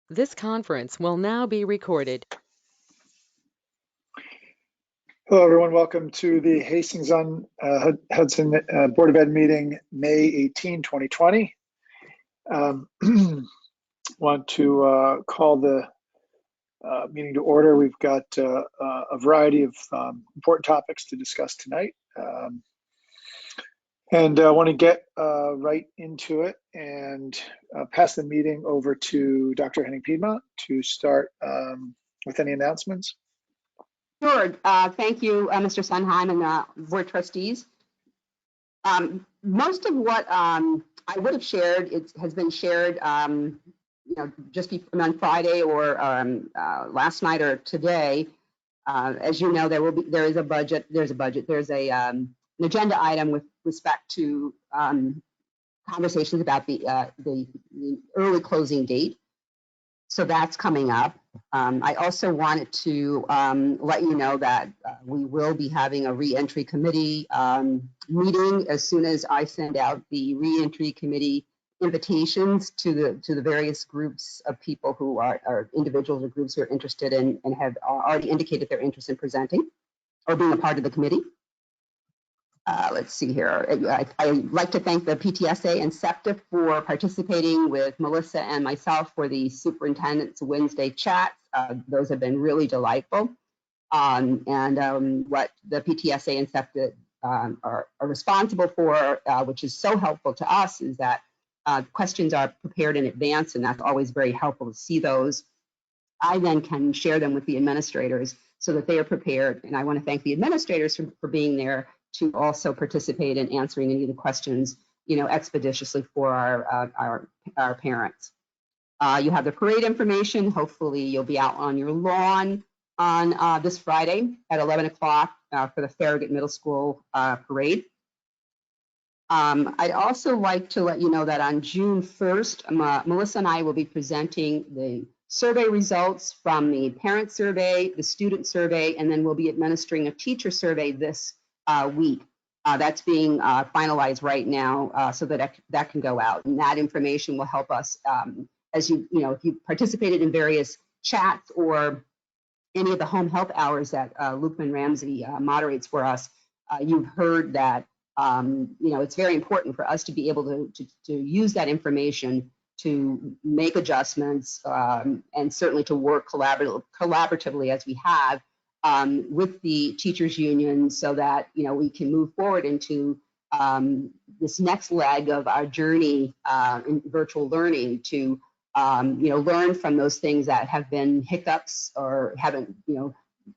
This conference will now be recorded. Hello, everyone. Welcome to the Hastings-on-Hudson Board of Ed meeting, May 18, 2020. Want to call the meeting to order. We've got a variety of important topics to discuss tonight. And I want to get right into it and pass the meeting over to Dr. Henning Piedmont to start with any announcements. Sure. Thank you, Mr. Sunheim and board trustees. Most of what I would have shared has been shared, just on Friday or last night or today. As you know, there is a budget. There's an agenda item with respect to conversations about the early closing date. So that's coming up. I also wanted to let you know that we will be having a Reentry Committee meeting as soon as I send out the Reentry Committee invitations to the various groups of people who are individuals or groups who are interested in and have already indicated their interest in presenting or being a part of the committee. Let's see here. I'd like to thank the PTSA and SEPTA for participating with Melissa and myself for the Superintendent's Wednesday chats. Those have been really delightful. What the PTSA and SEPTA are responsible for, which is so helpful to us, is that questions are prepared in advance, and that's always very helpful to see those. I then can share them with the administrators so that they are prepared. And I want to thank the administrators for being there to also participate in answering any of the questions, expeditiously for our parents. You have the parade information. Hopefully you'll be out on your lawn on this Friday at 11 o'clock for the Farragut Middle School parade. I'd also like to let you know that on June 1st, Melissa and I will be presenting the survey results from the parent survey, the student survey, and then we'll be administering a teacher survey this week. That's being finalized right now so that that can go out. And that information will help us as if you participated in various chats or any of the home health hours that Lukeman Ramsey moderates for us. You've heard that it's very important for us to be able to use that information to make adjustments and certainly to work collaboratively as we have with the teachers union so that we can move forward into this next leg of our journey in virtual learning to learn from those things that have been hiccups or haven't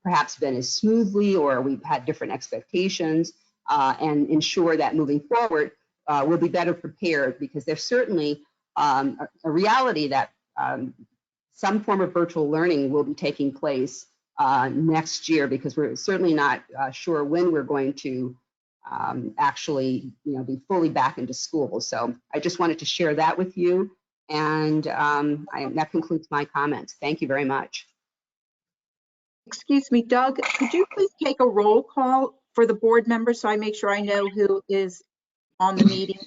perhaps been as smoothly, or we've had different expectations, and ensure that moving forward we'll be better prepared, because there's certainly a reality that some form of virtual learning will be taking place next year, because we're certainly not sure when we're going to actually be fully back into school. So I just wanted to share that with you, and that concludes my comments. Thank you very much. Excuse me, Doug, could you please take a roll call for the board members so I make sure I know who is on the meeting?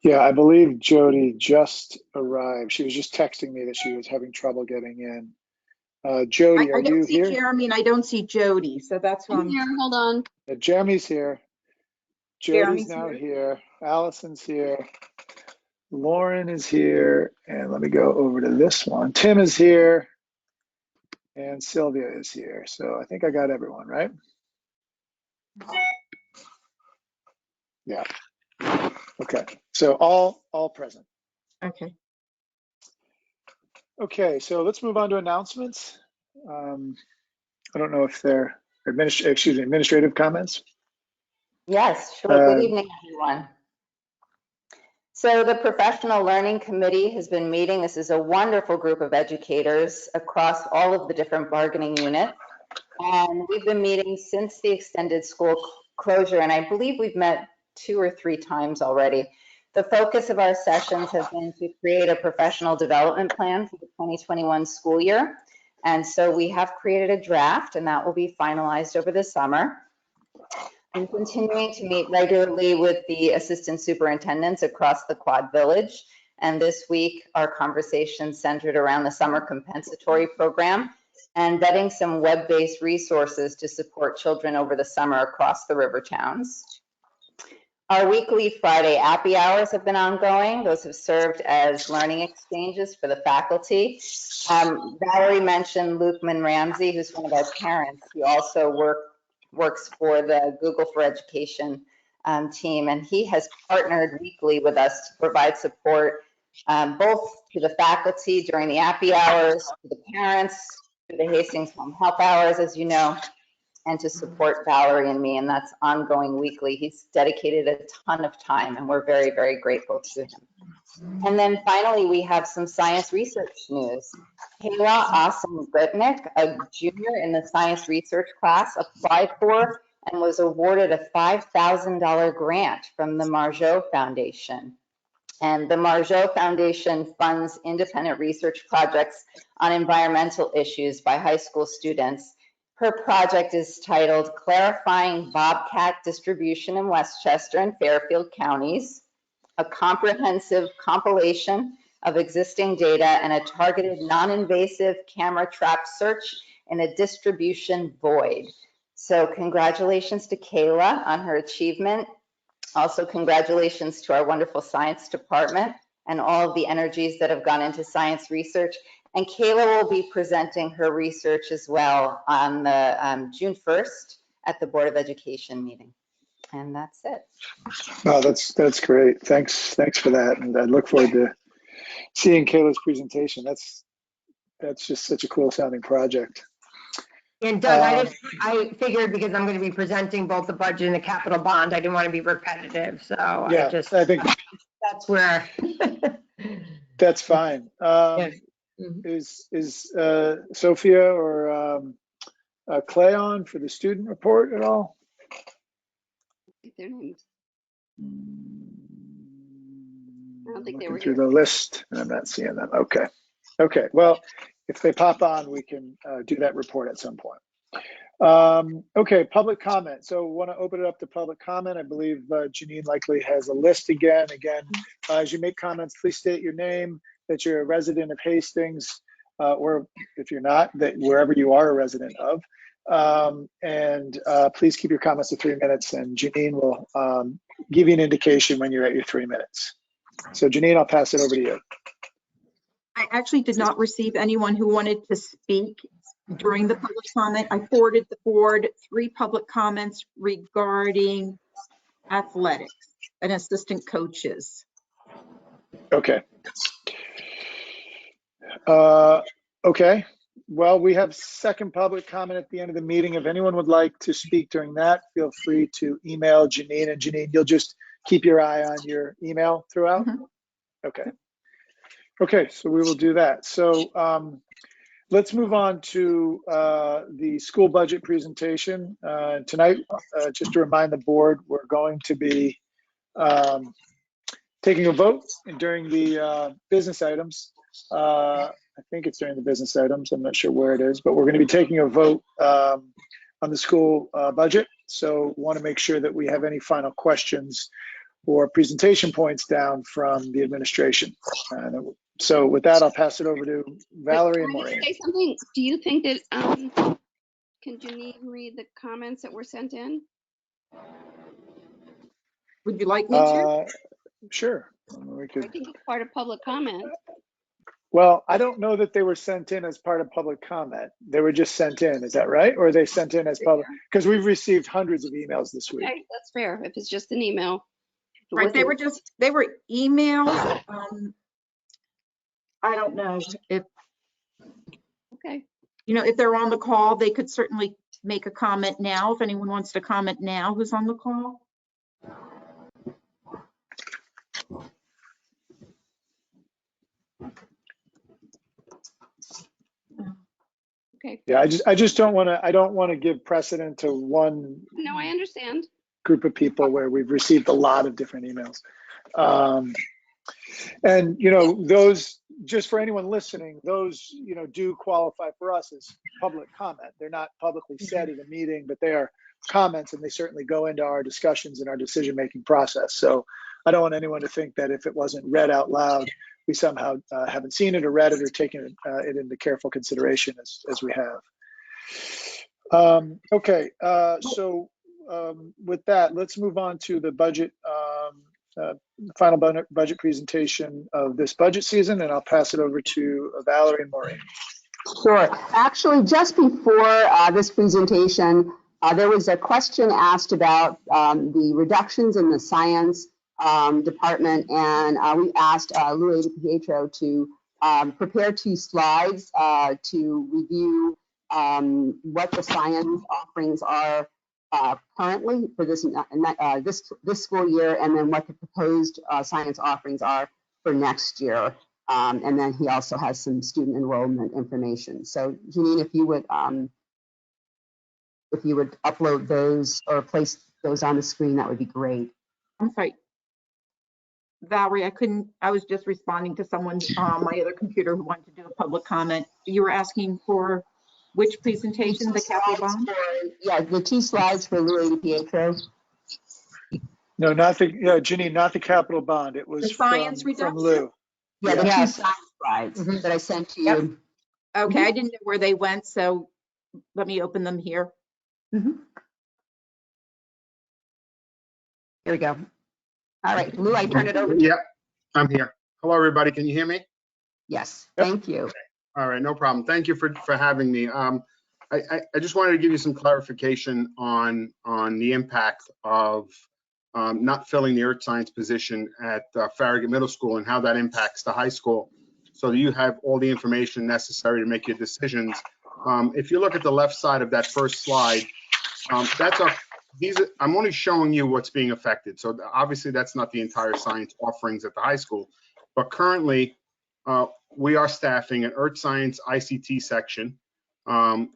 Yeah, I believe Jody just arrived. She was just texting me that she was having trouble getting in. Jody, are you here? I don't see Jeremy and I don't see Jody, so that's why I'm here. Hold on. Jeremy's here. Jody's now here. Allison's here. Lauren is here. And let me go over to this one. Tim is here. And Sylvia is here. So I think I got everyone, right? Yeah. Okay. So all present. Okay. Okay, so let's move on to announcements. I don't know if they're administrative comments. Yes, sure. Good evening, everyone. So the Professional Learning Committee has been meeting. This is a wonderful group of educators across all of the different bargaining units. And we've been meeting since the extended school closure, and I believe we've met 2 or 3 times already. The focus of our sessions has been to create a professional development plan for the 2021 school year. And so we have created a draft, and that will be finalized over the summer. I'm continuing to meet regularly with the assistant superintendents across the Quad Village And this week, our conversation centered around the summer compensatory program and vetting some web-based resources to support children over the summer across the river towns. Our weekly Friday appy hours have been ongoing. Those have served as learning exchanges for the faculty. Valerie mentioned Lukeman Ramsey, who's one of our parents. He also works for the Google for Education team, and he has partnered weekly with us to provide support both to the faculty during the appy hours, to the parents, to the Hastings Home Help Hours, as you know, and to support Valerie and me, and that's ongoing weekly. He's dedicated a ton of time, and we're very, very grateful to him. And then finally, we have some science research news. Kayla Awesome-Gutnick, a junior in the science research class, applied for and was awarded a $5,000 grant from the Margeau Foundation. And the Margeau Foundation funds independent research projects on environmental issues by high school students. Her project is titled Clarifying Bobcat Distribution in Westchester and Fairfield Counties, a comprehensive compilation of existing data and a targeted non-invasive camera trap search in a distribution void. So congratulations to Kayla on her achievement. Also congratulations to our wonderful science department and all of the energies that have gone into science research. And Kayla will be presenting her research as well on the June 1st at the Board of Education meeting. And that's it. Oh, that's great. Thanks for that. And I look forward to seeing Kayla's presentation. That's just such a cool sounding project. And Doug, I figured because I'm going to be presenting both the budget and the capital bond, I didn't want to be repetitive. So yeah, I think that's where. That's fine. Yeah. Is Sophia or Clay on for the student report at all? Their names. I don't think they were Looking through here. the list, and I'm not seeing them. Okay. Well, if they pop on, we can do that report at some point. Okay, public comment. So want to open it up to public comment. I believe Janine likely has a list again. As you make comments, please state your name, that you're a resident of Hastings, or if you're not, that wherever you are a resident of. And please keep your comments to 3 minutes, and Janine will give you an indication when you're at your 3 minutes. So Janine, I'll pass it over to you. I actually did not receive anyone who wanted to speak during the public comment. I forwarded the board 3 public comments regarding athletics and assistant coaches. Okay. Okay. Well, we have second public comment at the end of the meeting. If anyone would like to speak during that, feel free to email Janine. And Janine, you'll just keep your eye on your email throughout? Mm-hmm. Okay, so we will do that. So let's move on to the school budget presentation. Tonight, just to remind the board, we're going to be taking a vote during the business items. I think it's during the business items. I'm not sure where it is, but we're going to be taking a vote on the school budget. So want to make sure that we have any final questions or presentation points down from the administration. So with that, I'll pass it over to Valerie and Maureen. Can I say something? Do you think that, can Janine read the comments that were sent in? Would you like me to? Sure. I think it's part of public comment. Well, I don't know that they were sent in as part of public comment. They were just sent in. Is that right? Or are they sent in as public? Because we've received hundreds of emails this week. Okay, that's fair. If it's just an email. Right, they were emails. I don't know if, Okay. if they're on the call, they could certainly make a comment now. If anyone wants to comment now, who's on the call? Okay. Yeah, I just don't want to give precedent to one No, I understand. group of people where we've received a lot of different emails. And those, just for anyone listening, those do qualify for us as public comment. They're not publicly said at a meeting, but they are comments, and they certainly go into our discussions and our decision-making process. So I don't want anyone to think that if it wasn't read out loud, we somehow haven't seen it or read it or taken it into careful consideration as we have. Okay, so with that, let's move on to the budget, final budget presentation of this budget season, and I'll pass it over to Valerie and Maureen. Sure. Actually, just before this presentation, there was a question asked about the reductions in the science department, and we asked Lou Pietro to prepare 2 slides to review what the science offerings are currently for this school year, and then what the proposed science offerings are for next year. And then he also has some student enrollment information. So Janine, if you would upload those or place those on the screen, that would be great. I'm sorry. Valerie, I was just responding to someone on my other computer who wanted to do a public comment. You were asking for which presentation, the capital bond? Yeah, the 2 slides for Lou Pietro. No, not the, Janine, not the capital bond. It was The science from reduction? Lou. Yeah, the Yes. 2 slides that I sent to you. Yep. Okay, I didn't know where they went, so let me open them here. Here we go. All right, Lou, I turn it over to you. Yeah, I'm here. Hello, everybody. Can you hear me? Yes, Yep. thank you. All right, no problem. Thank you for having me. I just wanted to give you some clarification on the impact of not filling the earth science position at Farragut Middle School and how that impacts the high school, so that you have all the information necessary to make your decisions. If you look at the left side of that first slide, I'm only showing you what's being affected. So obviously that's not the entire science offerings at the high school, but currently we are staffing an earth science ICT section,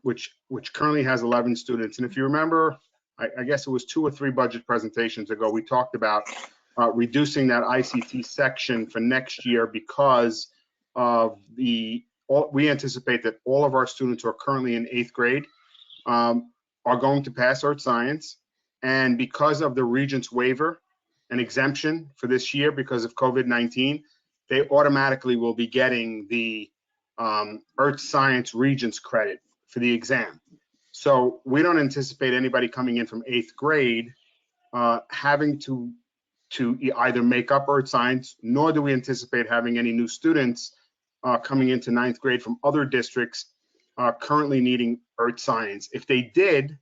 which currently has 11 students. And if you remember, I guess it was 2 or 3 budget presentations ago, we talked about reducing that ICT section for next year because of we anticipate that all of our students who are currently in 8th grade are going to pass earth science. And because of the Regents waiver and exemption for this year because of COVID-19, they automatically will be getting the earth science Regents credit for the exam. So we don't anticipate anybody coming in from 8th grade having to either make up earth science, nor do we anticipate having any new students coming into 9th grade from other districts currently needing earth science. If they did,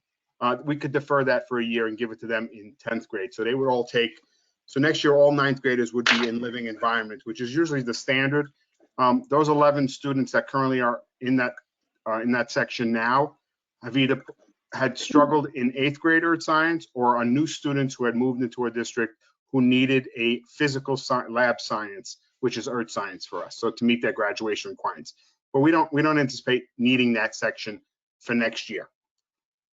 we could defer that for a year and give it to them in 10th grade. So they would all take, so next year all 9th graders would be in living environment, which is usually the standard. Those 11 students that currently are in that section now have either had struggled in 8th grade earth science or are new students who had moved into a district who needed a physical lab science, which is earth science for us. So to meet their graduation requirements, but we don't anticipate needing that section for next year.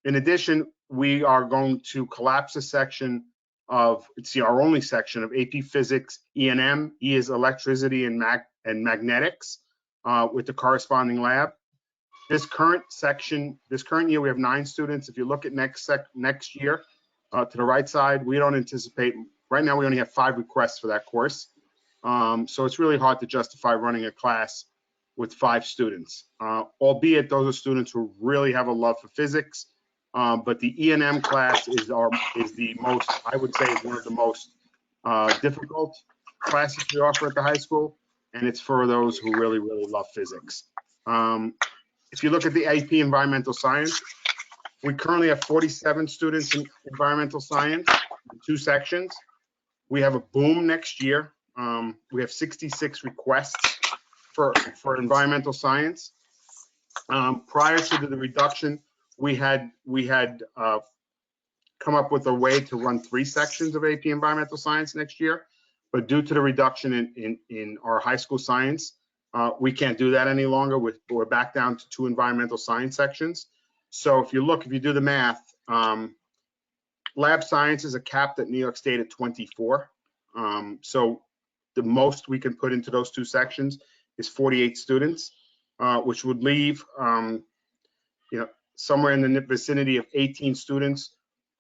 In addition, we are going to collapse a section of, it's our only section of AP Physics, E&M. E is electricity and magnetics with the corresponding lab. This current year, we have 9 students. If you look at next year, to the right side, we don't anticipate, right now we only have 5 requests for that course. So it's really hard to justify running a class with 5 students, albeit those are students who really have a love for physics. But the E&M class is the most, I would say, one of the most difficult classes we offer at the high school, and it's for those who really, really love physics. If you look at the AP Environmental Science, we currently have 47 students in environmental science, 2 sections. We have a boom next year. We have 66 requests for environmental science. Prior to the reduction, we had come up with a way to run 3 sections of AP Environmental Science next year, but due to the reduction in our high school science, we can't do that any longer. We're back down to 2 environmental science sections. So if you do the math, lab science is a capped at New York State at 24. So the most we can put into those 2 sections is 48 students, which would leave somewhere in the vicinity of 18 students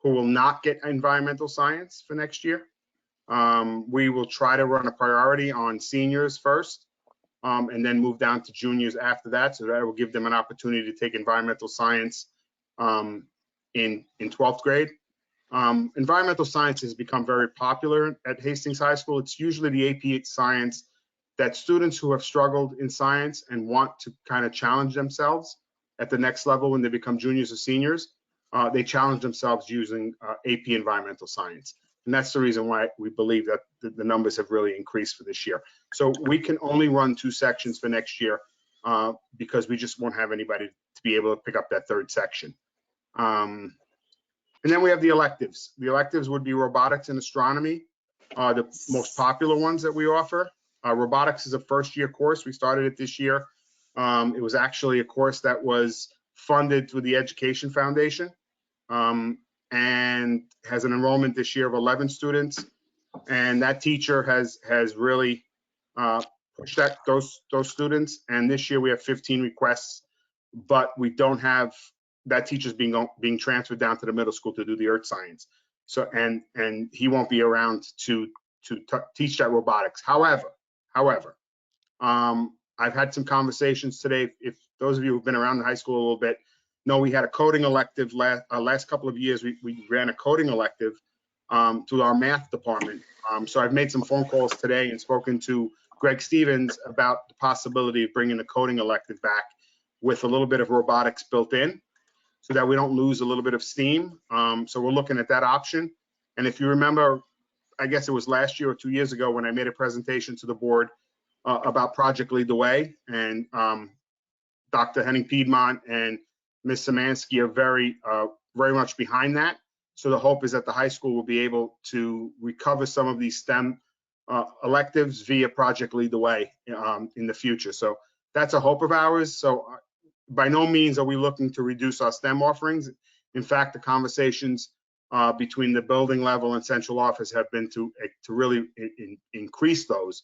who will not get environmental science for next year. We will try to run a priority on seniors first, and then move down to juniors after that. So that will give them an opportunity to take environmental science in 12th grade. Environmental science has become very popular at Hastings High School. It's usually the AP science that students who have struggled in science and want to kind of challenge themselves at the next level when they become juniors or seniors, they challenge themselves using AP environmental science. And that's the reason why we believe that the numbers have really increased for this year. So we can only run 2 sections for next year because we just won't have anybody to be able to pick up that 3rd section. And then we have the electives. The electives would be robotics and astronomy, the most popular ones that we offer. Robotics is a 1st-year course. We started it this year. It was actually a course that was funded through the Education Foundation and has an enrollment this year of 11 students. And that teacher has really pushed those students. And this year we have 15 requests, but we don't have that teacher's being transferred down to the middle school to do the earth science. So and he won't be around to teach that robotics. However, I've had some conversations today. If those of you who've been around the high school a little bit know, we had a coding elective last couple of years. We ran a coding elective to our math department. So I've made some phone calls today and spoken to Greg Stevens about the possibility of bringing the coding elective back with a little bit of robotics built in, so that we don't lose a little bit of steam. So we're looking at that option. And if you remember, I guess it was last year or 2 years ago when I made a presentation to the board about Project Lead the Way, and Dr. Henning Piedmont and Ms. Szymanski are very much behind that. So the hope is that the high school will be able to recover some of these STEM electives via Project Lead the Way in the future. So that's a hope of ours. So by no means are we looking to reduce our STEM offerings. In fact, the conversations between the building level and central office have been to really increase those.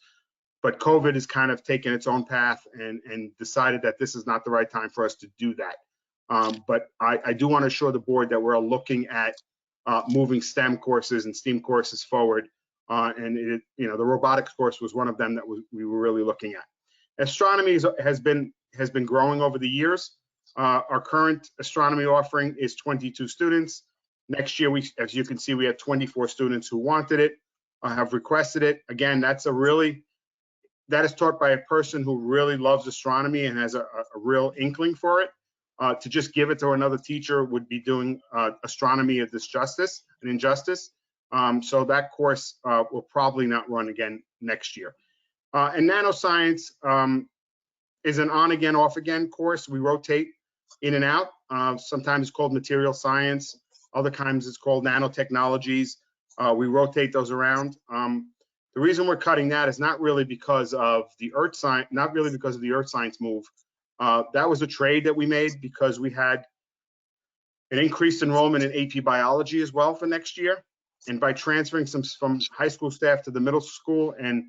But COVID has kind of taken its own path and decided that this is not the right time for us to do that. But I do want to assure the board that we're looking at moving STEM courses and STEAM courses forward. And the robotics course was one of them that we were really looking at. Astronomy has been growing over the years. Our current astronomy offering is 22 students. Next year, as you can see, we had 24 students who wanted it, have requested it. Again, that is taught by a person who really loves astronomy and has a real inkling for it. To just give it to another teacher would be doing astronomy a injustice. So that course will probably not run again next year. And nanoscience is an on-again, off-again course. We rotate in and out. Sometimes it's called material science. Other times it's called nanotechnologies. We rotate those around. The reason we're cutting that is not really because of the earth science, move. That was a trade that we made because we had an increased enrollment in AP biology as well for next year. And by transferring some from high school staff to the middle school and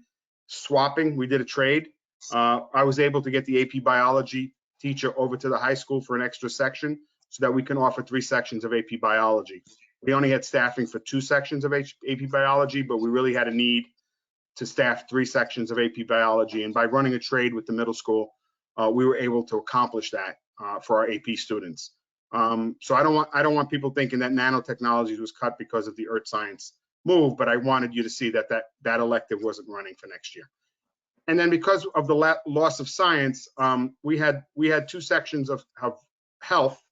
swapping, we did a trade. I was able to get the AP biology teacher over to the high school for an extra section so that we can offer 3 sections of AP biology. We only had staffing for 2 sections of AP biology, but we really had a need to staff 3 sections of AP biology. And by running a trade with the middle school, we were able to accomplish that for our AP students. So I don't want people thinking that nanotechnologies was cut because of the earth science move, but I wanted you to see that elective wasn't running for next year. And then because of the loss of science, we had 2 sections of health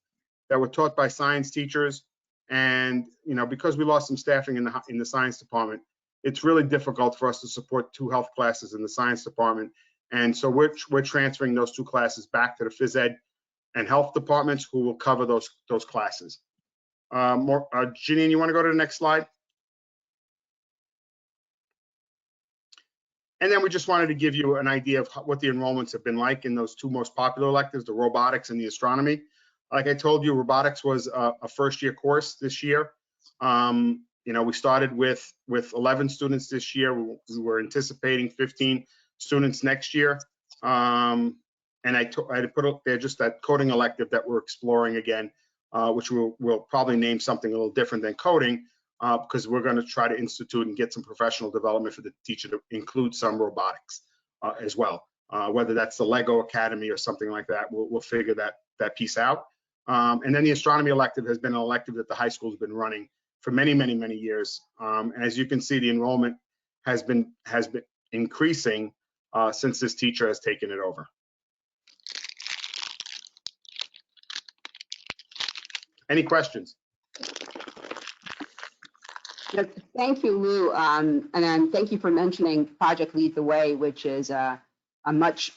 that were taught by science teachers. And because we lost some staffing in the science department, it's really difficult for us to support 2 health classes in the science department. And so we're transferring those 2 classes back to the phys ed and health departments, who will cover those classes. Janine, you want to go to the next slide? And then we just wanted to give you an idea of what the enrollments have been like in those 2 most popular electives, the robotics and the astronomy. Like I told you, robotics was a 1st-year course this year. We started with 11 students this year. We were anticipating 15 students next year. And I put up there just that coding elective that we're exploring again, which we'll probably name something a little different than coding. because we're going to try to institute and get some professional development for the teacher to include some robotics as well. Whether that's the Lego Academy or something like that, we'll figure that piece out. And then the astronomy elective has been an elective that the high school has been running for many, many, many years. And as you can see, the enrollment has been increasing since this teacher has taken it over. Any questions? Thank you, Lou, and then thank you for mentioning Project Lead the Way, which is a much,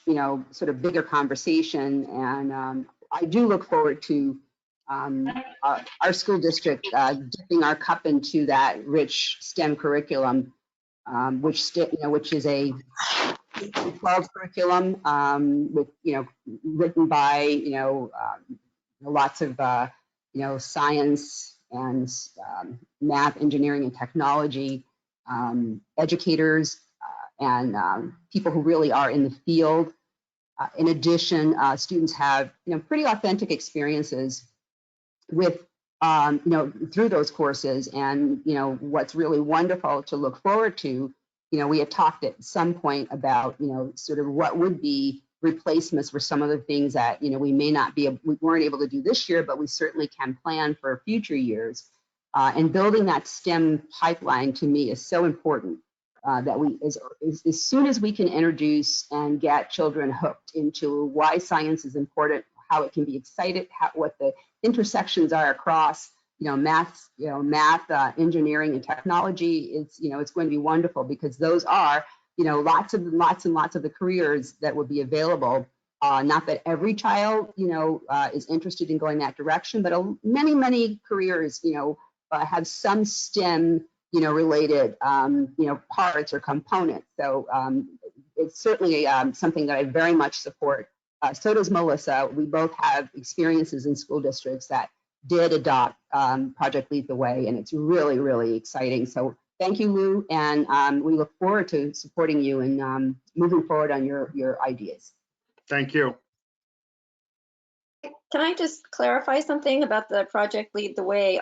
sort of bigger conversation. And I do look forward to our school district dipping our cup into that rich STEM curriculum, which is a 12 curriculum with, written by, lots of, science and math, engineering, and technology educators and people who really are in the field. In addition, students have pretty authentic experiences with through those courses, and what's really wonderful to look forward to. We had talked at some point about sort of what would be replacements for some of the things that we weren't able to do this year, but we certainly can plan for future years. And building that STEM pipeline to me is so important that we, as soon as we can introduce and get children hooked into why science is important, how it can be excited, what the intersections are across, math, engineering, and technology. It's going to be wonderful, because those are lots and lots of the careers that would be available. Not that every child is interested in going that direction, but many careers have some STEM related parts or components. So it's certainly something that I very much support. So does Melissa. We both have experiences in school districts that did adopt Project Lead the Way, and it's really, really exciting. So thank you, Lou, and we look forward to supporting you and moving forward on your ideas. Thank you. Can I just clarify something about the Project Lead the Way?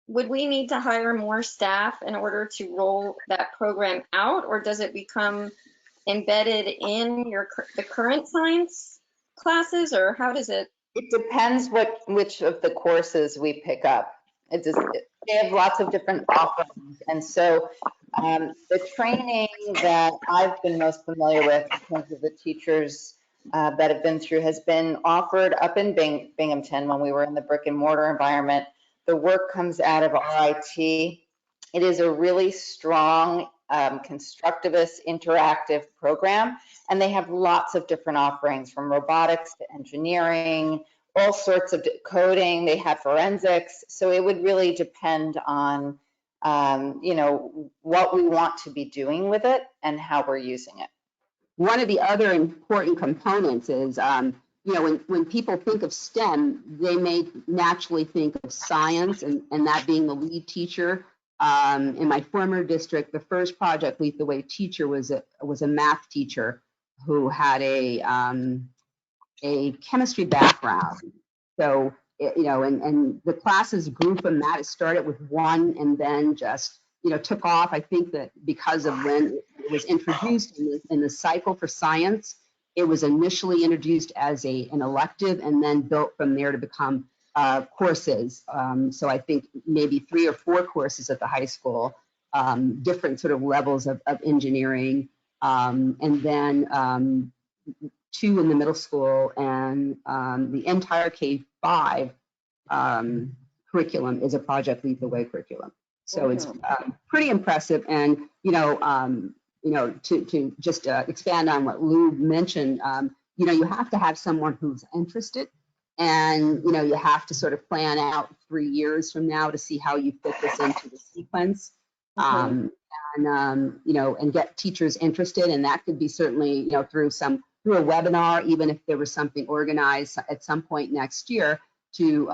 Would we need to hire more staff in order to roll that program out, or does it become embedded in the current science classes, or how does it? It depends which of the courses we pick up. They have lots of different offerings, and so the training that I've been most familiar with in terms of the teachers that have been through has been offered up in Binghamton when we were in the brick and mortar environment. The work comes out of RIT. It is a really strong constructivist interactive program, and they have lots of different offerings, from robotics to engineering, all sorts of coding. They have forensics. So it would really depend on what we want to be doing with it and how we're using it. One of the other important components is when people think of STEM, they may naturally think of science and that being the lead teacher. In my former district, the first Project Lead the Way teacher was a math teacher who had a chemistry background. So, and the classes grew from that. It started with one and then just, took off. I think that because of when it was introduced in the cycle for science, it was initially introduced as an elective and then built from there to become courses. So I think maybe 3 or 4 courses at the high school, different sort of levels of engineering, and then 2 in the middle school, and the entire K-5 curriculum is a Project Lead the Way curriculum. So it's pretty impressive. And to just expand on what Lou mentioned, you have to have someone who's interested, and you have to sort of plan out 3 years from now to see how you fit this into the sequence, and get teachers interested. And that could be certainly through a webinar, even if there was something organized at some point next year to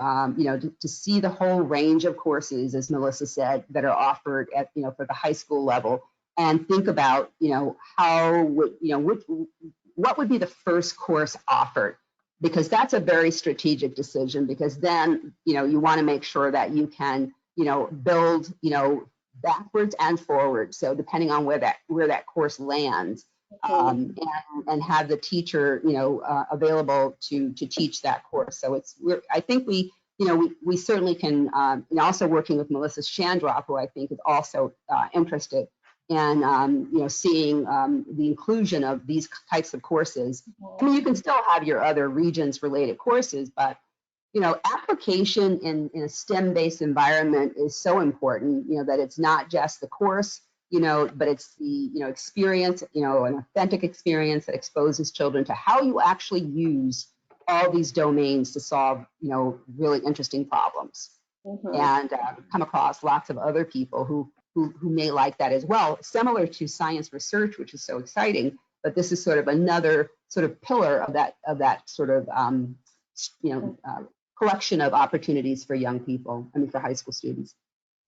see the whole range of courses, as Melissa said, that are offered at for the high school level, and think about what would be the first course offered, because that's a very strategic decision, because then you want to make sure that you can build, backwards and forward. So depending on where that course lands, and have the teacher, available to teach that course. So I think we certainly can, also working with Melissa Shandrop, who I think is also interested in, seeing the inclusion of these types of courses. I mean, you can still have your other regions related courses, but application in a STEM-based environment is so important, that it's not just the course, but it's the, experience, an authentic experience that exposes children to how you actually use all these domains to solve, really interesting problems. And come across lots of other people who may like that as well, similar to science research, which is so exciting, but this is sort of another sort of pillar of that sort of, collection of opportunities for young people, for high school students.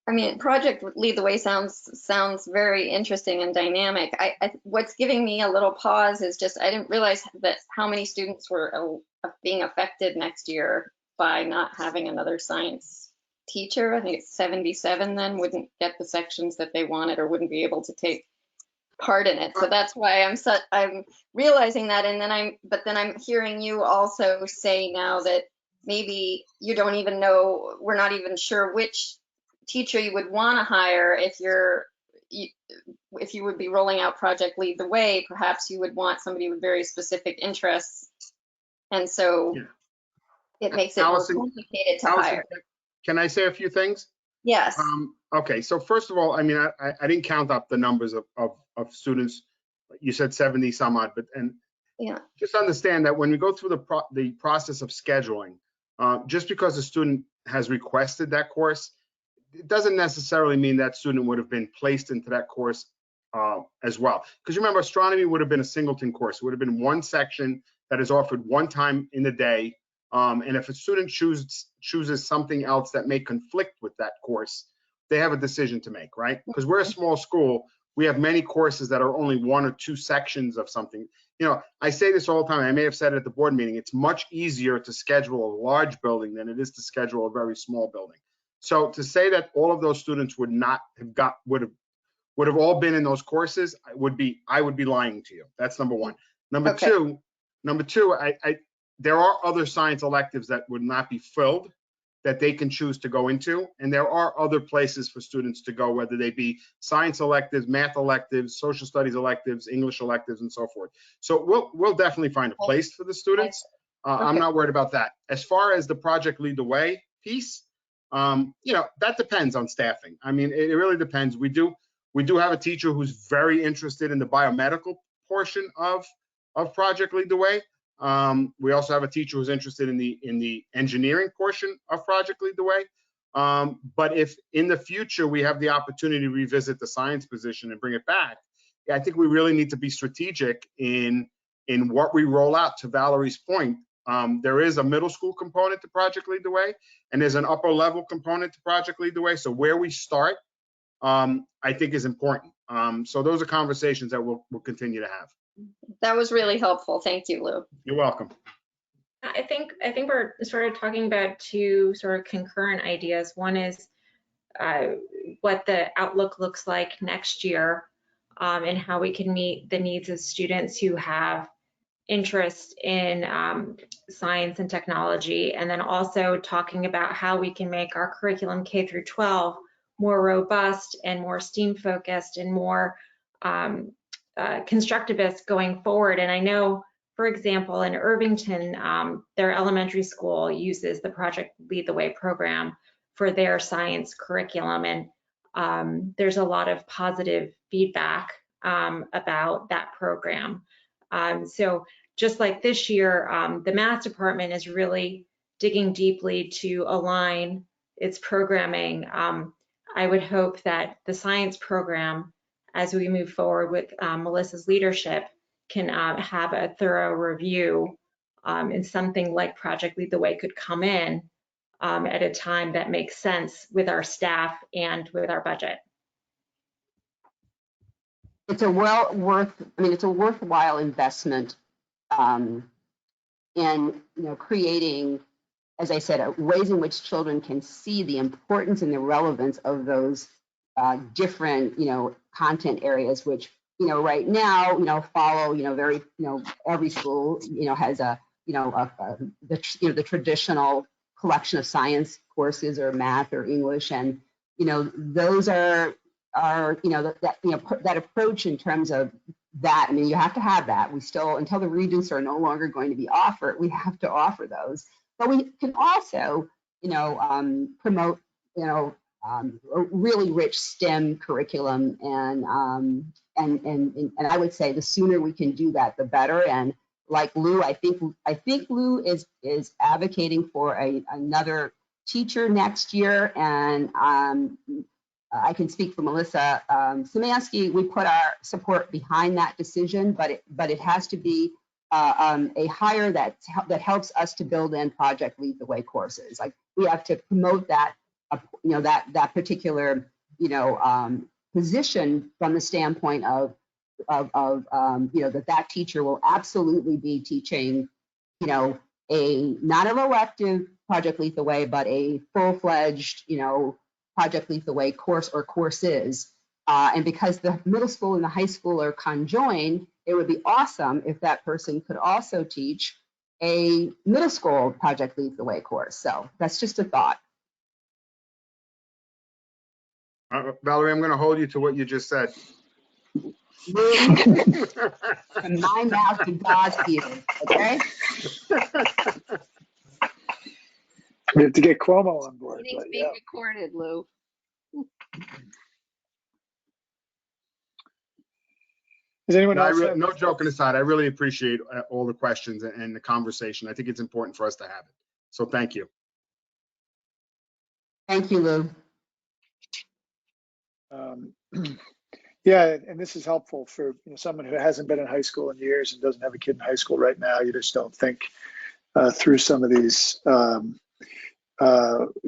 I mean, Project Lead the Way sounds very interesting and dynamic. What's giving me a little pause is just I didn't realize that how many students were being affected next year by not having another science teacher. I think it's 77 then wouldn't get the sections that they wanted or wouldn't be able to take part in it. So that's why I'm realizing that, and then I'm hearing you also say now that maybe you don't even know, we're not even sure which teacher you would want to hire if you would be rolling out Project Lead the Way. Perhaps you would want somebody with very specific interests, and so it makes it more complicated to hire. Can I say a few things? Yes. Okay, so first of all, I didn't count up the numbers of students. You said 70 some odd, but just understand that when we go through the process of scheduling, just because a student has requested that course, it doesn't necessarily mean that student would have been placed into that course as well. Because remember, astronomy would have been a singleton course. It would have been one section that is offered one time in the day. And if a student chooses something else that may conflict with that course, they have a decision to make, right? Because we're a small school, we have many courses that are only one or two sections of something. I say this all the time. I may have said it at the board meeting. It's much easier to schedule a large building than it is to schedule a very small building. So to say that all of those students would have all been in those courses, I would be lying to you. That's number one. Number two, there are other science electives that would not be filled that they can choose to go into. And there are other places for students to go, whether they be science electives, math electives, social studies electives, English electives, and so forth. So we'll definitely find a place for the students. I'm not worried about that. As far as the Project Lead the Way piece, that depends on staffing. I mean, it really depends. We do have a teacher who's very interested in the biomedical portion of Project Lead the Way. We also have a teacher who's interested in the engineering portion of Project Lead the Way. But if in the future we have the opportunity to revisit the science position and bring it back, I think we really need to be strategic in what we roll out. To Valerie's point, there is a middle school component to Project Lead the Way, and there's an upper level component to Project Lead the Way. So where we start, I think is important. So those are conversations that we'll continue to have. That was really helpful. Thank you, Lou. You're welcome. I think we're sort of talking about two sort of concurrent ideas. One is what the outlook looks like next year, and how we can meet the needs of students who have interest in science and technology, and then also talking about how we can make our curriculum K through 12 more robust and more STEAM focused and more constructivist going forward. And I know, for example, in Irvington, their elementary school uses the Project Lead the Way program for their science curriculum, and there's a lot of positive feedback about that program. So just like this year, the math department is really digging deeply to align its programming. I would hope that the science program, as we move forward with Melissa's leadership, can have a thorough review, and something like Project Lead the Way could come in at a time that makes sense with our staff and with our budget. It's a worthwhile investment in creating as I said, ways in which children can see the importance and the relevance of those different, content areas, which, right now, follow, very, every school, has a, the traditional collection of science courses or math or English, and those are that approach in terms of that. I mean, you have to have that. We still, until the regents are no longer going to be offered, we have to offer those. But we can also, promote, a really rich STEM curriculum, and I would say the sooner we can do that, the better. And like Lou, I think Lou is advocating for another teacher next year, and I can speak for Melissa Szymanski. We put our support behind that decision, but it has to be a hire that helps us to build in Project Lead the Way courses. Like, we have to promote that, that particular, position from the standpoint of that teacher will absolutely be teaching, not an elective Project Lead the Way, but a full-fledged, Project Lead the Way course or courses. And because the middle school and the high school are conjoined, it would be awesome if that person could also teach a middle school Project Lead the Way course. So that's just a thought. Valerie, I'm going to hold you to what you just said. From my mouth to God's ears, okay? We have to get Cuomo on board. Meeting's being recorded, Lou. Does anyone else? No joking aside, I really appreciate all the questions and the conversation. I think it's important for us to have it. So thank you. Thank you, Lou. Yeah, and this is helpful for someone who hasn't been in high school in years and doesn't have a kid in high school right now. You just don't think through some of these.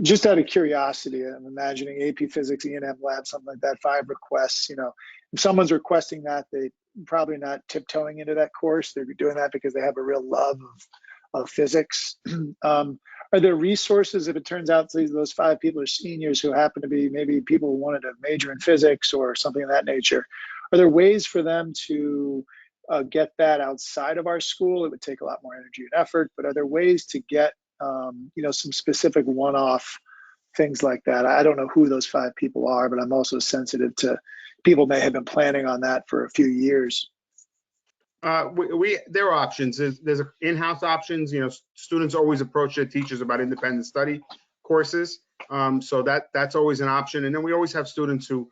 Just out of curiosity, I'm imagining AP Physics, E&M Lab, something like that, 5 requests. If someone's requesting that, they probably not tiptoeing into that course. They're doing that because they have a real love of physics. Are there resources, if it turns out those 5 people are seniors who happen to be maybe people who wanted to major in physics or something of that nature? Are there ways for them to get that outside of our school? It would take a lot more energy and effort, but are there ways to get some specific one-off things like that? I don't know who those 5 people are, but I'm also sensitive to people may have been planning on that for a few years. There are options. There's in-house options. Students always approach their teachers about independent study courses. So that's always an option. And then we always have students who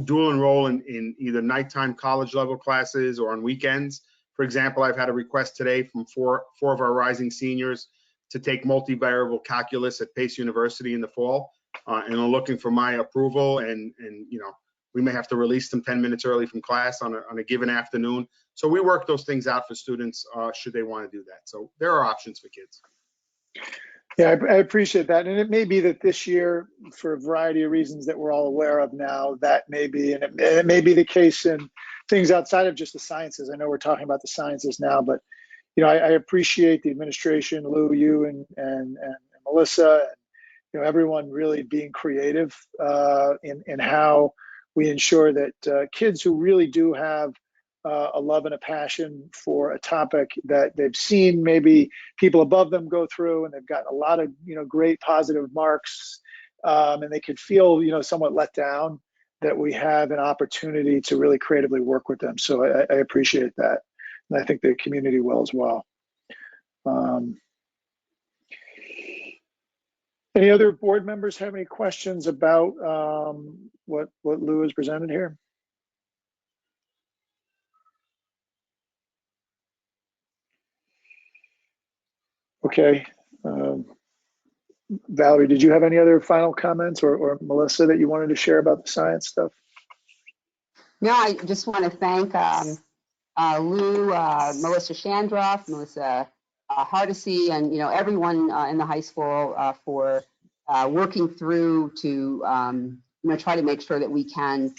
dual enroll in either nighttime college level classes or on weekends. For example, I've had a request today from four of our rising seniors to take multivariable calculus at Pace University in the fall, and are looking for my approval. And we may have to release them 10 minutes early from class on a given afternoon. So we work those things out for students should they want to do that. So there are options for kids. Yeah, I appreciate that. And it may be that this year, for a variety of reasons that we're all aware of now, that may be, and it may be the case in things outside of just the sciences. I know we're talking about the sciences now, but I appreciate the administration, Lou, you and Melissa, and everyone really being creative in how we ensure that kids who really do have a love and a passion for a topic that they've seen maybe people above them go through, and they've gotten a lot of great positive marks, and they could feel somewhat let down, that we have an opportunity to really creatively work with them. So I appreciate that. And I think the community will as well. Any other board members have any questions about what Lou has presented here? Okay. Valerie, did you have any other final comments, or Melissa, that you wanted to share about the science stuff? No, I just want to thank Lou, Melissa Shandroff, Melissa Hardesty, and everyone in the high school for working through to try to make sure that we can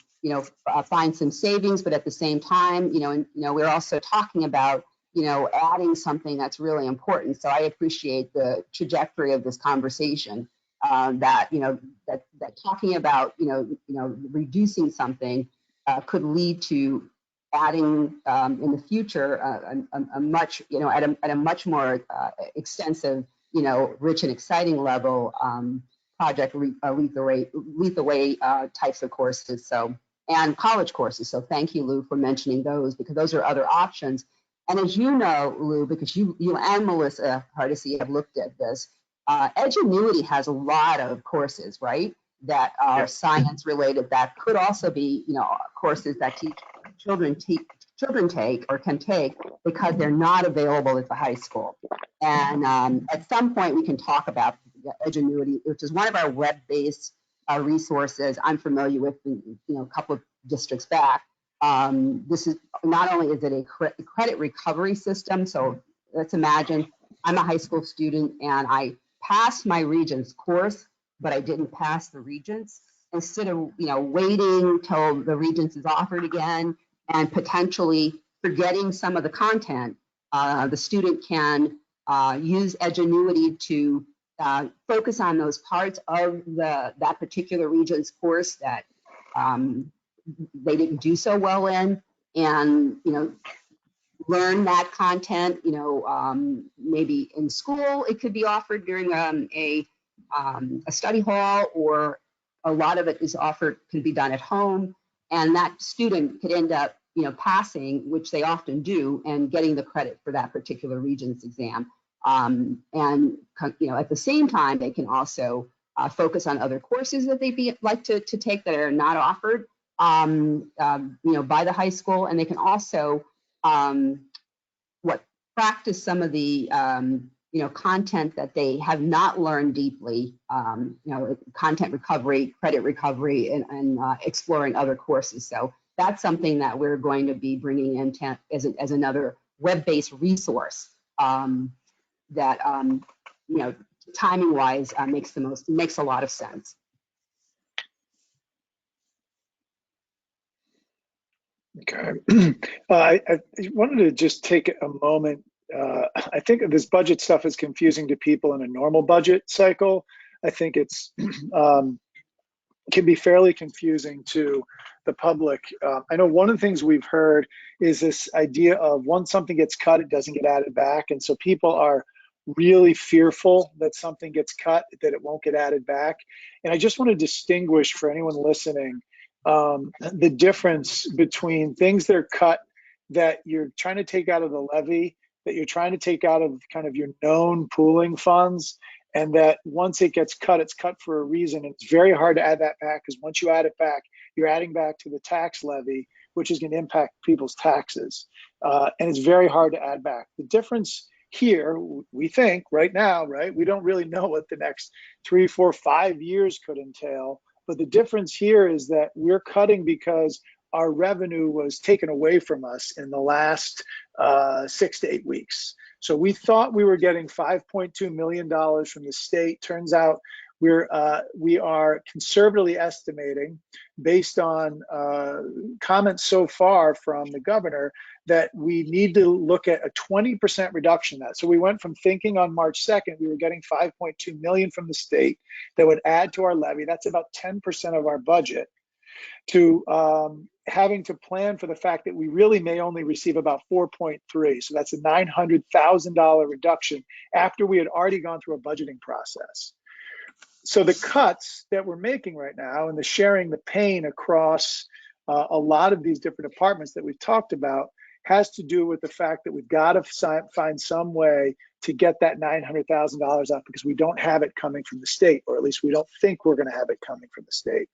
find some savings, but at the same time we're also talking about adding something that's really important. So I appreciate the trajectory of this conversation, that talking about, reducing something could lead to adding in the future a much, at a much more extensive, rich and exciting level project lead the way types of courses. So, and college courses. So thank you, Lou, for mentioning those, because those are other options. And as you know, Lou, because you and Melissa Hardesty have looked at this, Edgenuity has a lot of courses, right, that are science related, that could also be, courses that children take or can take because they're not available at the high school. And at some point we can talk about Edgenuity, which is one of our web-based resources I'm familiar with, a couple of districts back. This is not only is it a credit recovery system, so let's imagine I'm a high school student and I passed my Regents course, but I didn't pass the Regents. Instead of waiting till the Regents is offered again and potentially forgetting some of the content, the student can use Edgenuity to focus on those parts of that particular Regents course that they didn't do so well in, and learn that content. Maybe in school it could be offered during a study hall, or a lot of it is offered, could be done at home, and that student could end up passing, which they often do, and getting the credit for that particular Regents exam. And at the same time, they can also focus on other courses that they'd like to take that are not offered by the high school, and they can also practice some of the content that they have not learned deeply, content recovery, credit recovery, and exploring other courses. So that's something that we're going to be bringing in as another web-based resource that timing-wise makes a lot of sense. Okay. I wanted to just take a moment. I think this budget stuff is confusing to people in a normal budget cycle. I think it's can be fairly confusing to the public. I know one of the things we've heard is this idea of once something gets cut, it doesn't get added back. And so people are really fearful that something gets cut, that it won't get added back. And I just want to distinguish for anyone listening the difference between things that are cut that you're trying to take out of the levy, that you're trying to take out of kind of your known pooling funds, and that once it gets cut, it's cut for a reason. And it's very hard to add that back, because once you add it back, you're adding back to the tax levy, which is going to impact people's taxes. And it's very hard to add back. The difference here, we think right now, right, we don't really know what the next 3, 4, 5 years could entail. But the difference here is that we're cutting because our revenue was taken away from us in the last 6 to 8 weeks. So we thought we were getting $5.2 million from the state. Turns out we are conservatively estimating, based on comments so far from the governor, that we need to look at a 20% reduction in that. So we went from thinking on March 2nd, we were getting $5.2 million from the state that would add to our levy. That's about 10% of our budget, to having to plan for the fact that we really may only receive about 4.3. So that's a $900,000 reduction after we had already gone through a budgeting process. So the cuts that we're making right now, and the sharing the pain across a lot of these different departments that we've talked about, has to do with the fact that we've got to find some way to get that $900,000 out, because we don't have it coming from the state, or at least we don't think we're going to have it coming from the state.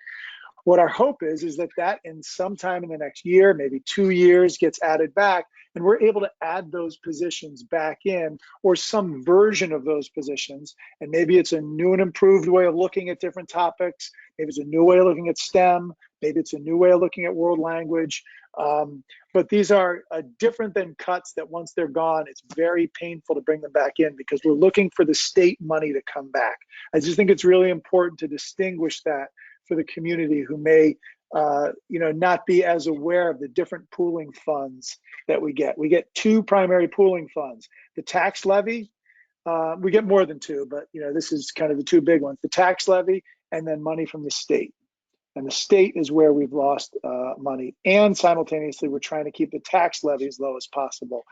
What our hope is that in sometime in the next year, maybe 2 years, gets added back, and we're able to add those positions back in, or some version of those positions. And maybe it's a new and improved way of looking at different topics. Maybe it's a new way of looking at STEM. Maybe it's a new way of looking at world language. But these are different than cuts that once they're gone, it's very painful to bring them back in, because we're looking for the state money to come back. I just think it's really important to distinguish that for the community who may not be as aware of the different pooling funds that we get. We get two primary pooling funds. The tax levy, we get more than two, but this is kind of the two big ones. The tax levy and then money from the state. And the state is where we've lost money. And simultaneously, we're trying to keep the tax levy as low as possible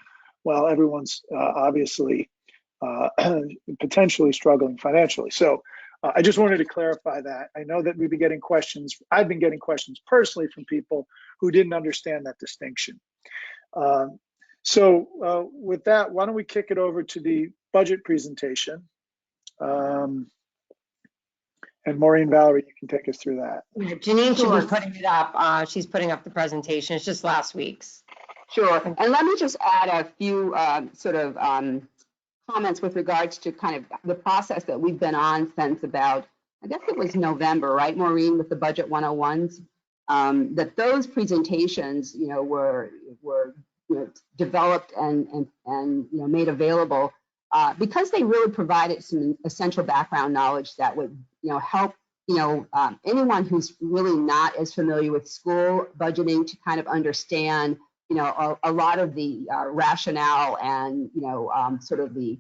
while everyone's obviously potentially struggling financially. So I just wanted to clarify that. I know that we've been getting questions. I've been getting questions personally from people who didn't understand that distinction. So with that, why don't we kick it over to the budget presentation? And Maureen, Valerie, you can take us through that. Yeah, Janine should be putting it up. She's putting up the presentation. It's just last week's. Sure. And let me just add a few comments with regards to kind of the process that we've been on since about, I guess it was November, right, Maureen, with the Budget 101s, that those presentations, were developed and made available because they really provided some essential background knowledge that would, help, anyone who's really not as familiar with school budgeting to kind of understand, a lot of the rationale and, sort of the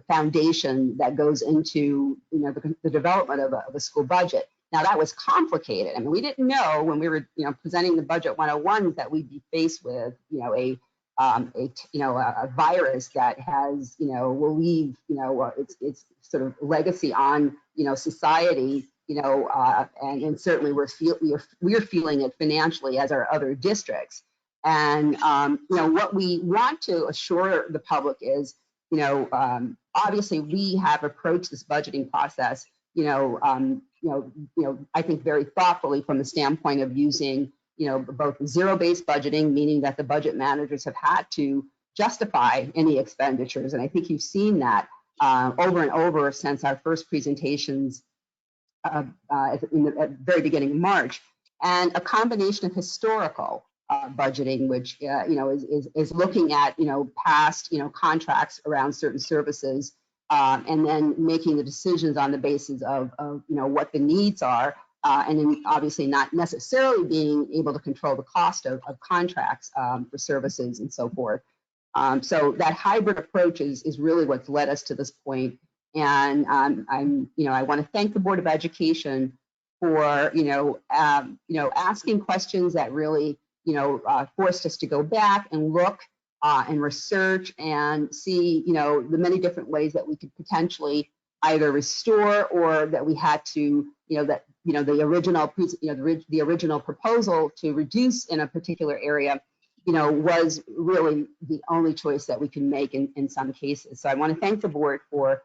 foundation that goes into, the development of a school budget. Now that was complicated. I mean, we didn't know when we were, presenting the Budget 101s that we'd be faced with, a virus that has, will leave, its sort of legacy on, society, and certainly we're feeling it financially as our other districts. And, what we want to assure the public is, obviously we have approached this budgeting process, I think very thoughtfully from the standpoint of using, both zero-based budgeting, meaning that the budget managers have had to justify any expenditures. And I think you've seen that over and over since our first presentations at the very beginning of March, and a combination of historical budgeting, which is looking at past contracts around certain services, and then making the decisions on the basis of what the needs are, and then obviously not necessarily being able to control the cost of contracts for services and so forth. So that hybrid approach is really what's led us to this point. And I want to thank the Board of Education for asking questions that really forced us to go back and look and research and see the many different ways that we could potentially either restore or that we had to the original proposal to reduce in a particular area was really the only choice that we can make in some cases. So I want to thank the board for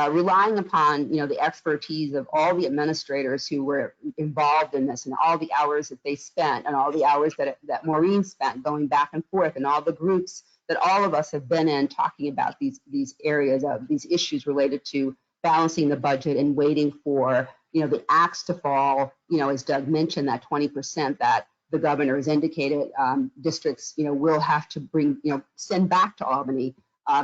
relying upon the expertise of all the administrators who were involved in this, and all the hours that they spent, and all the hours that Maureen spent going back and forth, and all the groups that all of us have been in talking about these areas of these issues related to balancing the budget and waiting for the axe to fall. As Doug mentioned, that 20% that the governor has indicated districts will have to send back to Albany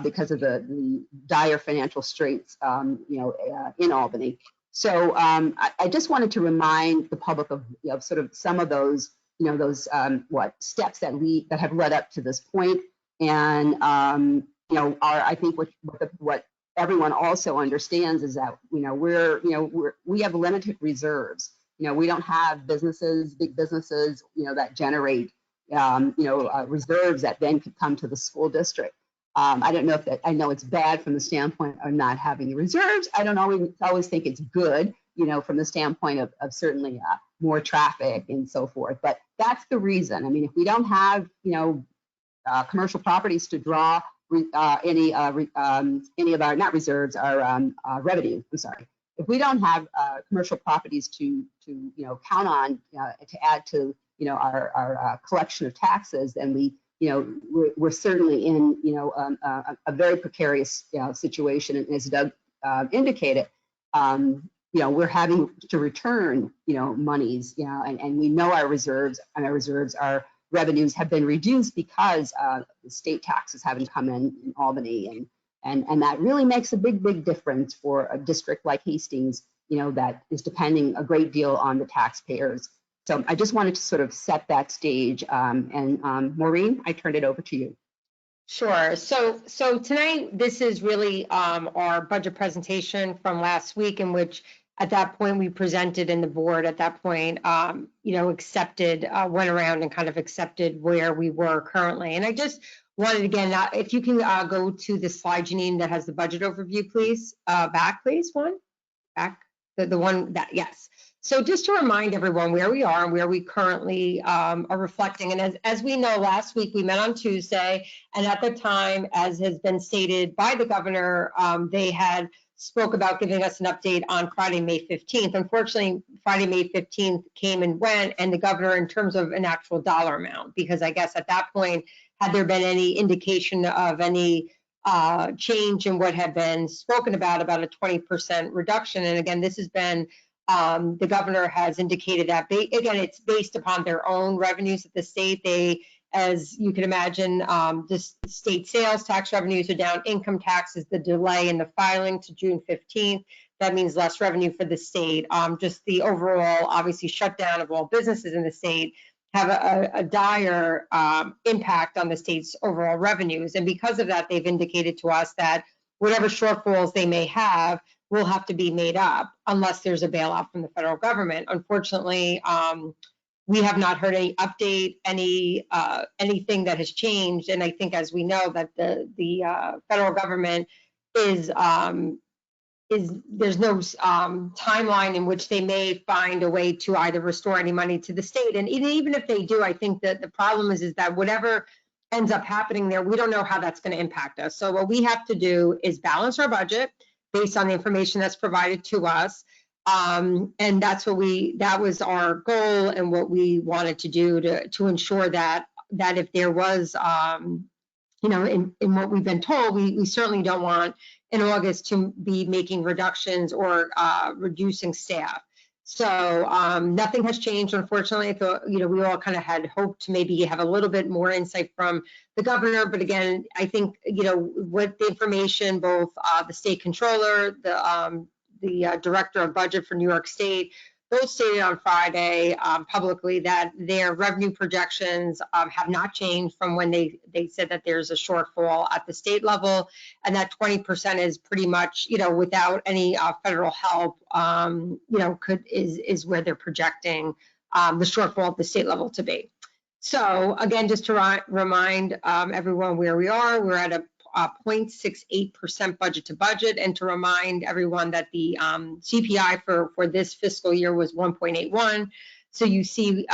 because of the dire financial straits in Albany. So I just wanted to remind the public of sort of some of those steps that have led up to this point, and I think what everyone also understands is that we have limited reserves. We don't have big businesses that generate reserves that then could come to the school district. I don't know I know it's bad from the standpoint of not having the reserves. I don't always think it's good, from the standpoint of certainly more traffic and so forth. But that's the reason. I mean, if we don't have, commercial properties to draw any of our, not reserves, our revenue, I'm sorry. If we don't have commercial properties to count on to add to, our collection of taxes, then we're certainly in, a very precarious situation. And as Doug indicated, we're having to return, monies, and we know our reserves, our revenues have been reduced because the state taxes haven't come in Albany, and that really makes a big difference for a district like Hastings, that is depending a great deal on the taxpayers. So I just wanted to sort of set that stage. And Maureen, I turn it over to you. Sure. So tonight, this is really our budget presentation from last week, in which at that point we presented, and the board at that point, accepted, went around and kind of accepted where we were currently. And I just wanted, again, if you can go to the slide, Janine, that has the budget overview, please. Back, please, back, the one that, yes. So just to remind everyone where we are and where we currently are reflecting. And as we know, last week we met on Tuesday, and at the time, as has been stated by the governor, they had spoke about giving us an update on Friday, May 15th. Unfortunately, Friday, May 15th came and went, and the governor, in terms of an actual dollar amount, because I guess at that point, had there been any indication of any change in what had been spoken about a 20% reduction. And again, this has been, the governor has indicated that, again, it's based upon their own revenues at the state. They, as you can imagine, the state sales tax revenues are down, income taxes, the delay in the filing to June 15th. That means less revenue for the state. Just the overall, obviously, shutdown of all businesses in the state have a dire impact on the state's overall revenues. And because of that, they've indicated to us that whatever shortfalls they may have will have to be made up unless there's a bailout from the federal government. Unfortunately, we have not heard any update, anything that has changed. And I think, as we know, that the federal government is there's no timeline in which they may find a way to either restore any money to the state. And even if they do, I think that the problem is that whatever ends up happening there, we don't know how that's going to impact us. So what we have to do is balance our budget based on the information that's provided to us. And that's what that was our goal and what we wanted to do to ensure that if there was, in what we've been told, we certainly don't want in August to be making reductions or reducing staff. So nothing has changed, unfortunately. I thought, we all kind of had hoped to maybe have a little bit more insight from the governor. But again, I think, with the information, both the state controller, the director of budget for New York State, both stated on Friday publicly that their revenue projections have not changed from when they said that there's a shortfall at the state level, and that 20% is pretty much, without any federal help, is where they're projecting the shortfall at the state level to be. So again, just to remind everyone where we are, we're at a 0.68% budget to budget, and to remind everyone that the CPI for this fiscal year was 1.81. So you see,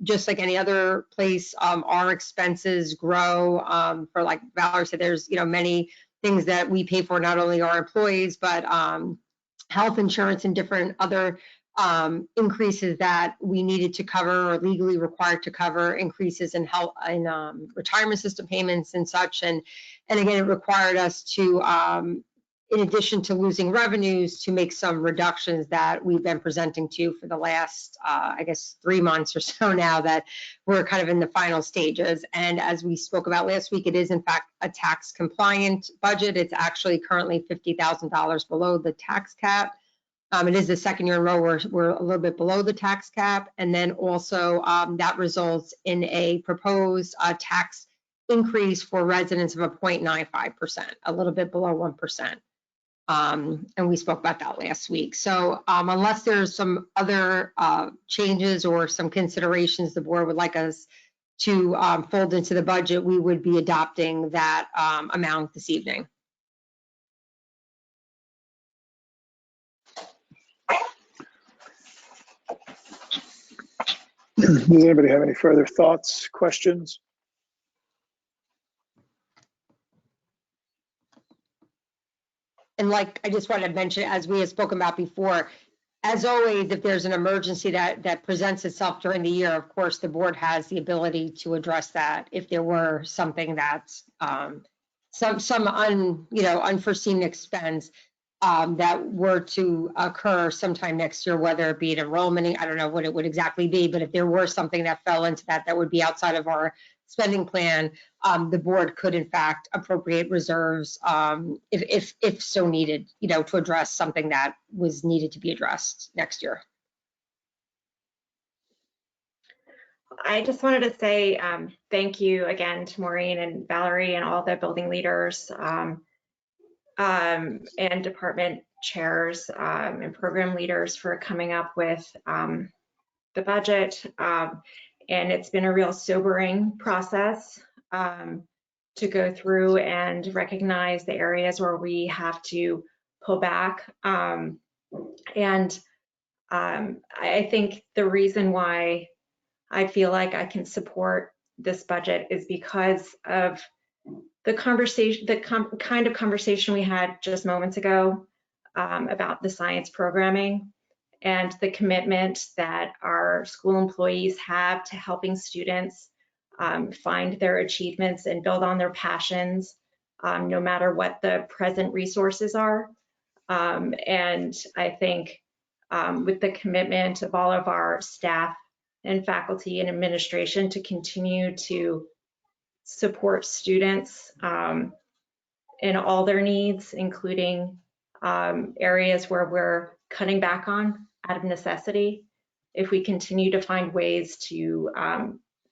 just like any other place, our expenses grow. For, like Valerie said, there's many things that we pay for, not only our employees, but health insurance and different other increases that we needed to cover or legally required to cover, increases in health and retirement system payments and such. And again, it required us to, in addition to losing revenues, to make some reductions that we've been presenting to you for the last, I guess, 3 months or so now, that we're kind of in the final stages. And as we spoke about last week, it is in fact a tax compliant budget. It's actually currently $50,000 below the tax cap. It is the second year in a row we're a little bit below the tax cap. And then also that results in a proposed tax increase for residents of a 0.95%, a little bit below 1%. And we spoke about that last week. So unless there's some other changes or some considerations the board would like us to fold into the budget, we would be adopting that amount this evening. Does anybody have any further thoughts, questions? And like I just wanted to mention, as we have spoken about before, as always, if there's an emergency that presents itself during the year, of course, the board has the ability to address that if there were something that's some unforeseen expense that were to occur sometime next year, whether it be an enrollment, I don't know what it would exactly be, but if there were something that fell into that would be outside of our spending plan, the board could in fact appropriate reserves if so needed, to address something that was needed to be addressed next year. I just wanted to say thank you again to Maureen and Valerie and all the building leaders and department chairs and program leaders for coming up with the budget. And it's been a real sobering process to go through and recognize the areas where we have to pull back. And I think the reason why I feel like I can support this budget is because of the conversation, the kind of conversation we had just moments ago about the science programming and the commitment that our school employees have to helping students find their achievements and build on their passions, no matter what the present resources are. And I think with the commitment of all of our staff and faculty and administration to continue to support students in all their needs, including areas where we're cutting back on out of necessity. If we continue to find ways to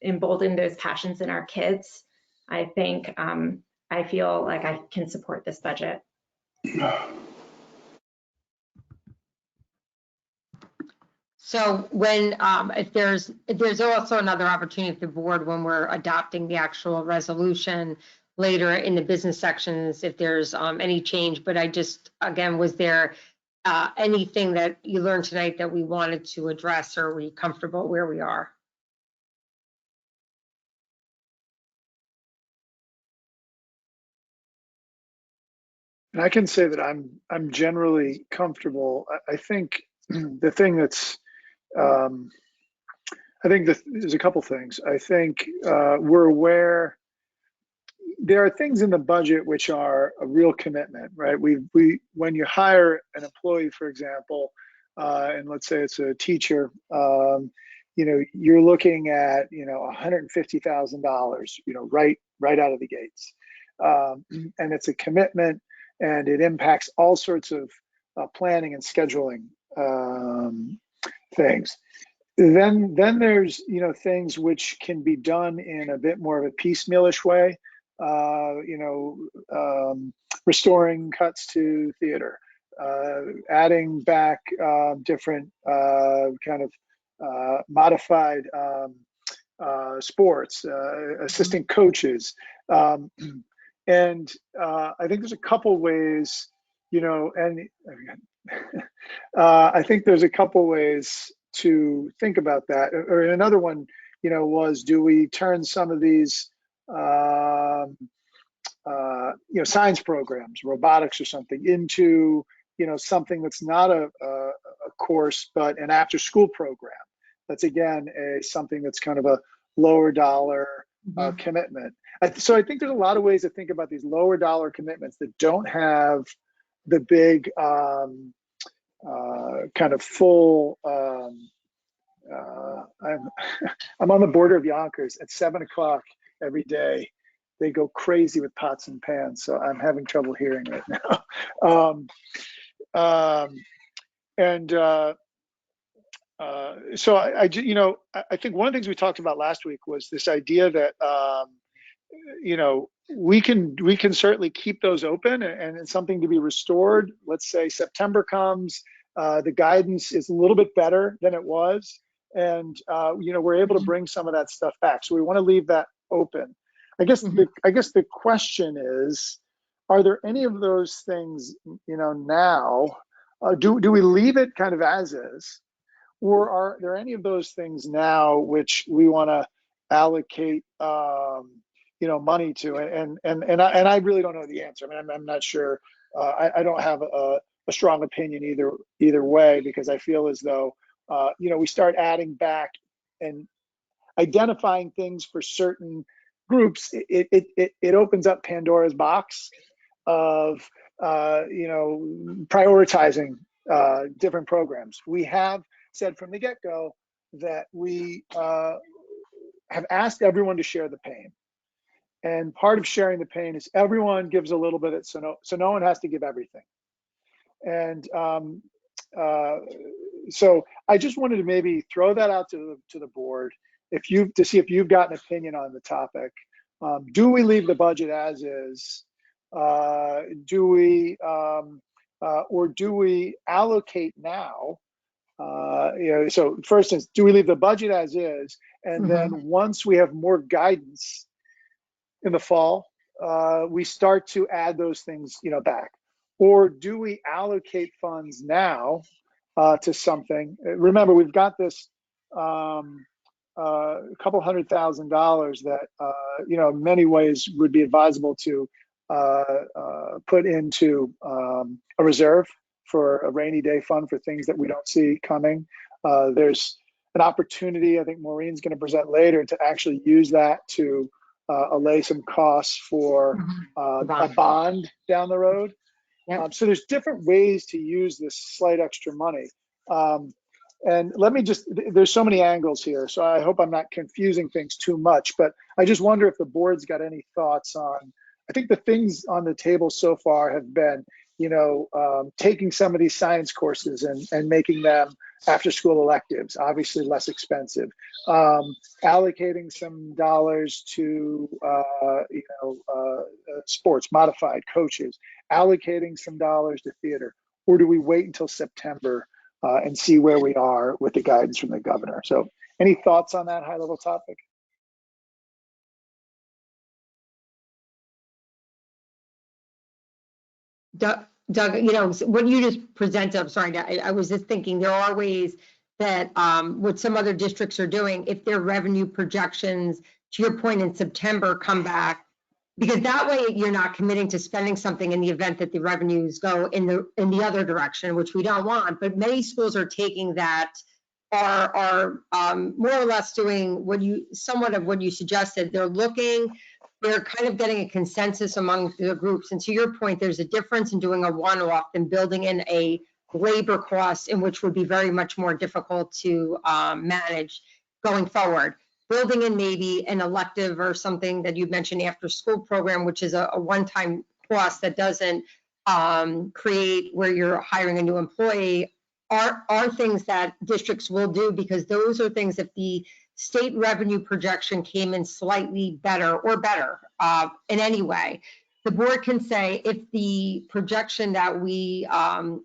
embolden those passions in our kids, I think I feel like I can support this budget. So when, if there's also another opportunity for the board when we're adopting the actual resolution later in the business sections, if there's any change, but I just, again, was there anything that you learned tonight that we wanted to address, or are we comfortable where we are? And I can say that I'm generally comfortable. I think the thing that's I think there's a couple things. I think we're aware there are things in the budget which are a real commitment, right? When you hire an employee, for example, and let's say it's a teacher, you're looking at $150,000, right out of the gates, and it's a commitment, and it impacts all sorts of planning and scheduling things. Then there's things which can be done in a bit more of a piecemealish way, restoring cuts to theater, adding back different kind of modified sports, assistant coaches, and I think there's a couple ways, and I think there's a couple ways to think about that. Or another one, was, do we turn some of these, science programs, robotics or something, into, something that's not a course, but an after-school program. That's, again, something that's kind of a lower dollar commitment. So I think there's a lot of ways to think about these lower dollar commitments that don't have the big kind of full, I'm on the border of Yonkers at 7 o'clock every day. They go crazy with pots and pans, so I'm having trouble hearing right now. So I think one of the things we talked about last week was this idea that we can certainly keep those open, and it's something to be restored. Let's say September comes, the guidance is a little bit better than it was, and we're able to bring some of that stuff back. So we want to leave that open. I guess the question is, are there any of those things now? Do we leave it kind of as is, or are there any of those things now which we want to allocate money to? And I really don't know the answer. I mean, I'm not sure. I don't have a strong opinion either way, because I feel as though we start adding back and identifying things for certain groups. It opens up Pandora's box of prioritizing different programs. We have said from the get-go that we have asked everyone to share the pain. And part of sharing the pain is everyone gives a little bit, so no one has to give everything. And so I just wanted to maybe throw that out to the board to see if you've got an opinion on the topic. Do we leave the budget as is? Do we or do we allocate now? So for instance, do we leave the budget as is, and then once we have more guidance in the fall, we start to add those things, back? Or do we allocate funds now to something? Remember, we've got this a couple $100,000 that, in many ways would be advisable to put into a reserve for a rainy day fund for things that we don't see coming. There's an opportunity, I think Maureen's going to present later, to actually use that to allay some costs for a bond down the road. Yep. So there's different ways to use this slight extra money. And let me there's so many angles here, so I hope I'm not confusing things too much, but I just wonder if the board's got any thoughts on, I think the things on the table so far have been, taking some of these science courses and making them after school electives, obviously less expensive, allocating some dollars to, sports, modified coaches, allocating some dollars to theater, or do we wait until September and see where we are with the guidance from the governor? So any thoughts on that high level topic? Doug, what you just presented, I'm sorry, I was just thinking there are ways that what some other districts are doing, if their revenue projections, to your point, in September come back, because that way you're not committing to spending something in the event that the revenues go in the other direction, which we don't want. But many schools are taking that, are more or less doing somewhat of what you suggested. They're kind of getting a consensus among the groups. And to your point, there's a difference in doing a one-off than building in a labor cost, in which would be very much more difficult to manage going forward. Building in maybe an elective or something that you mentioned, after school program, which is a one-time cost that doesn't create where you're hiring a new employee, are things that districts will do, because those are things, if the state revenue projection came in slightly better or better in any way, the board can say, if the projection that we have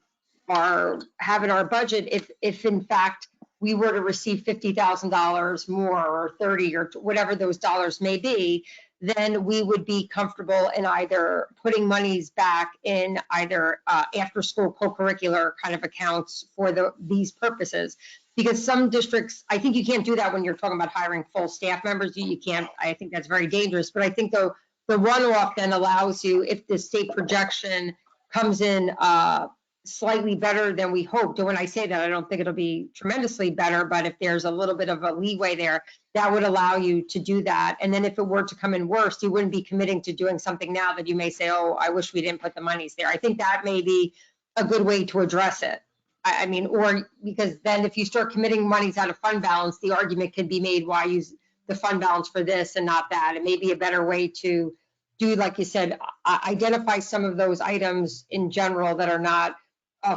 in our budget, if in fact we were to receive $50,000 more, or 30, or whatever those dollars may be, then we would be comfortable in either putting monies back in either after school co-curricular kind of accounts for these purposes. Because some districts, I think you can't do that when you're talking about hiring full staff members. You can't, I think that's very dangerous. But I think the one-off then allows you, if the state projection comes in slightly better than we hoped, and when I say that, I don't think it'll be tremendously better, but if there's a little bit of a leeway there, that would allow you to do that. And then if it were to come in worse, you wouldn't be committing to doing something now that you may say, oh, I wish we didn't put the monies there. I think that may be a good way to address it. I mean, or because then if you start committing monies out of fund balance, the argument could be made, why use the fund balance for this and not that? It may be a better way to do, like you said, identify some of those items in general that are not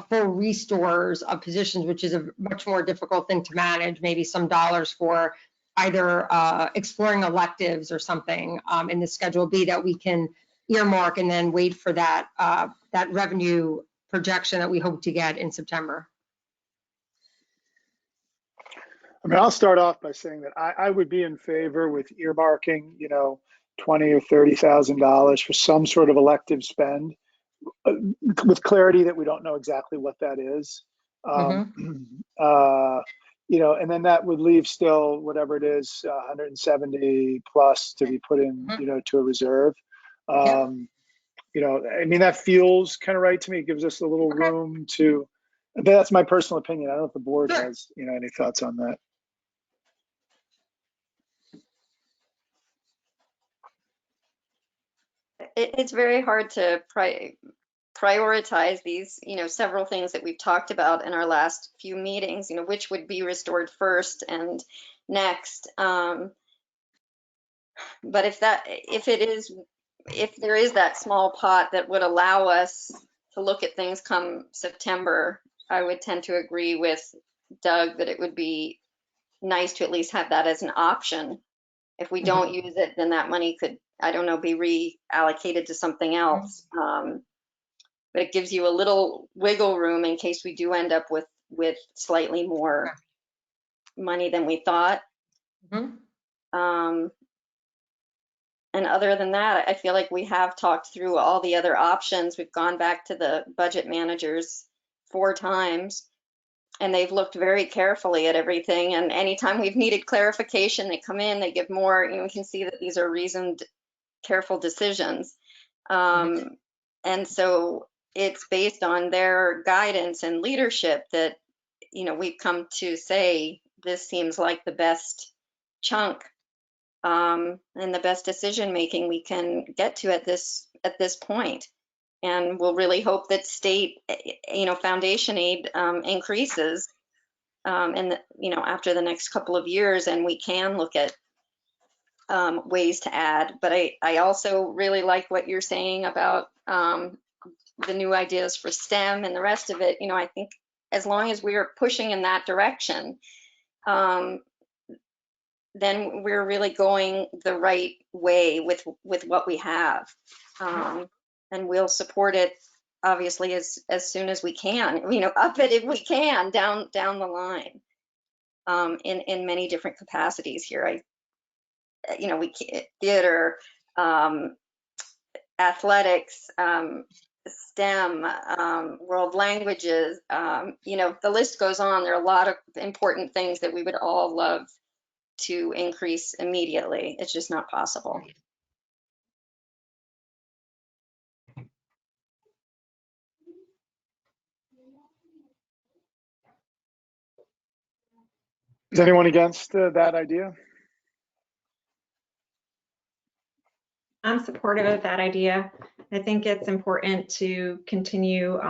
full restores of positions, which is a much more difficult thing to manage. Maybe some dollars for either exploring electives or something in the Schedule B that we can earmark, and then wait for that revenue projection that we hope to get in September. I mean, I'll start off by saying that I would be in favor with earmarking, $20,000 or $30,000 for some sort of elective spend, with clarity that we don't know exactly what that is. And then that would leave still whatever it is, 170 plus to be put in, to a reserve. I mean, that feels kind of right to me. It gives us a little room to, that's my personal opinion. I don't know if the board has, any thoughts on that. It's very hard to prioritize these, several things that we've talked about in our last few meetings, which would be restored first and next. But if there is that small pot that would allow us to look at things come September, I would tend to agree with Doug that it would be nice to at least have that as an option. If we don't use it, then that money could, I don't know, be reallocated to something else. But it gives you a little wiggle room in case we do end up with slightly more money than we thought. And other than that, I feel like we have talked through all the other options. We've gone back to the budget managers 4 times, and they've looked very carefully at everything. And anytime we've needed clarification, they come in, they give more. You know, we can see that these are reasoned, careful decisions. And so it's based on their guidance and leadership that, you know, we've come to say this seems like the best chunk and the best decision making we can get to at this point. And we'll really hope that state, you know, foundation aid increases and you know, after the next couple of years, and we can look at ways to add. But I also really like what you're saying about the new ideas for STEM and the rest of it. You know, I think as long as we are pushing in that direction, then we're really going the right way with what we have. And we'll support it obviously as soon as we can, you know, up it if we can down the line in many different capacities here. You know, theater, athletics, STEM, world languages, you know, the list goes on. There are a lot of important things that we would all love to increase immediately. It's just not possible. Is anyone against that idea? I'm supportive of that idea. I think it's important to continue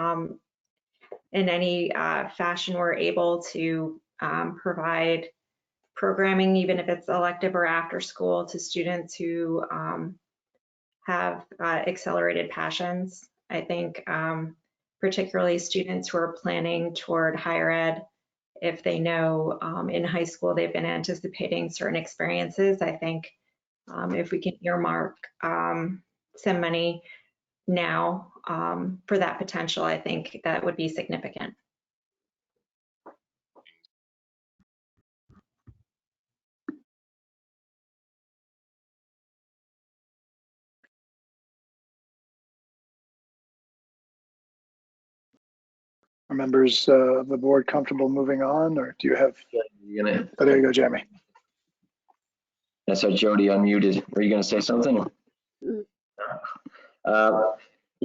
in any fashion we're able to provide programming, even if it's elective or after school, to students who have accelerated passions. I think particularly students who are planning toward higher ed, if they know in high school they've been anticipating certain experiences, I think if we can earmark some money now for that potential, I think that would be significant. Are members of the board comfortable moving on, or do you have? Oh, there you go, Jamie. I saw Jody unmuted. Were you going to say something? Yeah,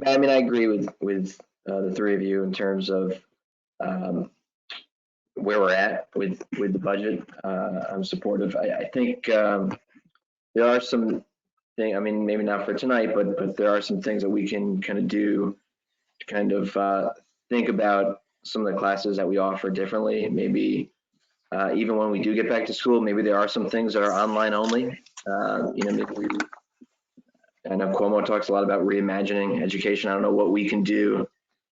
I mean, I agree with the three of you in terms of where we're at with the budget. I'm supportive. I think there are some things, I mean, maybe not for tonight, but there are some things that we can kind of do to kind of think about some of the classes that we offer differently. Maybe even when we do get back to school, maybe there are some things that are online only. You know, maybe I know Cuomo talks a lot about reimagining education. I don't know what we can do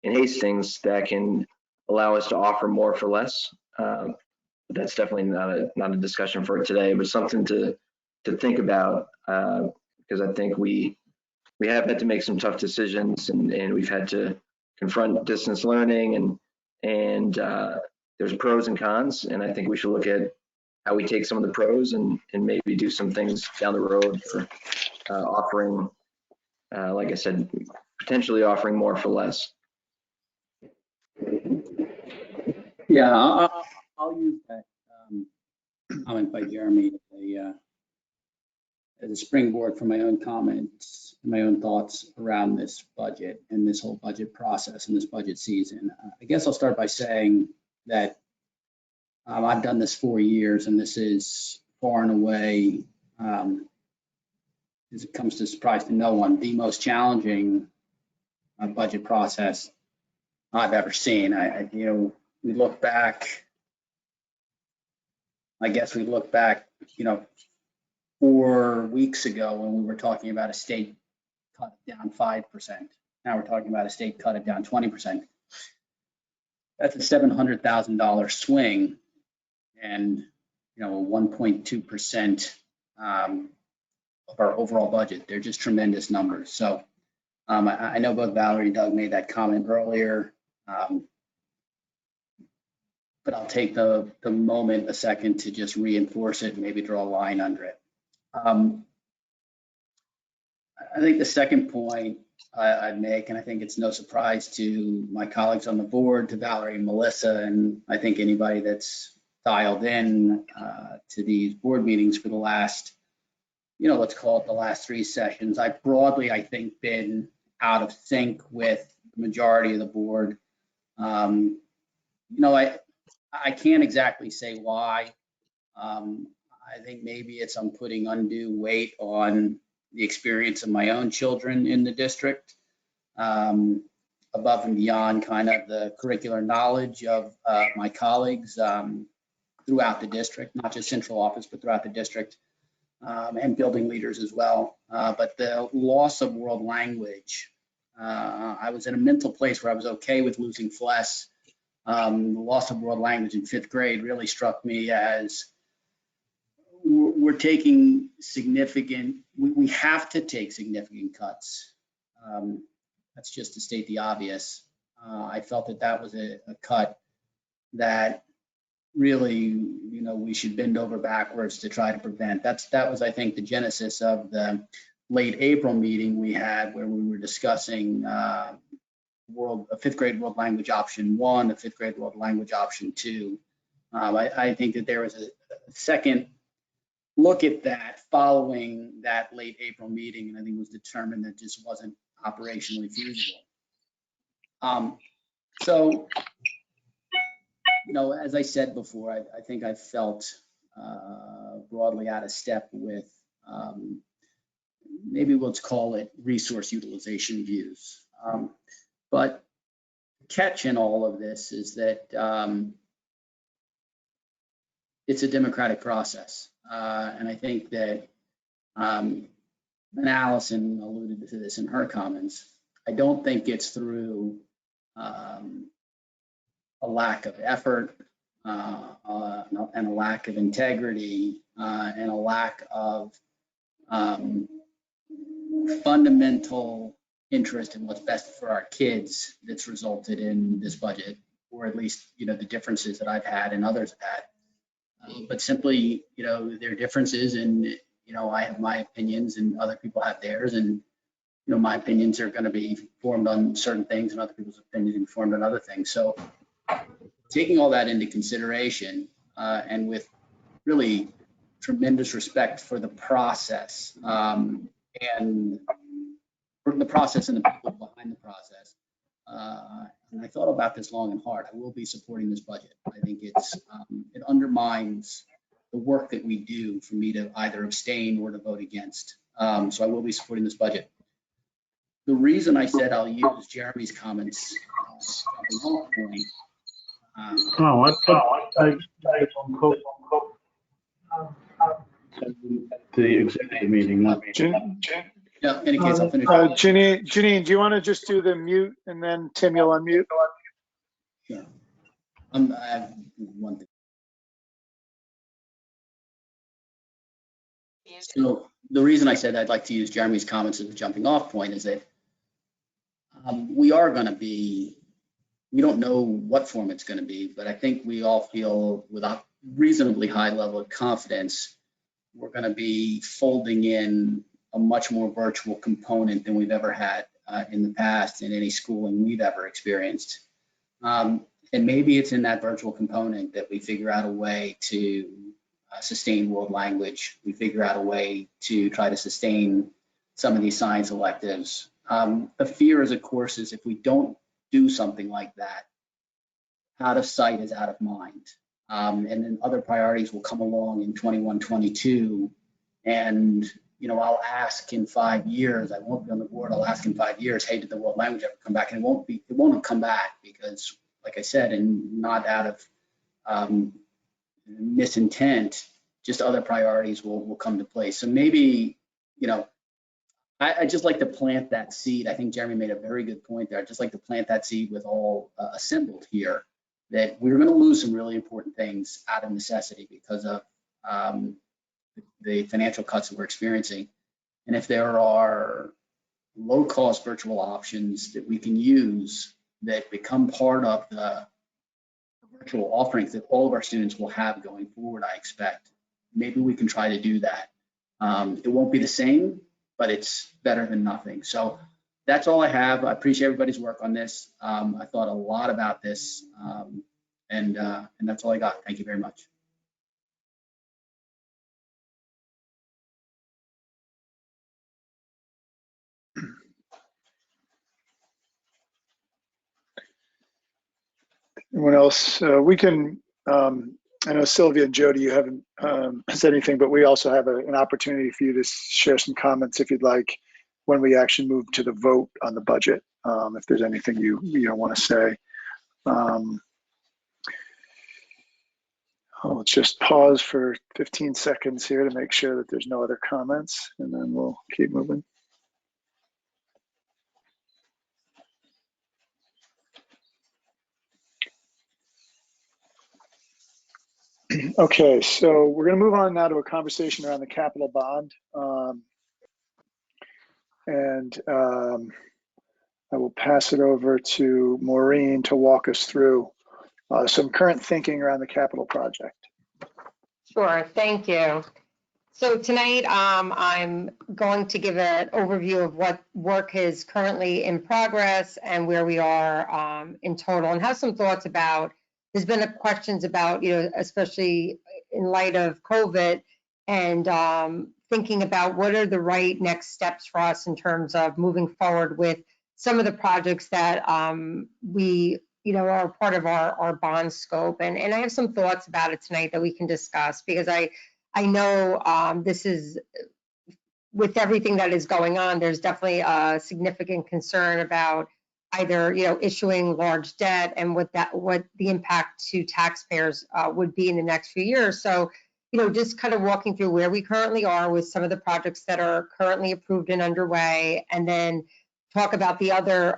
in Hastings that can allow us to offer more for less. That's definitely not a discussion for today, but something to think about, because I think we have had to make some tough decisions, and we've had to confront distance learning, and there's pros and cons, and I think we should look at how we take some of the pros and maybe do some things down the road for offering, like I said, potentially offering more for less. Yeah, I'll use that comment by Jeremy as a springboard for my own comments, my own thoughts around this budget and this whole budget process and this budget season. I guess I'll start by saying that I've done this 4 years, and this is far and away, as it comes to surprise to no one, the most challenging budget process I've ever seen. You know, we look back, I guess we look back, you know, 4 weeks ago when we were talking about a state cut it down 5%. Now we're talking about a state cut it down 20%. That's a $700,000 swing, and 1.2% of our overall budget. They're just tremendous numbers. So I know both Valerie and Doug made that comment earlier, but I'll take the moment a second to just reinforce it and maybe draw a line under it. I think the second point I'd make, and I think it's no surprise to my colleagues on the board, to Valerie and Melissa, and I think anybody that's dialed in to these board meetings for the last, let's call it the last 3 sessions, I've broadly, I think, been out of sync with the majority of the board. I can't exactly say why. I think maybe it's I'm putting undue weight on the experience of my own children in the district, above and beyond kind of the curricular knowledge of my colleagues throughout the district, not just central office, but throughout the district, and building leaders as well. But the loss of world language, I was in a mental place where I was okay with losing FLES. The loss of world language in 5th grade really struck me as we're taking significant, we have to take significant cuts. That's just to state the obvious. I felt that was a cut that really, we should bend over backwards to try to prevent. That was, I think, the genesis of the late April meeting we had where we were discussing a 5th grade world language option 1, a 5th grade world language option 2. I think that there was a second look at that following that late April meeting, and I think it was determined that just wasn't operationally feasible. So, as I said before, I think I felt broadly out of step with maybe let's call it resource utilization views. But the catch in all of this is that it's a democratic process. And I think that, and Allison alluded to this in her comments, I don't think it's through a lack of effort and a lack of integrity and a lack of fundamental interest in what's best for our kids that's resulted in this budget, or at least, the differences that I've had and others have had. But simply, there are differences, and I have my opinions and other people have theirs, and my opinions are going to be formed on certain things and other people's opinions are formed on other things. So taking all that into consideration, and with really tremendous respect for the process, and for the process and the people behind the process, and I thought about this long and hard. I will be supporting this budget. I think it undermines the work that we do for me to either abstain or to vote against. So I will be supporting this budget. The reason I said I'll use Jeremy's comments the executive meeting. Yeah, in any case, I'll finish. Janine, do you want to just do the mute and then Tim, you'll unmute? Yeah. I have one thing. So the reason I said I'd like to use Jeremy's comments as a jumping off point is that we are going to be, we don't know what form it's going to be, but I think we all feel with a reasonably high level of confidence, we're going to be folding in a much more virtual component than we've ever had in the past in any schooling we've ever experienced. And maybe it's in that virtual component that we figure out a way to sustain world language. We figure out a way to try to sustain some of these science electives. The fear is, of course, is if we don't do something like that, out of sight is out of mind. And then other priorities will come along in 21, 22. And, I'll ask in 5 years, I won't be on the board, I'll ask in 5 years, hey, did the world language ever come back? And it won't have come back because, like I said, and not out of misintent, just other priorities will come to place. So maybe, you know, I just like to plant that seed. I think Jeremy made a very good point there. I'd just like to plant that seed with all assembled here, that we're going to lose some really important things out of necessity because of the financial cuts that we're experiencing. And if there are low-cost virtual options that we can use that become part of the virtual offerings that all of our students will have going forward, I expect, maybe we can try to do that. It won't be the same, but it's better than nothing. So that's all I have. I appreciate everybody's work on this. I thought a lot about this, and that's all I got. Thank you very much. Anyone else? We can, I know Sylvia and Jody, you haven't said anything, but we also have an opportunity for you to share some comments if you'd like when we actually move to the vote on the budget, if there's anything you don't want to say. Let's just pause for 15 seconds here to make sure that there's no other comments, and then we'll keep moving. Okay, so we're going to move on now to a conversation around the capital bond. I will pass it over to Maureen to walk us through some current thinking around the capital project. Sure, thank you. So tonight, I'm going to give an overview of what work is currently in progress and where we are in total, and have some thoughts about, there's been questions about, you know, especially in light of COVID, and thinking about what are the right next steps for us in terms of moving forward with some of the projects that we, you know, are part of our bond scope. And I have some thoughts about it tonight that we can discuss, because I know this is, with everything that is going on, there's definitely a significant concern about either, you know, issuing large debt and what the impact to taxpayers would be in the next few years. So, you know, just kind of walking through where we currently are with some of the projects that are currently approved and underway, and then talk about the other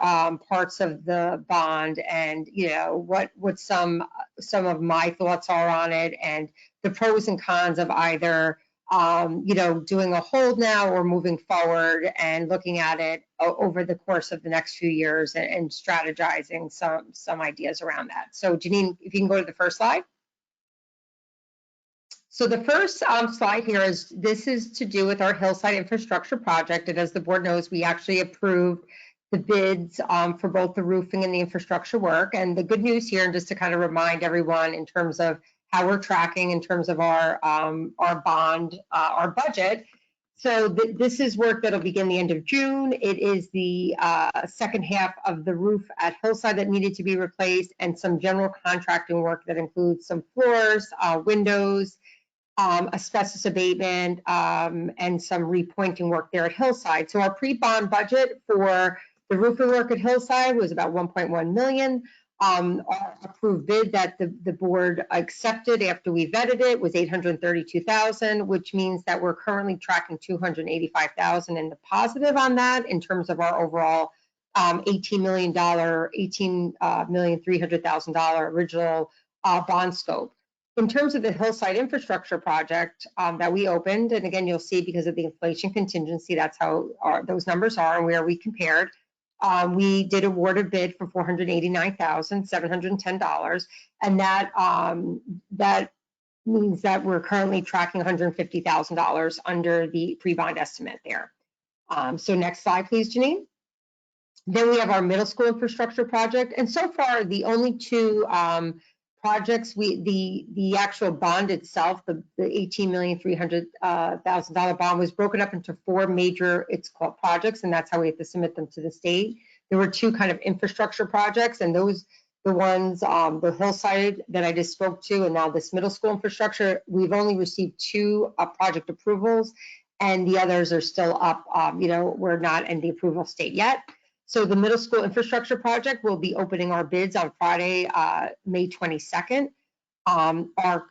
parts of the bond, and, you know, what some of my thoughts are on it, and the pros and cons of either, you know, doing a hold now or moving forward and looking at it over the course of the next few years, and strategizing some ideas around that. So Janine, if you can go to the first slide. So the first slide here is, this is to do with our Hillside infrastructure project. And as the board knows, we actually approved the bids for both the roofing and the infrastructure work. And the good news here, and just to kind of remind everyone in terms of how we're tracking in terms of our bond, our budget. So this is work that'll begin the end of June. It is the second half of the roof at Hillside that needed to be replaced, and some general contracting work that includes some floors, windows, asbestos abatement, and some repointing work there at Hillside. So our pre-bond budget for the roofing work at Hillside was about 1.1 million. Our approved bid that the board accepted after we vetted it was 832,000, which means that we're currently tracking 285,000 in the positive on that in terms of our overall $18,300,000 original bond scope. In terms of the Hillside infrastructure project that we opened, and again, you'll see because of the inflation contingency, that's how those numbers are and where we compared. We did award a bid for $489,710, and that means that we're currently tracking $150,000 under the pre-bond estimate there. So next slide, please, Janine. Then we have our middle school infrastructure project, and so far the only two projects, the actual bond itself, the $18,300,000 bond, was broken up into four major, it's called projects, and that's how we have to submit them to the state. There were two kind of infrastructure projects, and those, the ones, the Hillside that I just spoke to, and now this middle school infrastructure, we've only received two project approvals, and the others are still up. You know, we're not in the approval state yet. So the middle school infrastructure project will be opening our bids on Friday, May 22nd. Our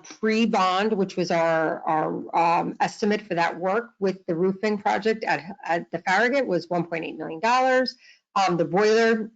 pre-bond, which was our estimate for that work with the roofing project at the Farragut was $1.8 million. The boiler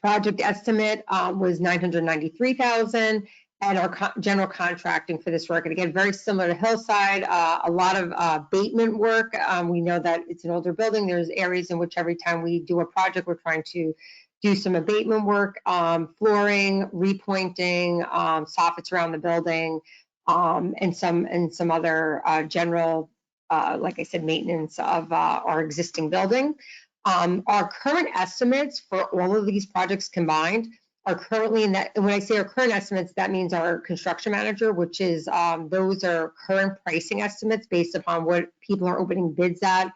project estimate was $993,000, and our general contracting for this work, and again, very similar to Hillside, a lot of abatement work. We know that it's an older building. There's areas in which every time we do a project, we're trying to do some abatement work, flooring, repointing, soffits around the building, and some other general, like I said, maintenance of our existing building. Our current estimates for all of these projects combined are currently in that, and when I say our current estimates, that means our construction manager, which is, those are current pricing estimates based upon what people are opening bids at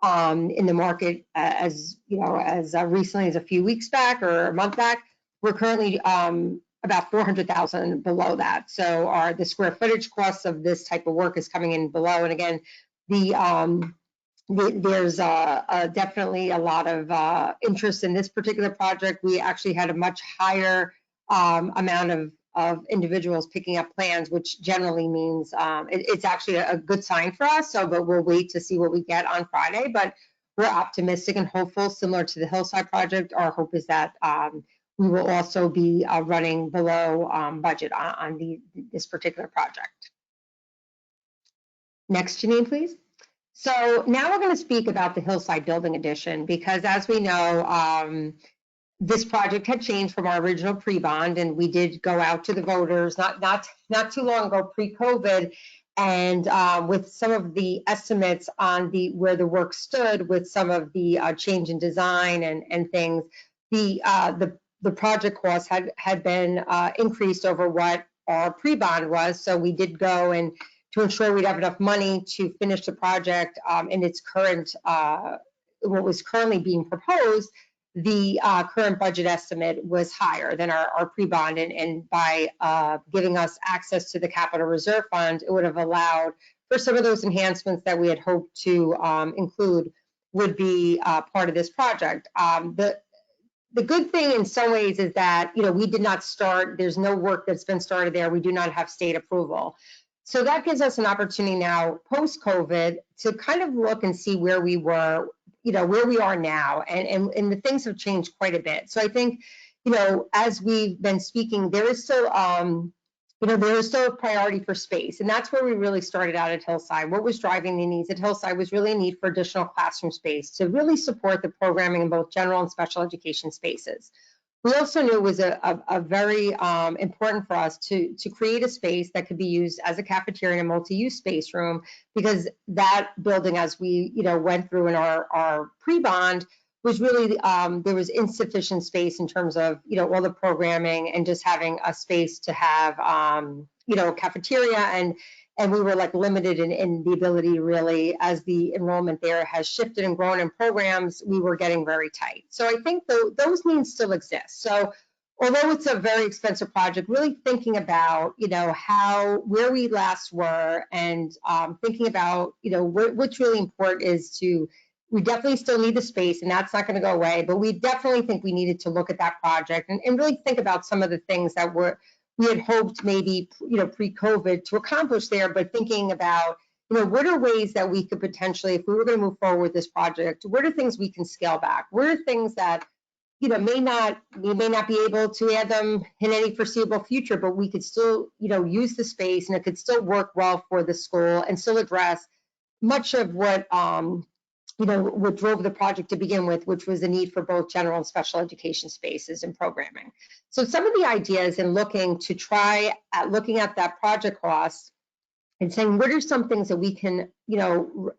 in the market, as you know, as recently as a few weeks back or a month back. We're currently about 400,000 below that. So the square footage costs of this type of work is coming in below. And again, there's definitely a lot of interest in this particular project. We actually had a much higher amount of individuals picking up plans, which generally means it's actually a good sign for us. So, but we'll wait to see what we get on Friday. But we're optimistic and hopeful, similar to the Hillside project. Our hope is that we will also be running below budget on this particular project. Next, Janine, please. So now we're going to speak about the Hillside Building Addition, because as we know, this project had changed from our original pre-bond, and we did go out to the voters not too long ago, pre-COVID, and with some of the estimates on where the work stood, with some of the change in design and things, the project cost had been increased over what our pre-bond was. So we did go and to ensure we'd have enough money to finish the project in its current, what was currently being proposed, the current budget estimate was higher than our pre-bond, and by giving us access to the capital reserve fund, it would have allowed for some of those enhancements that we had hoped to include would be part of this project. The good thing in some ways is that, you know, we did not start, there's no work that's been started there. We do not have state approval. So that gives us an opportunity now, post-COVID, to kind of look and see where we were, you know, where we are now, and the things have changed quite a bit. So I think, you know, as we've been speaking, there is still, you know, there is still a priority for space, and that's where we really started out at Hillside. What was driving the needs at Hillside was really a need for additional classroom space to really support the programming in both general and special education spaces. We also knew it was a very important for us to create a space that could be used as a cafeteria and a multi-use space room, because that building, as we went through in our pre-bond, was really there was insufficient space in terms of all the programming and just having a space to have a cafeteria, and we were like limited in the ability, really, as the enrollment there has shifted and grown in programs, we were getting very tight. So I think those needs still exist. So although it's a very expensive project, really thinking about, where we last were, and thinking about, what's really important is we definitely still need the space, and that's not going to go away, but we definitely think we needed to look at that project and really think about some of the things that we had hoped maybe, pre-COVID to accomplish there, but thinking about, what are ways that we could potentially, if we were going to move forward with this project, what are things we can scale back? What are things that, we may not be able to add them in any foreseeable future, but we could still, use the space, and it could still work well for the school and still address much of what, what drove the project to begin with, which was the need for both general and special education spaces and programming. So some of the ideas in looking at that project cost and saying, what are some things that we can,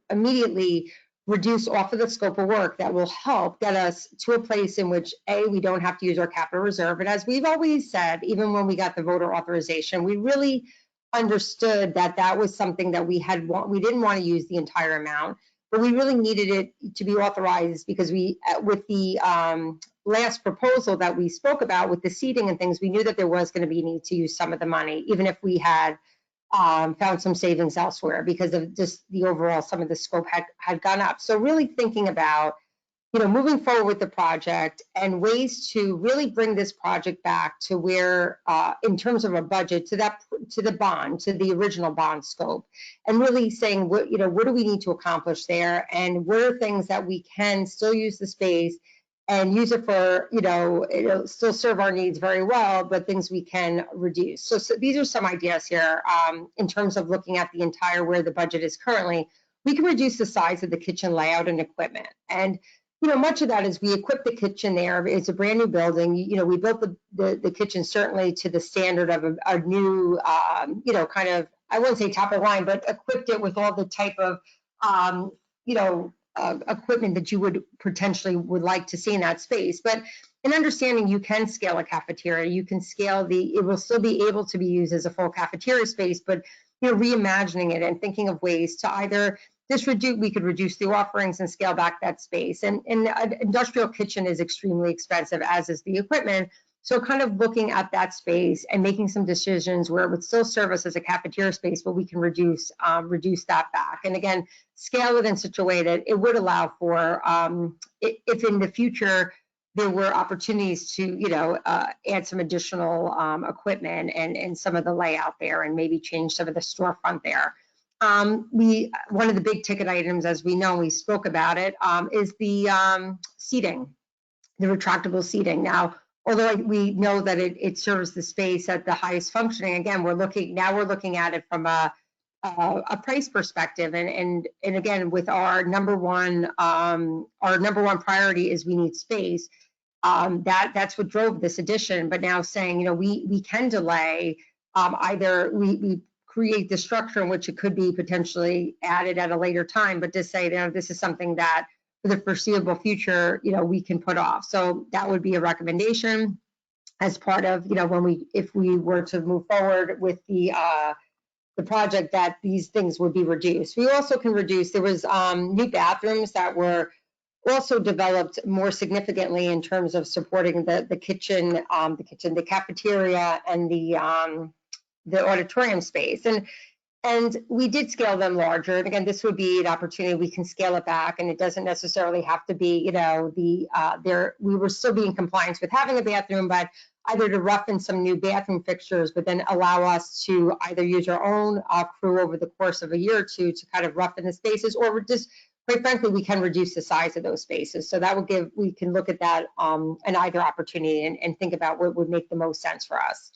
immediately reduce off of the scope of work that will help get us to a place in which, A, we don't have to use our capital reserve. And as we've always said, even when we got the voter authorization, we really understood that that was something that we didn't want to use the entire amount, but we really needed it to be authorized, because with the last proposal that we spoke about with the seating and things, we knew that there was going to be a need to use some of the money, even if we had found some savings elsewhere, because of just the overall, some of the scope had gone up. So really thinking about moving forward with the project and ways to really bring this project back to where, in terms of a budget, to the bond, to the original bond scope, and really saying what do we need to accomplish there, and what are things that we can still use the space and use it for, it'll still serve our needs very well, but things we can reduce. So these are some ideas here in terms of looking at the entire where the budget is currently. We can reduce the size of the kitchen layout and equipment, and much of that is we equipped the kitchen there. It's a brand new building. We built the kitchen certainly to the standard of a new, kind of, I wouldn't say top of line, but equipped it with all the type of, equipment that you would potentially like to see in that space. But in understanding you can scale a cafeteria, you can scale it will still be able to be used as a full cafeteria space, but reimagining it and thinking of ways to either we could reduce the offerings and scale back that space. And an industrial kitchen is extremely expensive, as is the equipment. So kind of looking at that space and making some decisions where it would still serve us as a cafeteria space, but we can reduce that back. And again, scale it in such a way that it would allow for, if in the future there were opportunities to, add some additional equipment and some of the layout there, and maybe change some of the storefront there. One of the big ticket items, as we know, we spoke about it, is the seating, the retractable seating. Now, although we know that it serves the space at the highest functioning, again, we're looking at it from a price perspective, and again, with our number one priority is we need space. That's what drove this addition. But now saying, we can delay, either we create the structure in which it could be potentially added at a later time, but to say, this is something that for the foreseeable future, we can put off. So that would be a recommendation as part of, if we were to move forward with the project, that these things would be reduced. We also can reduce, there was new bathrooms that were also developed more significantly in terms of supporting the kitchen, the cafeteria, and the auditorium space. And we did scale them larger. And again, this would be an opportunity, we can scale it back, and it doesn't necessarily have to be, we were still be in compliance with having a bathroom, but either to roughen some new bathroom fixtures, but then allow us to either use our own crew over the course of a year or two to kind of roughen the spaces, or just, quite frankly, we can reduce the size of those spaces. So that would we can look at that an either opportunity and think about what would make the most sense for us.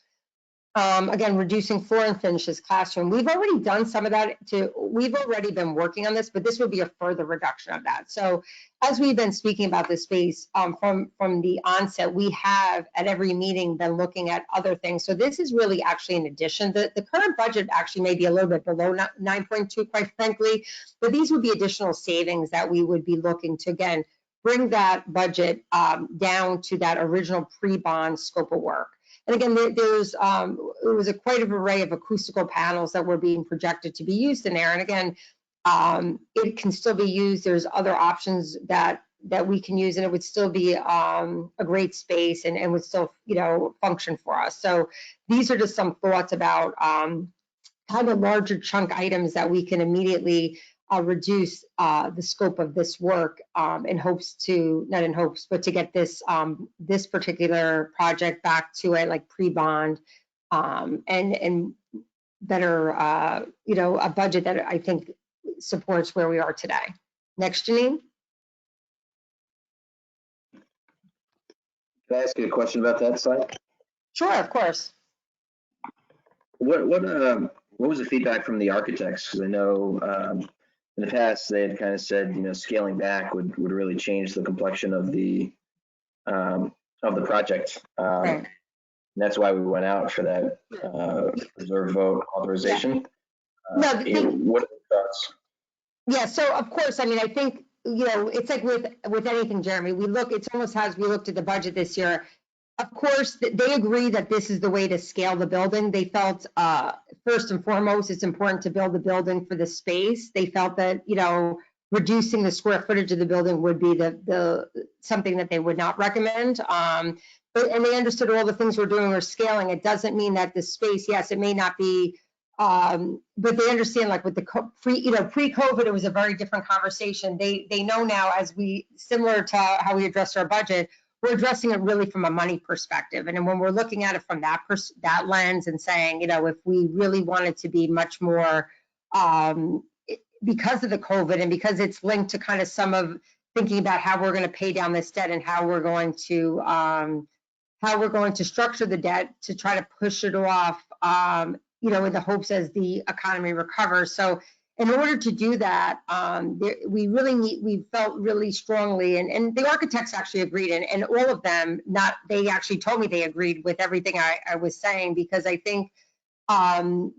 Again, reducing floor and finishes classroom. We've already done some of that we've already been working on this, but this would be a further reduction of that. So as we've been speaking about this space from the onset, we have at every meeting been looking at other things. So this is really actually an addition. The current budget actually may be a little bit below 9.2, quite frankly, but these would be additional savings that we would be looking to, again, bring that budget down to that original pre-bond scope of work. And again, there's it was quite an array of acoustical panels that were being projected to be used in there. And again, it can still be used. There's other options that we can use, and it would still be a great space and would still, function for us. So these are just some thoughts about kind of larger chunk items that we can immediately reduce the scope of this work not in hopes, but to get this this particular project back to it like pre-bond and better, a budget that I think supports where we are today. Next, Janine. Can I ask you a question about that site? Sure, of course. What was the feedback from the architects? Because I know in the past they had kind of said, scaling back would really change the complexion of the project. Right. And that's why we went out for that reserve vote authorization. No, what are your thoughts? Yeah, so of course, I mean, I think, it's like with anything, Jeremy, it's almost as we looked at the budget this year. Of course, they agree that this is the way to scale the building. They felt, first and foremost, it's important to build the building for the space. They felt that, reducing the square footage of the building would be the something that they would not recommend. And they understood all the things we're doing, we're scaling. It doesn't mean that the space, yes, it may not be But they understand, like with the pre-COVID, it was a very different conversation. They know now, as we, similar to how we addressed our budget, we're addressing it really from a money perspective. And when we're looking at it from that lens and saying, if we really wanted to be much more, because of the COVID and because it's linked to kind of some of thinking about how we're going to pay down this debt and how we're going to structure the debt to try to push it off, in the hopes as the economy recovers. So in order to do that, we felt really strongly, and the architects actually agreed, and all of them, they actually told me they agreed with everything I was saying, because I think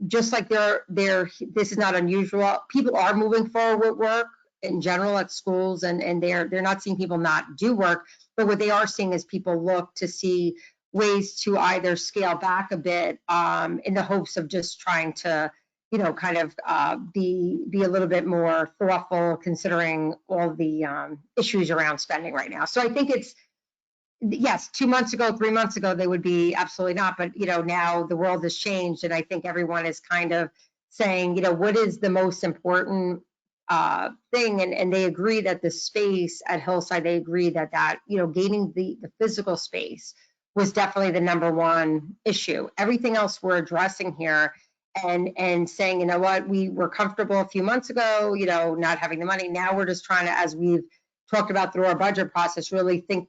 just like this is not unusual. People are moving forward with work in general at schools, and they're not seeing people not do work, but what they are seeing is people look to see ways to either scale back a bit in the hopes of just trying to, kind of be a little bit more thoughtful, considering all the issues around spending right now. So I think it's, yes, 2 months ago, 3 months ago, they would be absolutely not. But, now the world has changed, and I think everyone is kind of saying, what is the most important thing? And they agree that the space at Hillside, they agree that gaining the physical space was definitely the number one issue. Everything else we're addressing here, and saying, what, we were comfortable a few months ago, not having the money. Now we're just trying to, as we've talked about through our budget process, really think,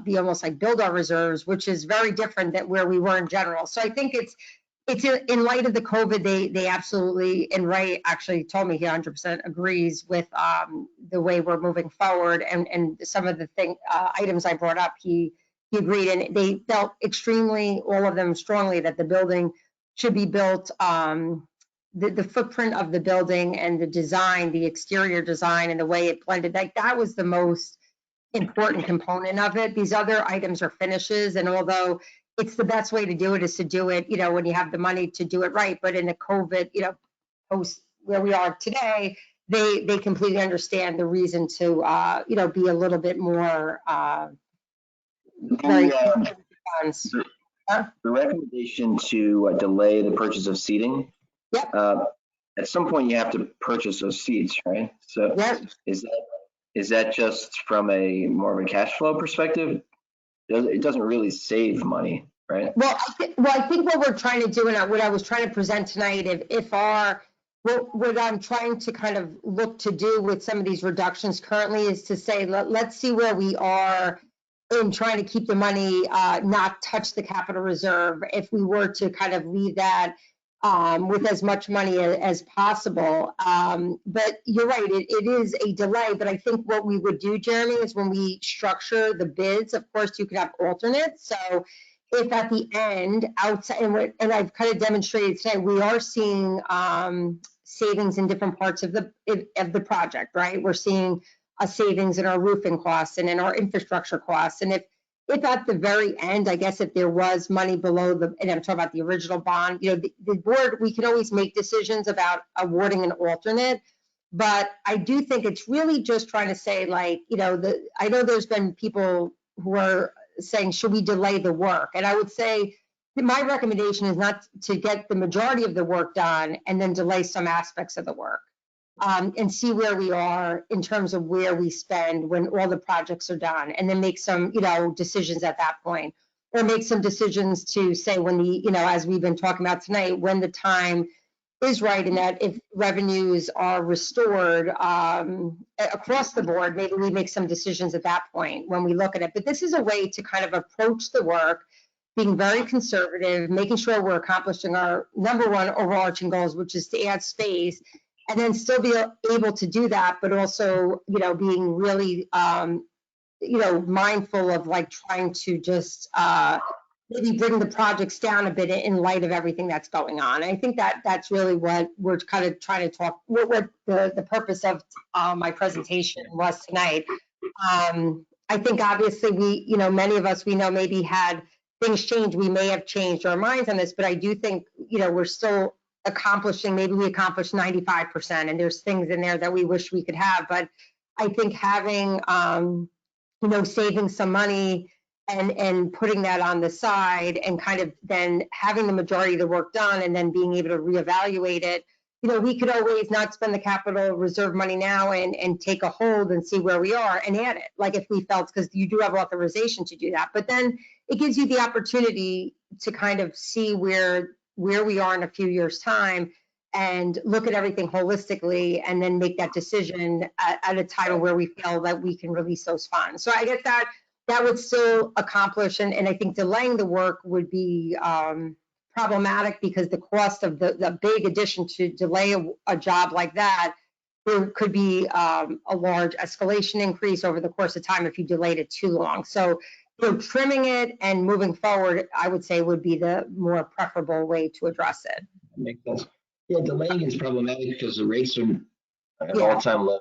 be almost like build our reserves, which is very different than where we were in general. So I think it's in light of the COVID, they absolutely, and Ray actually told me he 100% agrees with the way we're moving forward, and some of the items I brought up, he agreed, and they felt extremely, all of them strongly, that the building should be built, the footprint of the building and the design, the exterior design and the way it blended, that was the most important component of it. These other items are finishes, and although it's the best way to do it is to do it, when you have the money to do it right, but in the COVID, post where we are today, they completely understand the reason to, be a little bit more, very funds. The recommendation to delay the purchase of seating. Yep. At some point, you have to purchase those seats, right? So yep. Is that just from a more of a cash flow perspective? It doesn't really save money, right? Well, I think what we're trying to do, and what I was trying to present tonight, what I'm trying to kind of look to do with some of these reductions currently is to say, let's see where we are in trying to keep the money, not touch the capital reserve. If we were to kind of leave that with as much money as possible. But you're right, it is a delay. But I think what we would do, Jeremy, is when we structure the bids, of course, you could have alternates. So if at the end, outside, and I've kind of demonstrated today, we are seeing savings in different parts of the project, right? We're seeing a savings in our roofing costs and in our infrastructure costs. And if at the very end, I guess if there was money below and I'm talking about the original bond, the board, we can always make decisions about awarding an alternate. But I do think it's really just trying to say, like, I know there's been people who are saying, should we delay the work? And I would say my recommendation is not to get the majority of the work done and then delay some aspects of the work. And see where we are in terms of where we spend when all the projects are done, and then make some, decisions at that point, or make some decisions to say when as we've been talking about tonight, when the time is right, and that if revenues are restored across the board, maybe we make some decisions at that point when we look at it. But this is a way to kind of approach the work, being very conservative, making sure we're accomplishing our number one overarching goals, which is to add space, and then still be able to do that, but also, being really, mindful of like trying to just maybe bring the projects down a bit in light of everything that's going on. And I think that's really what we're kind of trying to talk, what the purpose of my presentation was tonight. I think obviously many of us, we know maybe had things change, we may have changed our minds on this, but I do think, we're still accomplishing, maybe we accomplished 95%, and there's things in there that we wish we could have. But I think having, saving some money and putting that on the side and kind of then having the majority of the work done and then being able to reevaluate it. You know, we could always not spend the capital reserve money now and take a hold and see where we are and add it. Like if we felt, because you do have authorization to do that, but then it gives you the opportunity to kind of see where we are in a few years' time and look at everything holistically and then make that decision at a time where we feel that we can release those funds. So I guess that would still accomplish, and I think delaying the work would be problematic because the cost of the big addition to delay a job like that, there could be a large escalation increase over the course of time if you delayed it too long. So, you know, trimming it and moving forward, I would say would be the more preferable way to address it. Makes sense. Yeah, delaying is problematic because the rates are at an all-time low,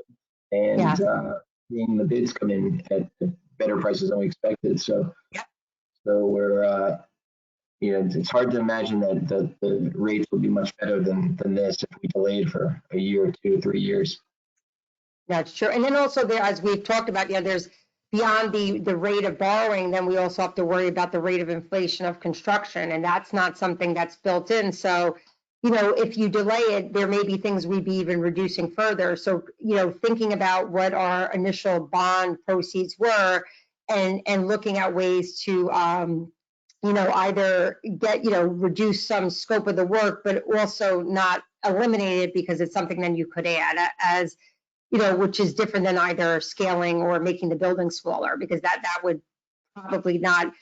and seeing the bids come in at better prices than we expected. So, so we're you know, it's hard to imagine that the rates will be much better than this if we delayed for a year, 2 or 3 years. That's true. And then also there, as we've talked about, yeah, there's beyond the rate of borrowing, then we also have to worry about the rate of inflation of construction, and that's not something that's built in. So, you know, if you delay it, there may be things we'd be even reducing further. So, you know, thinking about what our initial bond proceeds were and looking at ways to, you know, either get, you know, reduce some scope of the work, but also not eliminate it because it's something then you could add as, you know, which is different than either scaling or making the building smaller, because that would probably not,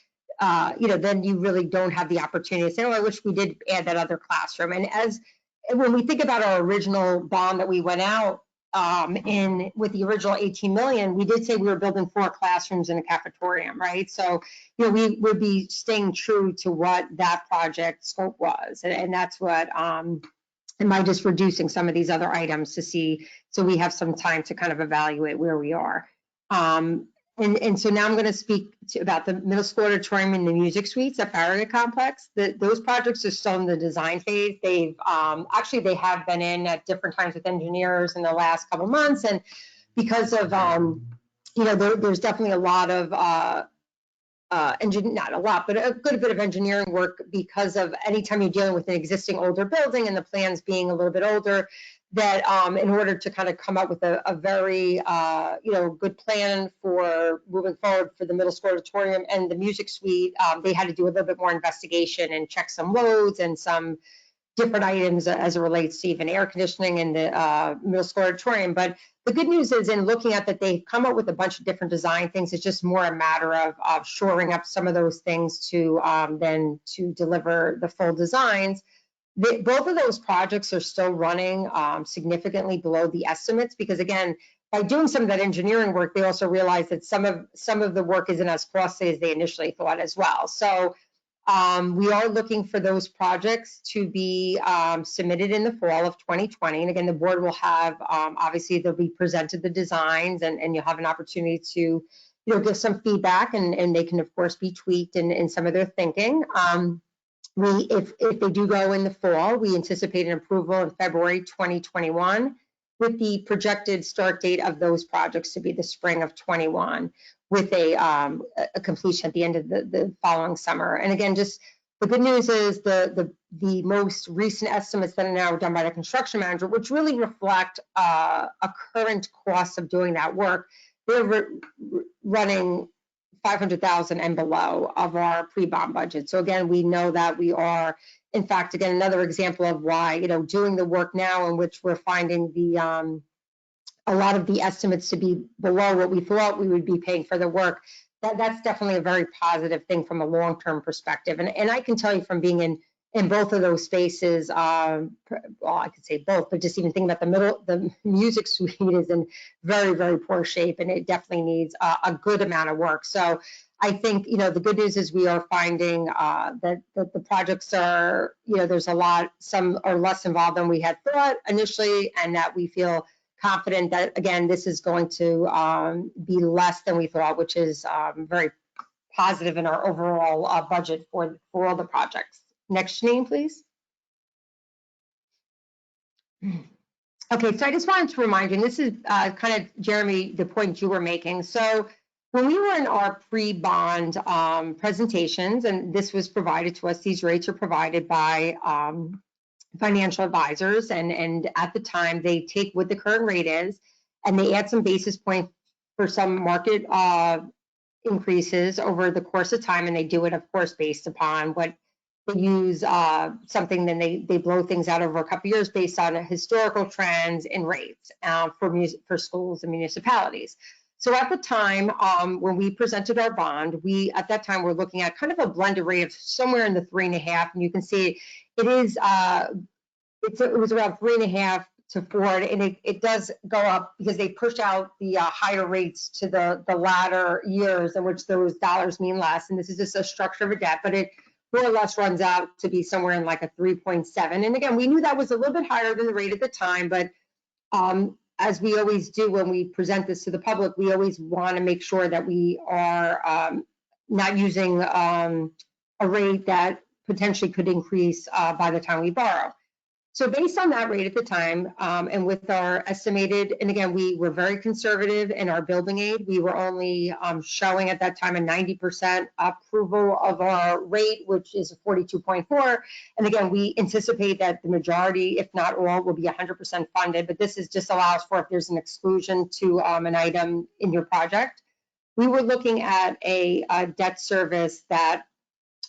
you know, then you really don't have the opportunity to say, oh, I wish we did add that other classroom. And when we think about our original bond that we went out with the original 18 million, we did say we were building 4 classrooms and a cafetorium, right? So, you know, we would be staying true to what that project scope was. And that's what, am I just reducing some of these other items to see, so we have some time to kind of evaluate where we are. And so now I'm going to speak about the middle school auditorium and the music suites at Farragut Complex. Those projects are still in the design phase. They've actually, they have been in at different times with engineers in the last couple of months. And because of, you know, there's definitely a lot of, not a lot, but a good bit of engineering work because of anytime you're dealing with an existing older building and the plans being a little bit older, that in order to kind of come up with a very, you know, good plan for moving forward for the middle school auditorium and the music suite, they had to do a little bit more investigation and check some loads and some different items as it relates to even air conditioning in the middle school auditorium. But the good news is in looking at that, they've come up with a bunch of different design things. It's just more a matter of shoring up some of those things to then to deliver the full designs. Both of those projects are still running significantly below the estimates because, again, by doing some of that engineering work, they also realized that some of the work isn't as costly as they initially thought as well. So we are looking for those projects to be submitted in the fall of 2020. And again, the board will have, obviously, they'll be presented the designs and you'll have an opportunity to, you know, give some feedback and they can, of course, be tweaked in some of their thinking. If they do go in the fall, we anticipate an approval in February 2021 with the projected start date of those projects to be the spring of 21 with a completion at the end of the following summer. And again, just the good news is the most recent estimates that are now done by the construction manager, which really reflect a current cost of doing that work, they're running 500,000 and below of our pre-bond budget. So again, we know that we are, in fact, again, another example of why, you know, doing the work now in which we're finding a lot of the estimates to be below what we thought we would be paying for the work. That's definitely a very positive thing from a long-term perspective. And I can tell you from being in both of those spaces, well, I could say both, but just even thinking about the music suite is in very, very poor shape, and it definitely needs a good amount of work. So I think, you know, the good news is we are finding that the projects are, you know, there's a lot, some are less involved than we had thought initially, and that we feel confident that, again, this is going to be less than we thought, which is very positive in our overall budget for all the projects. Next, Janine, please. Okay, so I just wanted to remind you, and this is kind of, Jeremy, the point you were making. So When we were in our pre-bond presentations, and this was provided to us, these rates are provided by financial advisors, and at the time they take what the current rate is and they add some basis points for some market increases over the course of time, and they do it, of course, based upon what they use something, then they blow things out over a couple of years based on historical trends and rates for schools and municipalities. So at the time, when we presented our bond, we at that time were looking at kind of a blended rate of somewhere in the 3.5, and you can see it is it was around 3.5 to 4, and it does go up because they push out the higher rates to the latter years in which those dollars mean less, and this is just a structure of a debt, but it more or less runs out to be somewhere in like a 3.7. And again, we knew that was a little bit higher than the rate at the time, but as we always do when we present this to the public, we always want to make sure that we are not using a rate that potentially could increase by the time we borrow. So based on that rate at the time, and with our estimated, and again, we were very conservative in our building aid. We were only showing at that time a 90% approval of our rate, which is a 42.4. And again, we anticipate that the majority, if not all, will be 100% funded, but this is just allows for if there's an exclusion to an item in your project. We were looking at a debt service that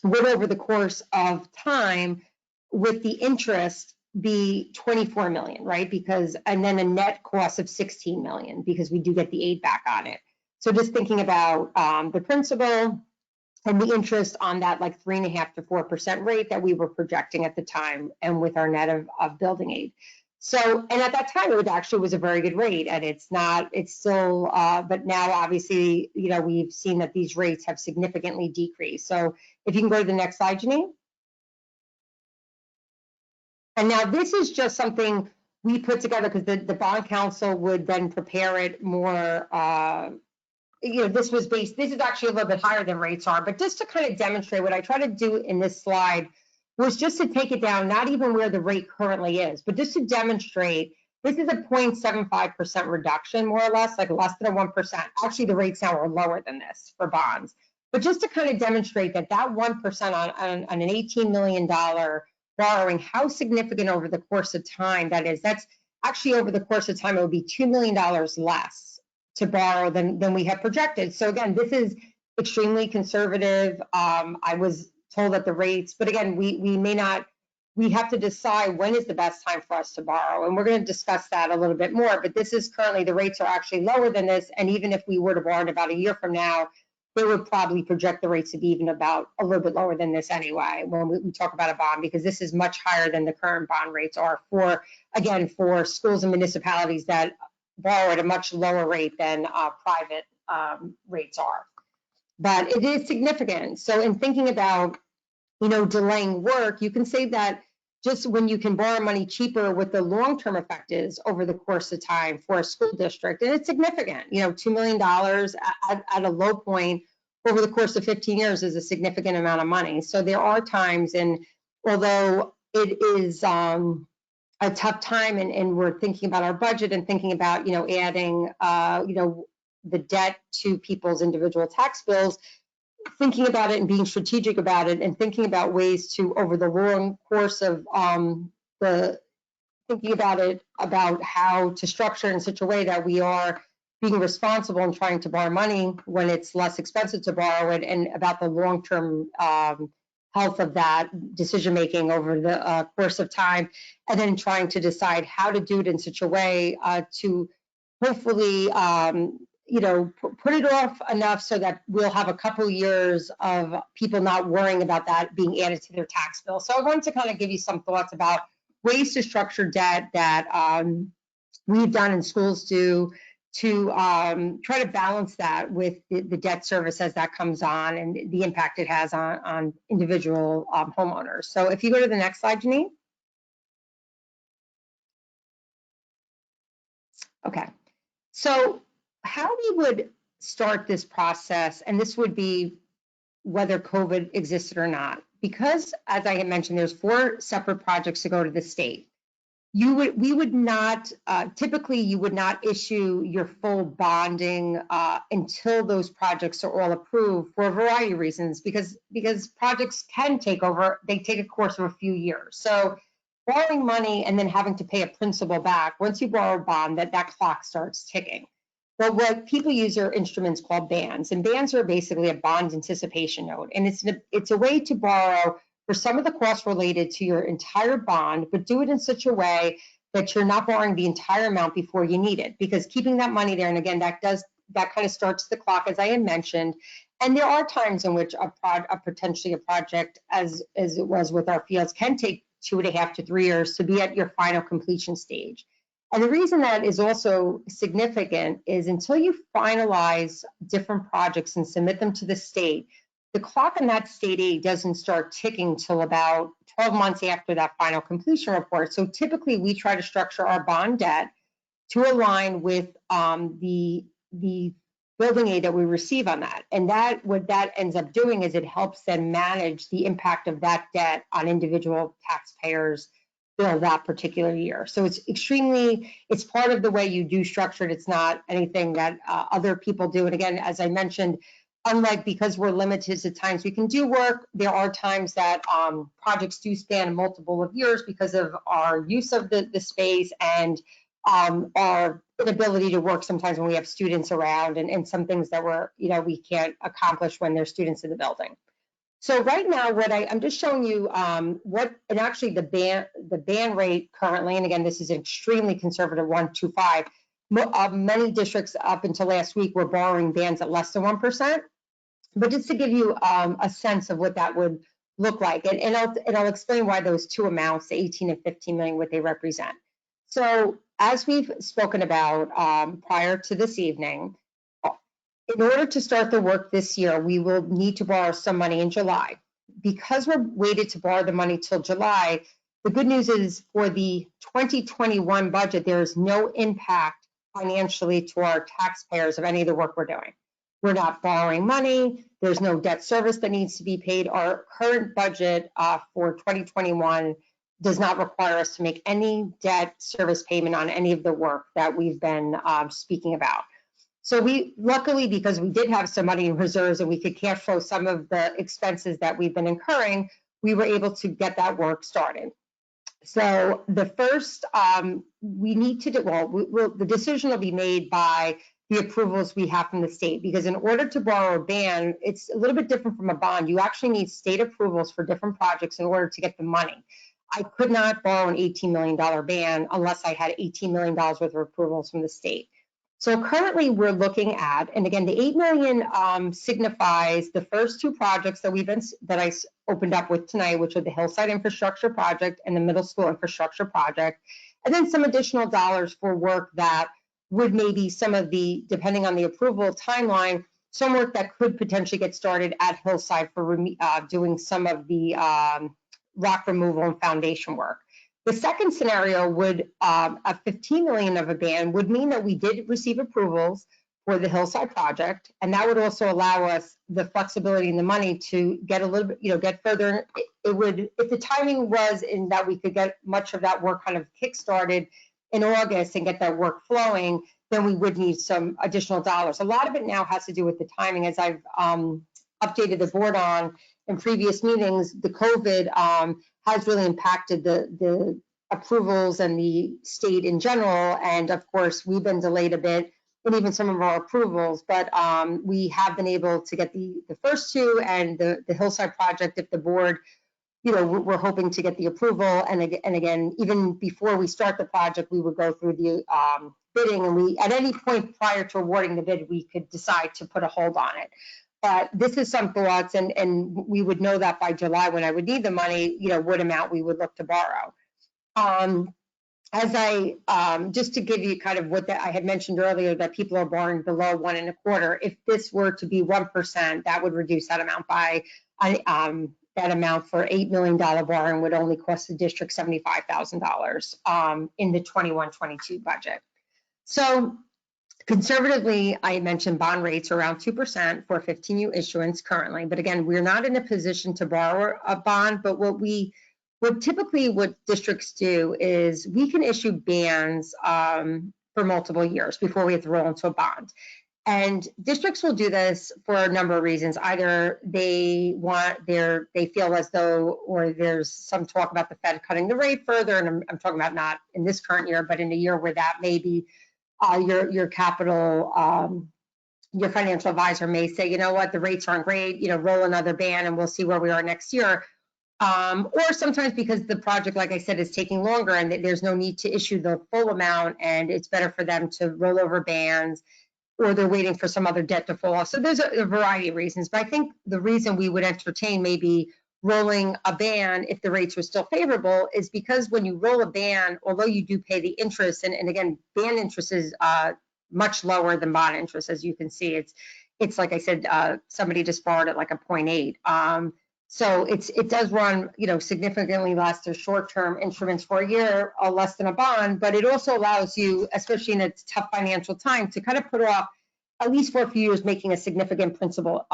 would, over the course of time, with the interest, be 24 million, right? Because, and then a net cost of 16 million because we do get the aid back on it. So just thinking about the principal and the interest on that like 3.5 to 4% rate that we were projecting at the time, and with our net of building aid. So, and at that time it actually was a very good rate, and it's still, but now obviously, you know, we've seen that these rates have significantly decreased. So if you can go to the next slide, Janine. And now this is just something we put together because the bond council would then prepare it more, you know, this is actually a little bit higher than rates are, but just to kind of demonstrate what I try to do in this slide was just to take it down, not even where the rate currently is, but just to demonstrate this is a 0.75% reduction, more or less, like less than a 1%. Actually, the rates now are lower than this for bonds. But just to kind of demonstrate that 1% on an $18 million borrowing, how significant over the course of time that is. That's actually over the course of time, it would be $2 million less to borrow than we have projected. So again, this is extremely conservative. I was told that the rates, but again, we have to decide when is the best time for us to borrow. And we're going to discuss that a little bit more, but this is currently, the rates are actually lower than this. And even if we were to borrow in about a year from now, they would probably project the rates to be even about a little bit lower than this anyway when we talk about a bond, because this is much higher than the current bond rates are for, again, for schools and municipalities that borrow at a much lower rate than private rates are. But it is significant. So in thinking about, you know, delaying work, you can say that just when you can borrow money cheaper, what the long-term effect is over the course of time for a school district, and it's significant. You know, $2 million at a low point over the course of 15 years is a significant amount of money. So there are times, and although it is a tough time, and we're thinking about our budget and thinking about, you know, adding, you know, the debt to people's individual tax bills, thinking about it and being strategic about it, and thinking about ways to, over the long course of thinking about it, about how to structure in such a way that we are being responsible and trying to borrow money when it's less expensive to borrow it, and about the long-term health of that decision-making over the course of time, and then trying to decide how to do it in such a way to hopefully you know, put it off enough so that we'll have a couple years of people not worrying about that being added to their tax bill. So I wanted to kind of give you some thoughts about ways to structure debt that we've done and schools do to try to balance that with the debt service as that comes on and the impact it has on individual homeowners. So if you go to the next slide, Janine. Okay, so how we would start this process, and this would be whether COVID existed or not, because as I had mentioned, there's 4 separate projects to go to the state. we would not, typically you would not issue your full bonding until those projects are all approved for a variety of reasons, because projects can take a course of a few years. So borrowing money and then having to pay a principal back, once you borrow a bond, that clock starts ticking. But what people use are instruments called bands, and bands are basically a bond anticipation note, and it's a way to borrow for some of the costs related to your entire bond, but do it in such a way that you're not borrowing the entire amount before you need it, because keeping that money there, and again, that kind of starts the clock, as I had mentioned. And there are times in which potentially a project, as it was with our fields, can take 2.5 to 3 years to be at your final completion stage. And the reason that is also significant is until you finalize different projects and submit them to the state, the clock on that state aid doesn't start ticking till about 12 months after that final completion report. So typically we try to structure our bond debt to align with the building aid that we receive on that. And what that ends up doing is it helps them manage the impact of that debt on individual taxpayers' bill that particular year. So it's part of the way you do structure it. It's not anything that other people do. And again, as I mentioned, because we're limited to times we can do work, there are times that projects do span multiple of years because of our use of the space and our inability to work sometimes when we have students around and some things that we can't accomplish when there's students in the building. So right now, I'm just showing you and actually the band rate currently, and again, this is an extremely conservative 1.25. Many districts up until last week were borrowing bands at less than 1%. But just to give you a sense of what that would look like, and I'll explain why those two amounts, the 18 and 15 million, what they represent. So as we've spoken about prior to this evening, in order to start the work this year, we will need to borrow some money in July. Because we're waited to borrow the money till July, the good news is for the 2021 budget, there is no impact financially to our taxpayers of any of the work we're doing. We're not borrowing money. There's no debt service that needs to be paid. Our current budget for 2021 does not require us to make any debt service payment on any of the work that we've been speaking about. So luckily, because we did have some money in reserves and we could cash flow some of the expenses that we've been incurring, we were able to get that work started. So the first we need to do, the decision will be made by the approvals we have from the state, because in order to borrow a band, it's a little bit different from a bond. You actually need state approvals for different projects in order to get the money. I could not borrow an $18 million band unless I had $18 million worth of approvals from the state. So currently we're looking at, and again, the $8 million signifies the first two projects that I opened up with tonight, which are the Hillside Infrastructure Project and the Middle School Infrastructure Project, and then some additional dollars for work that would maybe depending on the approval timeline, some work that could potentially get started at Hillside for doing some of the rock removal and foundation work. The second scenario would, a 15 million of a band would mean that we did receive approvals for the Hillside project, and that would also allow us the flexibility and the money to get a little bit, get further. It would, if the timing was in that we could get much of that work kind of kick-started in August and get that work flowing, then we would need some additional dollars. A lot of it now has to do with the timing. As I've updated the board on in previous meetings, the COVID has really impacted the approvals and the state in general. And of course, we've been delayed a bit in even some of our approvals, but we have been able to get the first two and the Hillside project, if the board, we're hoping to get the approval. And again, even before we start the project, we would go through the bidding, and at any point prior to awarding the bid, we could decide to put a hold on it. But this is some thoughts, and we would know that by July when I would need the money, what amount we would look to borrow. Just to give you kind of what I had mentioned earlier, that people are borrowing below 1.25. If this were to be 1%, that would reduce that amount by that amount for $8 million borrowing would only cost the district $75,000 in the 21-22 budget. So conservatively, I mentioned bond rates are around 2% for 15U issuance currently. But again, we're not in a position to borrow a bond, but what we what districts do is we can issue bans for multiple years before we have to roll into a bond. And districts will do this for a number of reasons. Either they feel as though, or there's some talk about the Fed cutting the rate further, and I'm talking about not in this current year, but in a year where that may be your capital, your financial advisor may say, you know what, the rates aren't great, roll another ban and we'll see where we are next year. Or sometimes because the project, like I said, is taking longer and there's no need to issue the full amount and it's better for them to roll over bans, or they're waiting for some other debt to fall off. So there's a variety of reasons, but I think the reason we would entertain maybe rolling a ban if the rates were still favorable is because when you roll a ban, although you do pay the interest, and again, ban interest is much lower than bond interest, as you can see. It's like I said, somebody just borrowed at like a 0.8. So it does run, significantly less than short-term instruments for a year, less than a bond, but it also allows you, especially in a tough financial time, to kind of put off, at least for a few years, making a significant principal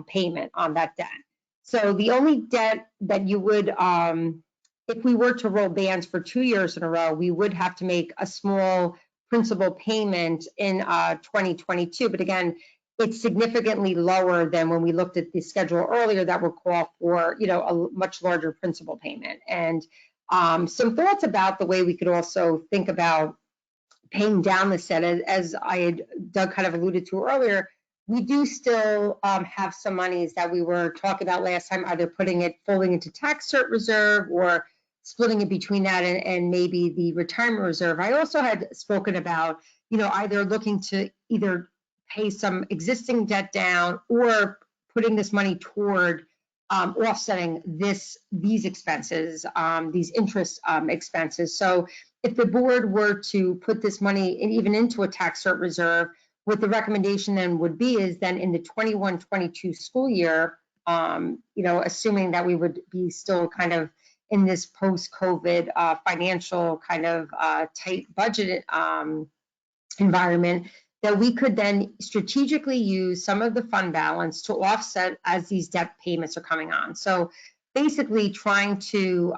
payment on that debt. So the only debt that you would, if we were to roll bans for 2 years in a row, we would have to make a small principal payment in 2022. But again, it's significantly lower than when we looked at the schedule earlier that would call for, a much larger principal payment. And some thoughts about the way we could also think about paying down the debt, as Doug kind of alluded to earlier. We do still have some monies that we were talking about last time, either putting it fully into tax cert reserve or splitting it between that and maybe the retirement reserve. I also had spoken about, either looking to either pay some existing debt down or putting this money toward offsetting these expenses, these interest expenses. So if the board were to put this money even into a tax cert reserve, what the recommendation then would be is then in the 21-22 school year, assuming that we would be still kind of in this post-COVID financial kind of tight budget environment, that we could then strategically use some of the fund balance to offset as these debt payments are coming on. So basically trying to,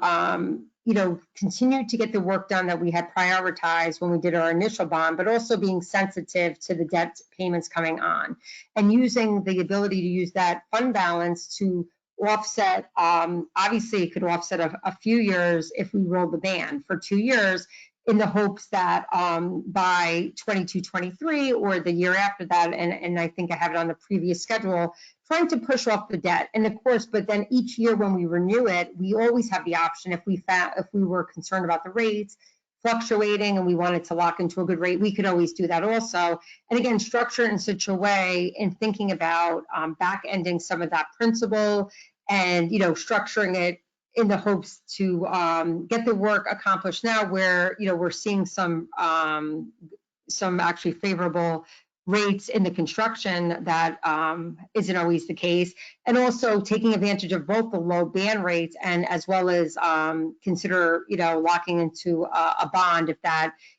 continue to get the work done that we had prioritized when we did our initial bond, but also being sensitive to the debt payments coming on and using the ability to use that fund balance to offset, obviously it could offset a few years if we roll the ban for 2 years, in the hopes that by 22-23 or the year after that, and I think I have it on the previous schedule, trying to push off the debt. And of course, but then each year when we renew it, we always have the option, if we were concerned about the rates fluctuating and we wanted to lock into a good rate, we could always do that also. And again, structure it in such a way in thinking about back-ending some of that principal and, structuring it in the hopes to get the work accomplished now where, we're seeing some actually favorable rates in the construction that isn't always the case, and also taking advantage of both the low ban rates and as well as consider, locking into a bond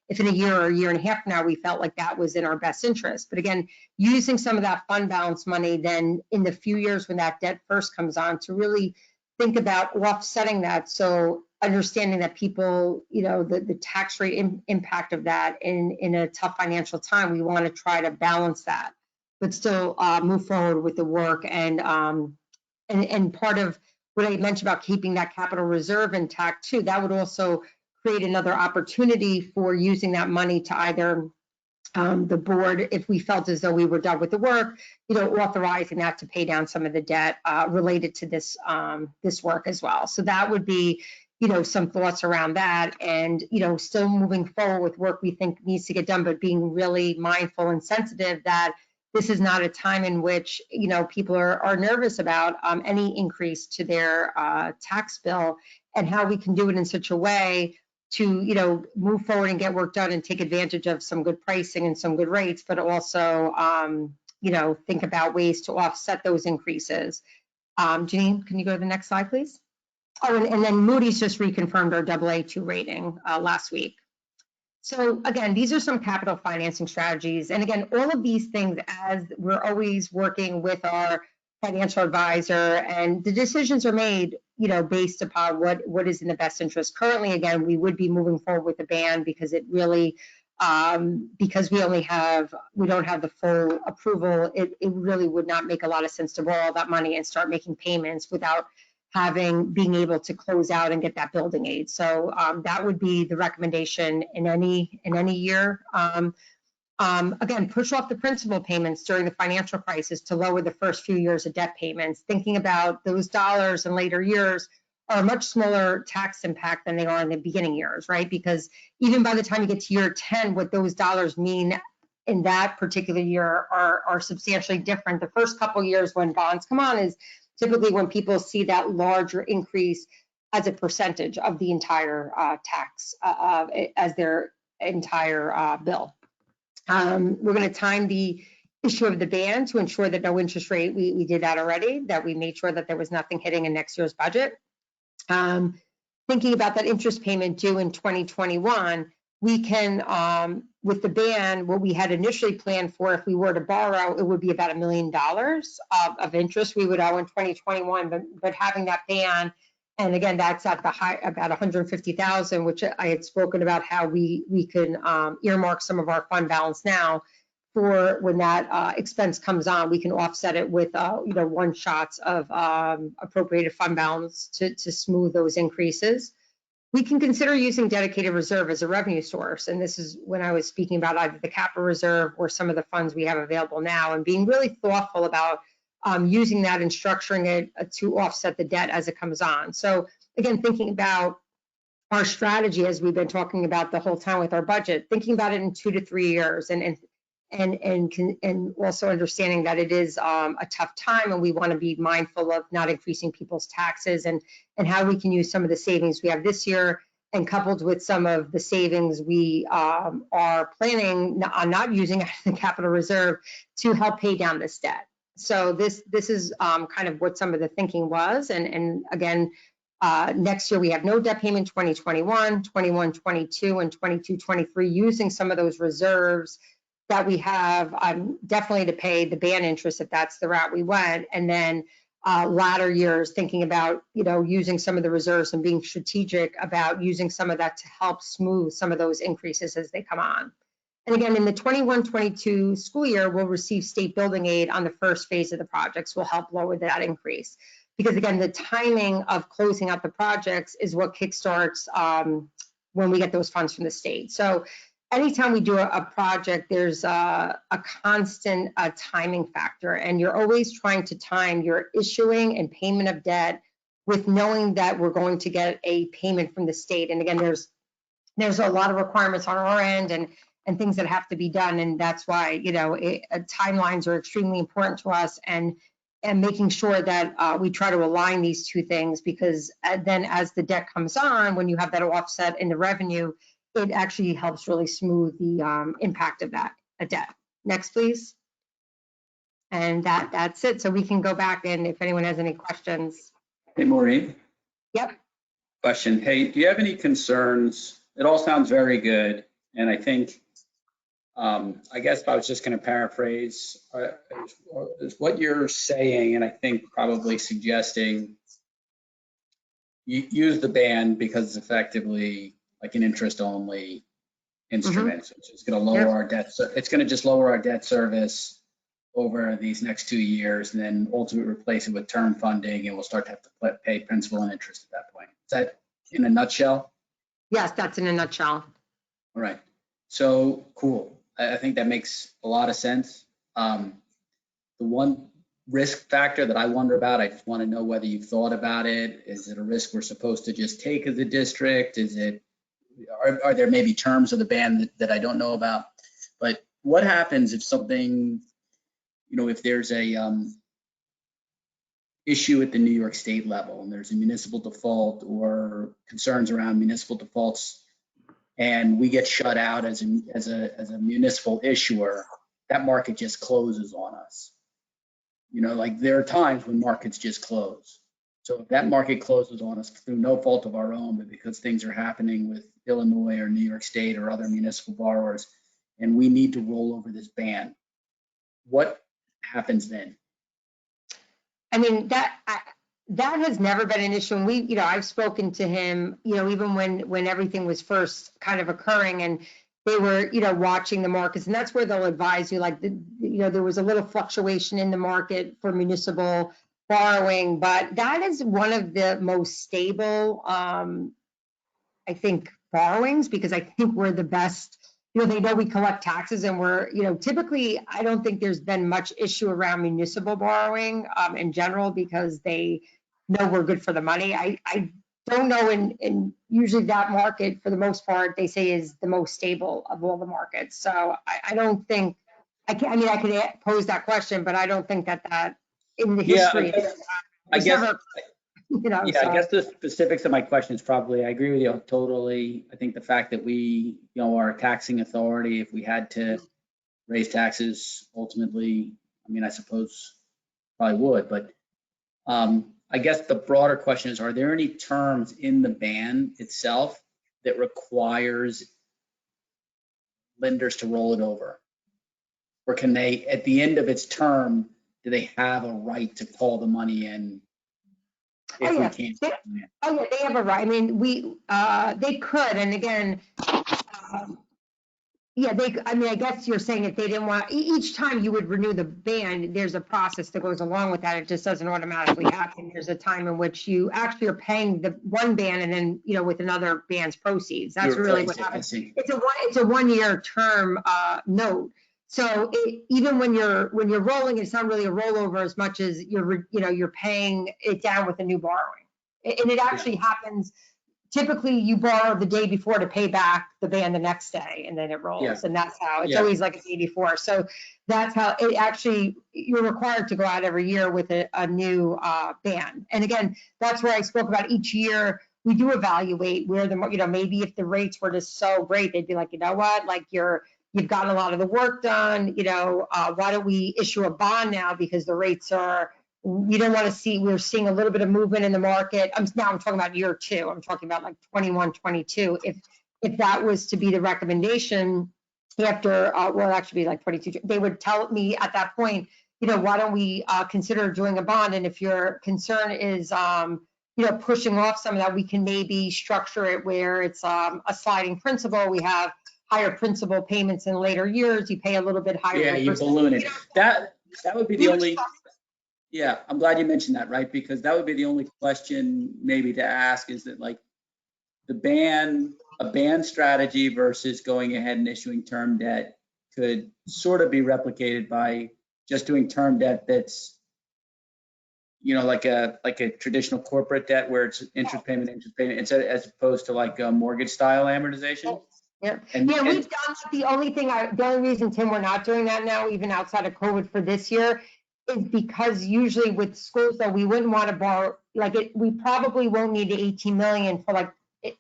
if in a year or a year and a half from now we felt like that was in our best interest. But again, using some of that fund balance money then in the few years when that debt first comes on to really think about offsetting that. So understanding that people, the tax rate impact of that in a tough financial time, we want to try to balance that, but still move forward with the work. And part of what I mentioned about keeping that capital reserve intact too, that would also create another opportunity for using that money to either the board, if we felt as though we were done with the work, authorizing that to pay down some of the debt related to this work as well. So that would be, some thoughts around that, and still moving forward with work we think needs to get done, but being really mindful and sensitive that this is not a time in which people are nervous about any increase to their tax bill, and how we can do it in such a way to move forward and get work done and take advantage of some good pricing and some good rates, but also think about ways to offset those increases. Janine, can you go to the next slide, please? Oh, and then Moody's just reconfirmed our AA2 rating last week. So again, these are some capital financing strategies. And again, all of these things, as we're always working with our financial advisor and the decisions are made, based upon what is in the best interest. Currently, again, we would be moving forward with the ban because it really, because we don't have the full approval, it really would not make a lot of sense to borrow all that money and start making payments without being able to close out and get that building aid. So that would be the recommendation in any year. Again, push off the principal payments during the financial crisis to lower the first few years of debt payments. Thinking about those dollars in later years are a much smaller tax impact than they are in the beginning years, right? Because even by the time you get to year 10, what those dollars mean in that particular year are substantially different. The first couple years when bonds come on is typically when people see that larger increase as a percentage of the entire tax as their entire bill. We're going to time the issue of the ban to ensure that no interest rate, we did that already, that we made sure that there was nothing hitting in next year's budget. Thinking about that interest payment due in 2021, we can, with the ban, what we had initially planned for, if we were to borrow, it would be about $1 million of interest we would owe in 2021, but having that ban, and again, that's at the high, about 150,000, which I had spoken about how we can earmark some of our fund balance now for when that expense comes on, we can offset it with one shots of appropriated fund balance to smooth those increases. We can consider using dedicated reserve as a revenue source, and this is when I was speaking about either the capital reserve or some of the funds we have available now, and being really thoughtful about using that and structuring it to offset the debt as it comes on. So again, thinking about our strategy as we've been talking about the whole time with our budget, thinking about it in 2 to 3 years, and also understanding that it is a tough time, and we want to be mindful of not increasing people's taxes, and how we can use some of the savings we have this year, and coupled with some of the savings we are planning on not using the capital reserve to help pay down this debt. So this is kind of what some of the thinking was, and again, next year we have no debt payment 2021, 21, 22, and 22, 23, using some of those reserves that we have definitely to pay the ban interest if that's the route we went, and then latter years thinking about using some of the reserves and being strategic about using some of that to help smooth some of those increases as they come on. And again, in the 21-22 school year, we'll receive state building aid on the first phase of the projects, will help lower that increase. Because again, the timing of closing out the projects is what kickstarts when we get those funds from the state. So anytime we do a project, there's a constant timing factor, and you're always trying to time your issuing and payment of debt with knowing that we're going to get a payment from the state. And again, there's a lot of requirements on our end and things that have to be done, and that's why timelines are extremely important to us, and making sure that we try to align these two things, because then as the debt comes on, when you have that offset in the revenue, it actually helps really smooth the impact of that debt. Next, please. And that's it. So we can go back, and if anyone has any questions. Hey, Maureen. Yep. Question. Hey, do you have any concerns? It all sounds very good, and I think, I guess if I was just going to paraphrase, is what you're saying, and I think probably suggesting you use the ban because it's effectively like an interest-only instrument, which is going to lower our debt. So it's going to just lower our debt service over these next 2 years, and then ultimately replace it with term funding, and we'll start to have to pay principal and interest at that point. Is that in a nutshell? Yes, that's in a nutshell. All right. So cool. I think that makes a lot of sense. The one risk factor that I wonder about, I just want to know whether you've thought about it. Is it a risk we're supposed to just take as a district? Is it, are there maybe terms of the ban that I don't know about? But what happens if something, if there's a issue at the New York State level, and there's a municipal default or concerns around municipal defaults, and we get shut out as a municipal issuer, that market just closes on us. Like there are times when markets just close. So if that market closes on us through no fault of our own, but because things are happening with Illinois or New York State or other municipal borrowers, and we need to roll over this ban, what happens then? I mean, that has never been an issue. And we, you know, I've spoken to him, you know, even when everything was first kind of occurring and they were, you know, watching the markets, and that's where they'll advise you, like, you know, there was a little fluctuation in the market for municipal borrowing, but that is one of the most stable, I think, borrowings, because I think we're the best. You know, they know we collect taxes and we're, you know, typically, I don't think there's been much issue around municipal borrowing in general, because they know we're good for the money. I don't know, and usually that market, for the most part, they say is the most stable of all the markets. So I don't think, I mean, I could pose that question, but I don't think that in the history. I guess, You know, yeah, so. I guess the specifics of my question is probably, I agree with you totally. I think the fact that we, you know, are a taxing authority, if we had to raise taxes, ultimately, I mean, I suppose probably would, but I guess the broader question is, are there any terms in the ban itself that requires lenders to roll it over? Or can they, at the end of its term, do they have a right to call the money in? If we can't. Oh yeah, they have a right. I mean, they could, and again, yeah, I mean, I guess you're saying if they didn't want, each time you would renew the ban, there's a process that goes along with that. It just doesn't automatically happen. There's a time in which you actually are paying the one ban and then, you know, with another ban's proceeds. That's really what happens. It's a 1 year term note. So even when you're rolling, it's not really a rollover as much as you're paying it down with a new borrowing. And it actually happens. Typically, you borrow the day before to pay back the ban the next day, and then it rolls. And that's how it's always like a day before. So that's how it actually, you're required to go out every year with a new ban. And again, that's where I spoke about each year. We do evaluate where maybe if the rates were just so great, they'd be like, you know what, like you've gotten a lot of the work done, why don't we issue a bond now, because the rates are, we don't want to see, we're seeing a little bit of movement in the market. I'm talking about year two. I'm talking about like 21, 22. If that was to be the recommendation after, well, actually be like 22, they would tell me at that point, why don't we consider doing a bond? And if your concern is, pushing off some of that, we can maybe structure it where it's a sliding principal. We have higher principal payments in later years. You pay a little bit higher. Yeah, you balloon it. That would be the only. Yeah, I'm glad you mentioned that, right? Because that would be the only question maybe to ask, is that like a ban strategy versus going ahead and issuing term debt could sort of be replicated by just doing term debt that's, like a traditional corporate debt where it's interest payment, as opposed to like a mortgage style amortization. Yeah, we've done the only reason, Tim, we're not doing that now, even outside of COVID for this year, is because usually with schools, though, we wouldn't want to borrow, we probably won't need the 18 million for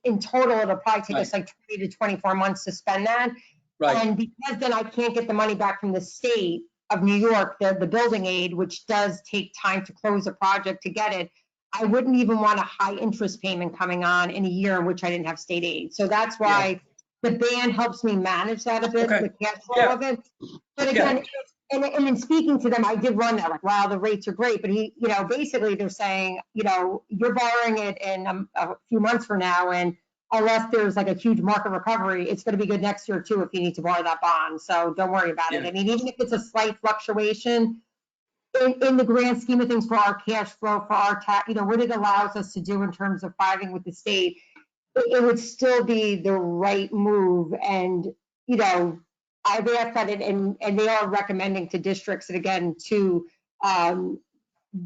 in total, it'll probably take us like 20 to 24 months to spend that. Right. And because then I can't get the money back from the state of New York, the building aid, which does take time to close a project to get it, I wouldn't even want a high interest payment coming on in a year in which I didn't have state aid. So that's why the ban helps me manage that a bit, the cash flow of it. But again, and in speaking to them, I did run that, like, wow, the rates are great. But basically they're saying, you're borrowing it in a few months from now, and unless there's like a huge market recovery, it's going to be good next year too if you need to borrow that bond. So don't worry about it. I mean, even if it's a slight fluctuation in the grand scheme of things for our cash flow, for our tax, what it allows us to do in terms of filing with the state, it would still be the right move. And, I've asked that, and they are recommending to districts, and again, to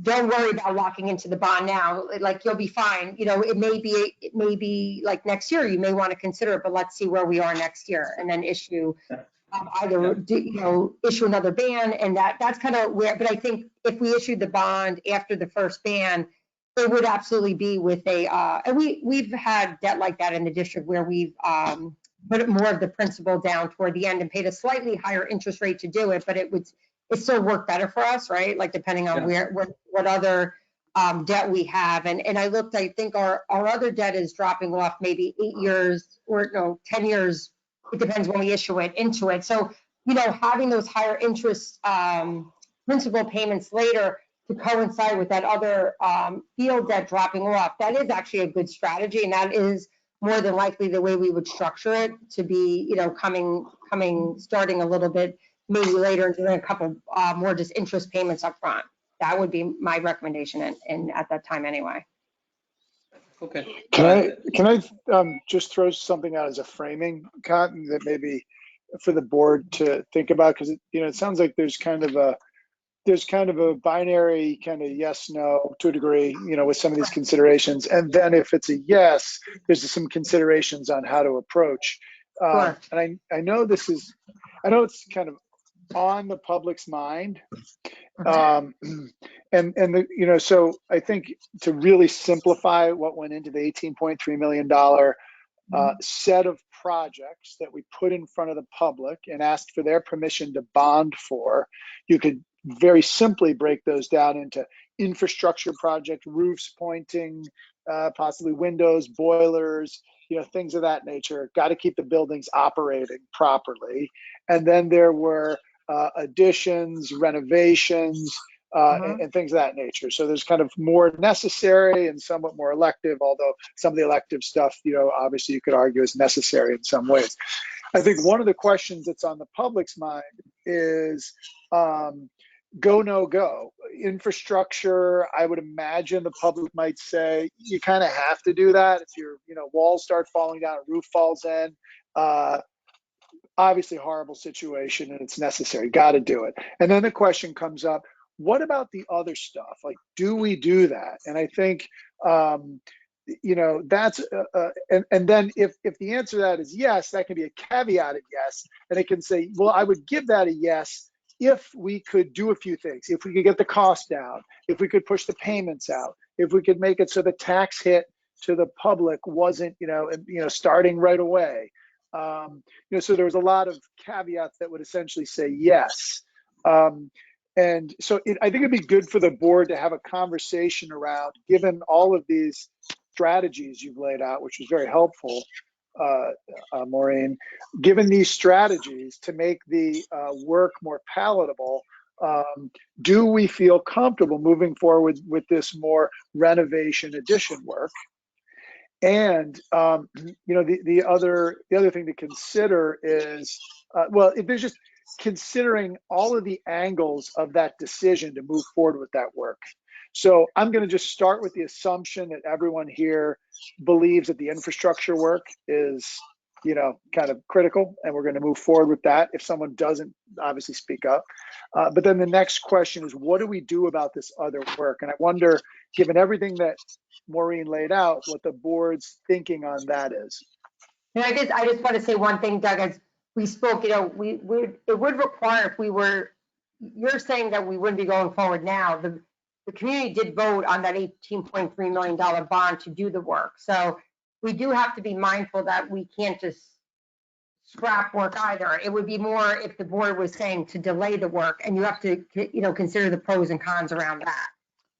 don't worry about locking into the bond now. Like, you'll be fine. It may be like next year, you may want to consider it, but let's see where we are next year, and then issue issue another ban. And that's kind of where, but I think if we issued the bond after the first ban, it would absolutely be with and we've had debt like that in the district where we've put more of the principal down toward the end and paid a slightly higher interest rate to do it, but it still worked better for us, right? Like, depending on what other debt we have. And I looked, I think our other debt is dropping off maybe 8 years or 10 years. It depends when we issue it into it. So, having those higher interest principal payments later to coincide with that other field debt dropping off, that is actually a good strategy, and that is more than likely the way we would structure it to be, starting a little bit, maybe later and doing a couple more just interest payments up front. That would be my recommendation and at that time anyway. Okay. Can I just throw something out as a framing, Cotton, that maybe for the board to think about? Because it sounds like there's kind of a binary kind of yes no to a degree, with some of these considerations, and then if it's a yes, there's some considerations on how to approach. Sure. And I know it's kind of on the public's mind. So I think to really simplify what went into the $18.3 million set of projects that we put in front of the public and asked for their permission to bond for, you could very simply break those down into infrastructure project, roofs pointing, possibly windows, boilers, things of that nature. Got to keep the buildings operating properly. And then there were additions, renovations, and things of that nature. So there's kind of more necessary and somewhat more elective, although some of the elective stuff, obviously you could argue is necessary in some ways. I think one of the questions that's on the public's mind is go, no go. Infrastructure, I would imagine the public might say, you kind of have to do that. If your walls start falling down, roof falls in, obviously horrible situation and it's necessary, got to do it. And then the question comes up, what about the other stuff? Like, do we do that? And I think, that's, and then if the answer to that is yes, that can be a caveated yes. And it can say, well, I would give that a yes if we could do a few things, if we could get the cost down, if we could push the payments out, if we could make it so the tax hit to the public wasn't, starting right away. So there was a lot of caveats that would essentially say yes. And so I think it'd be good for the board to have a conversation around, given all of these strategies you've laid out, which was very helpful, Maureen, given these strategies to make the work more palatable, do we feel comfortable moving forward with this more renovation addition work? And the other thing to consider is, if there's just considering all of the angles of that decision to move forward with that work. So I'm going to just start with the assumption that everyone here believes that the infrastructure work is, kind of critical, and we're going to move forward with that. If someone doesn't, obviously speak up. But then the next question is, what do we do about this other work? And I wonder, given everything that Maureen laid out, what the board's thinking on that is. And I just want to say one thing, Doug, as we spoke, it would require, you're saying that we wouldn't be going forward now. The community did vote on that $18.3 million bond to do the work. So we do have to be mindful that we can't just scrap work either. It would be more if the board was saying to delay the work, and you have to, consider the pros and cons around that.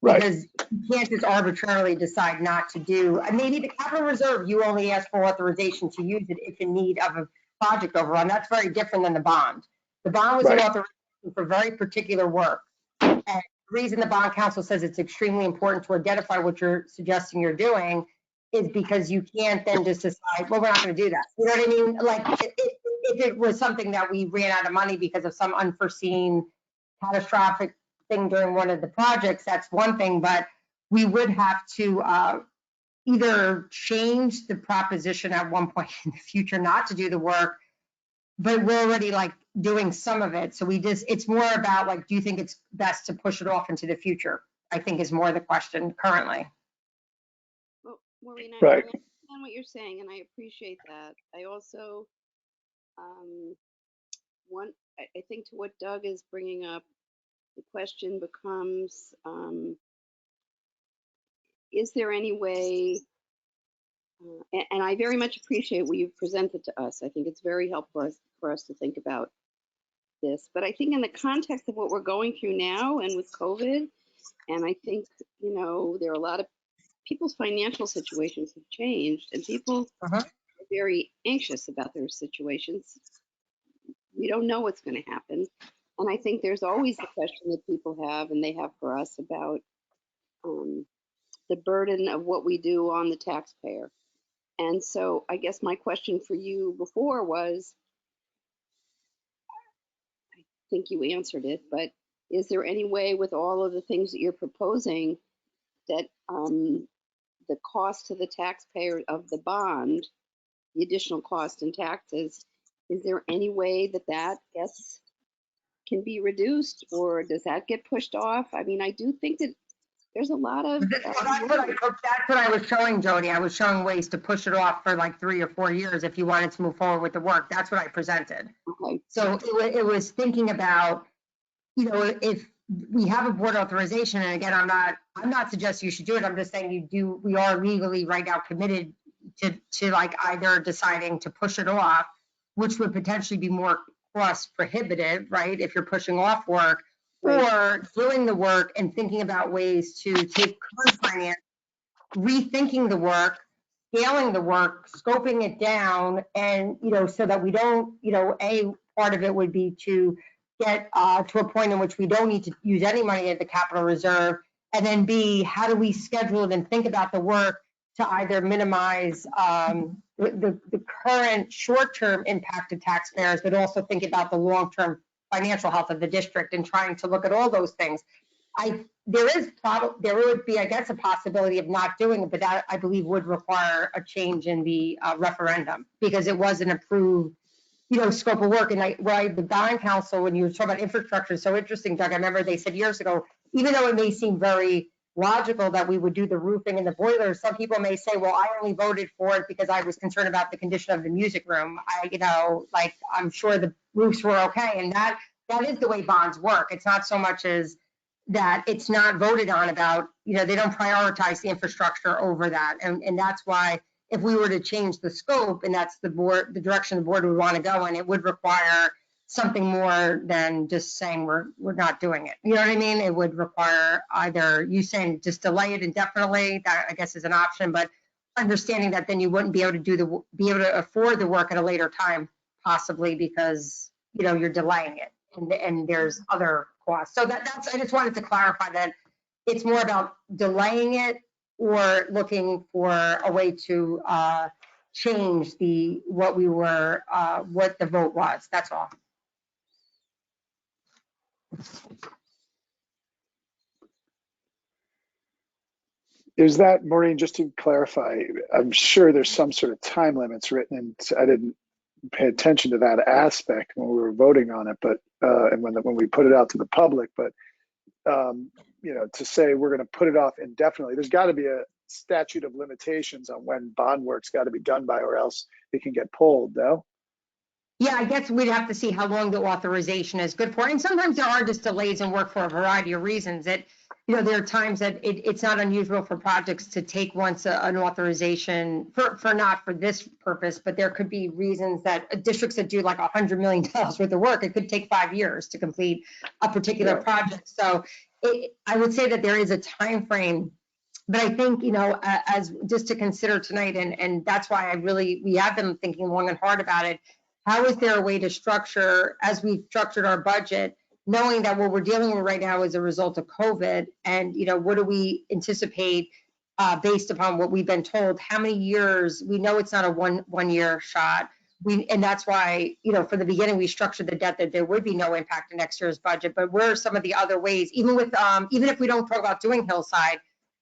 Right. Because you can't just arbitrarily decide not to do, and maybe the capital reserve, you only ask for authorization to use it if in need of a project overrun. That's very different than the bond. The bond was an authorization for very particular work. And the reason the bond council says it's extremely important to identify what you're suggesting you're doing is because you can't then just decide, well, we're not going to do that. You know what I mean? Like if it was something that we ran out of money because of some unforeseen catastrophic thing during one of the projects, that's one thing, but we would have to either change the proposition at one point in the future not to do the work, but we're already doing some of it. So it's more about do you think it's best to push it off into the future? I think is more the question currently. Well, Maureen, I Right. understand what you're saying, and I appreciate that. I also, I think to what Doug is bringing up, the question becomes, is there any way, and I very much appreciate what you've presented to us. I think it's very helpful for us to think about this. But I think in the context of what we're going through now and with COVID, and I think, there are a lot of people's financial situations have changed, and people are very anxious about their situations. We don't know what's going to happen. And I think there's always the question that people have, and they have for us, about the burden of what we do on the taxpayer. And so I guess my question for you before was, I think you answered it, but is there any way with all of the things that you're proposing that the cost to the taxpayer of the bond, the additional cost in taxes, is there any way that that can be reduced, or does that get pushed off? I mean, I do think that there's a lot of. That's what I was showing, Jody. I was showing ways to push it off for like 3 or 4 years if you wanted to move forward with the work. That's what I presented. Okay. So it was thinking about, you know, if we have a board authorization, and again, I'm not suggesting you should do it. I'm just saying we are legally right now committed to like either deciding to push it off, which would potentially be more cost prohibitive, right? If you're pushing off work, or doing the work and thinking about ways to take current finance, rethinking the work, scaling the work, scoping it down, and, you know, so that we don't, you know, a part of it would be to get to a point in which we don't need to use any money at the capital reserve, and then B, how do we schedule it and think about the work to either minimize the current short-term impact to taxpayers, but also think about the long-term financial health of the district and trying to look at all those things. There would be, I guess, a possibility of not doing it, but that I believe would require a change in the referendum, because it was an approved, you know, scope of work. And the bond council, when you were talking about infrastructure, is so interesting, Doug. I remember they said years ago, even though it may seem very logical that we would do the roofing and the boilers, some people may say, well, I only voted for it because I was concerned about the condition of the music room. You know, like, I'm sure the roofs were okay. And that is the way bonds work. It's not so much as that it's not voted on about, you know, they don't prioritize the infrastructure over that. And that's why if we were to change the scope, and that's the direction the board would want to go, and it would require something more than just saying we're not doing it. You know what I mean? It would require either you saying just delay it indefinitely, that I guess is an option, but understanding that then you wouldn't be able to afford the work at a later time, possibly because, you know, you're delaying it and there's other costs. So that's, I just wanted to clarify that it's more about delaying it or looking for a way to change what the vote was. That's all. Is that, Maureen, just to clarify, I'm sure there's some sort of time limits written, and I didn't pay attention to that aspect when we were voting on it, but and when we put it out to the public, but you know, to say we're going to put it off indefinitely, there's got to be a statute of limitations on when bond work's got to be done by, or else it can get pulled, no? Yeah, I guess we'd have to see how long the authorization is good for. And sometimes there are just delays in work for a variety of reasons. That, you know, there are times that it's not unusual for projects to take once an authorization for not for this purpose, but there could be reasons that districts that do like $100 million worth of work, it could take 5 years to complete a particular project. So I would say that there is a time frame. But I think, you know, as just to consider tonight, and that's why we have been thinking long and hard about it. How is there a way to structure, as we've structured our budget, knowing that what we're dealing with right now is a result of COVID, and, you know, what do we anticipate based upon what we've been told? How many years? We know it's not a one year shot. And that's why, you know, for the beginning, we structured the debt that there would be no impact in next year's budget. But where are some of the other ways, even if we don't talk about doing Hillside,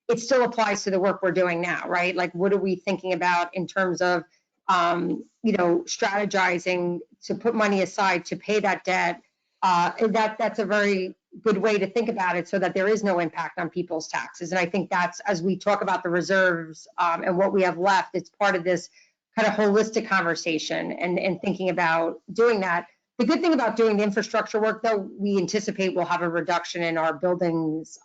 it still applies to the work we're doing now, right? Like, what are we thinking about in terms of, you know, strategizing to put money aside to pay that debt? And that's a very good way to think about it, so that there is no impact on people's taxes. And I think that's, as we talk about the reserves and what we have left, it's part of this kind of holistic conversation and thinking about doing that. The good thing about doing the infrastructure work, though, we anticipate we'll have a reduction in our buildings,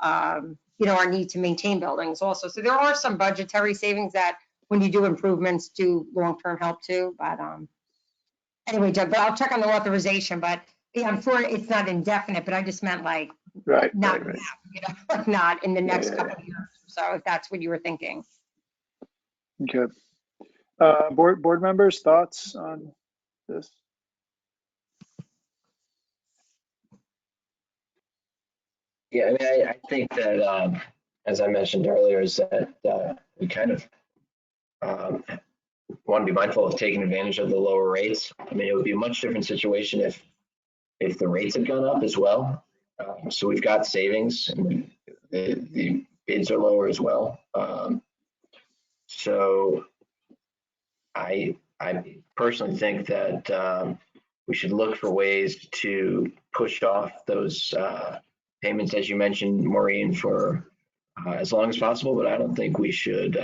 you know, our need to maintain buildings also. So there are some budgetary savings that, when you do improvements, do long-term help too. But anyway, Doug, but I'll check on the authorization. But yeah, I'm sure it's not indefinite, but I just meant like right. You know, like not in the next couple of years. So if that's what you were thinking. Okay. Board members, thoughts on this? Yeah, I mean, I think that, as I mentioned earlier, is that we kind of want to be mindful of taking advantage of the lower rates. I mean, it would be a much different situation if the rates had gone up as well. So we've got savings, and the bids are lower as well. So I personally think that we should look for ways to push off those payments, as you mentioned, Maureen, for as long as possible. But I don't think we should,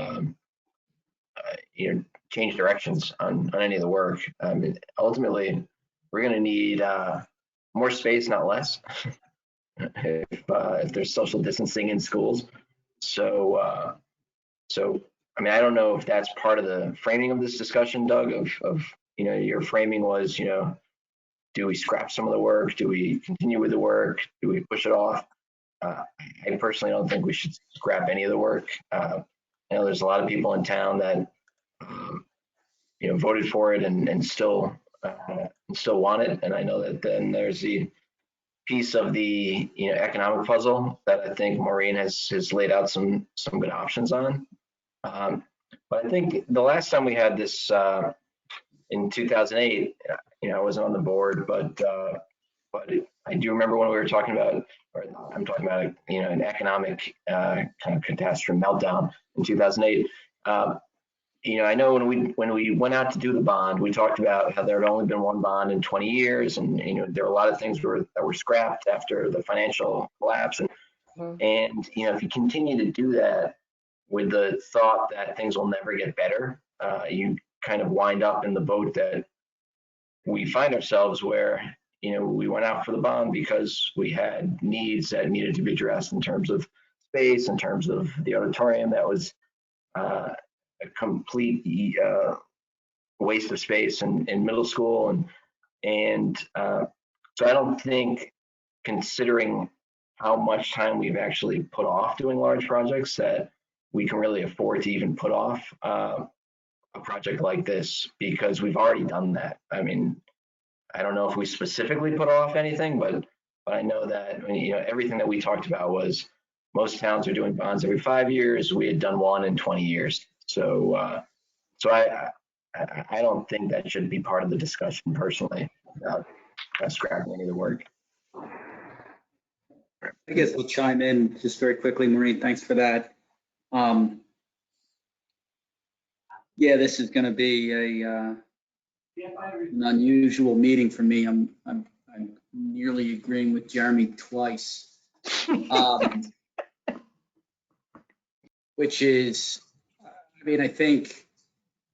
change directions on any of the work. I mean, ultimately, we're going to need more space, not less, if there's social distancing in schools. So I mean, I don't know if that's part of the framing of this discussion, Doug, of your framing was, do we scrap some of the work? Do we continue with the work? Do we push it off? I personally don't think we should scrap any of the work. There's a lot of people in town that, voted for it and still want it. And I know that then there's the piece of the, economic puzzle that I think Maureen has laid out some good options on. But I think the last time we had this in 2008, I wasn't on the board, but I do remember when we were talking about, or I'm talking about, an economic kind of catastrophe meltdown in 2008. I know when we went out to do the bond, we talked about how there had only been one bond in 20 years, and there were a lot of things that were scrapped after the financial collapse, and if you continue to do that with the thought that things will never get better, you kind of wind up in the boat that we find ourselves where, we went out for the bond because we had needs that needed to be addressed in terms of space, in terms of the auditorium that was a complete waste of space in middle school. And so I don't think, considering how much time we've actually put off doing large projects, that we can really afford to even put off a project like this, because we've already done that. I mean, I don't know if we specifically put off anything, but I know that everything that we talked about was most towns are doing bonds every 5 years. We had done one in 20 years. So I don't think that should be part of the discussion personally about scrapping any of the work. I guess we'll chime in just very quickly, Maureen. Thanks for that. Yeah, this is going to be an unusual meeting for me. I'm nearly agreeing with Jeremy twice, which is, I mean, I think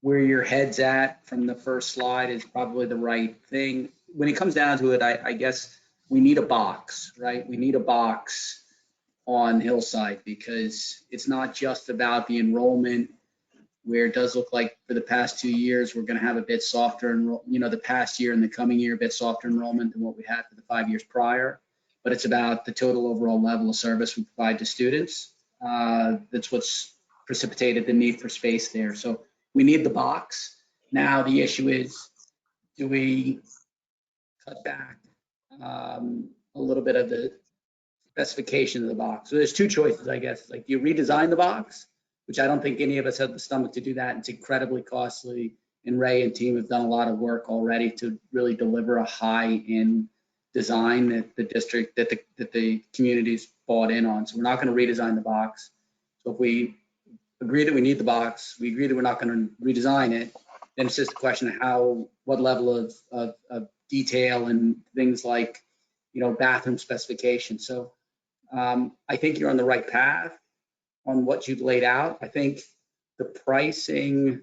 where your head's at from the first slide is probably the right thing. When it comes down to it, I guess we need a box, right? We need a box on Hillside, because it's not just about the enrollment, where it does look like for the past 2 years, we're going to have a bit softer, the past year and the coming year, a bit softer enrollment than what we had for the 5 years prior. But it's about the total overall level of service we provide to students. That's what's precipitated the need for space there. So we need the box. Now the issue is, do we cut back a little bit of the specification of the box? So there's two choices, I guess. Like, do you redesign the box, which I don't think any of us have the stomach to do that. It's incredibly costly, and Ray and team have done a lot of work already to really deliver a high-end design that the district, that the community's bought in on. So we're not going to redesign the box. So if we agree that we need the box, we agree that we're not going to redesign it, then it's just a question of what level of detail and things like, bathroom specifications. So I think you're on the right path on what you've laid out. I think the pricing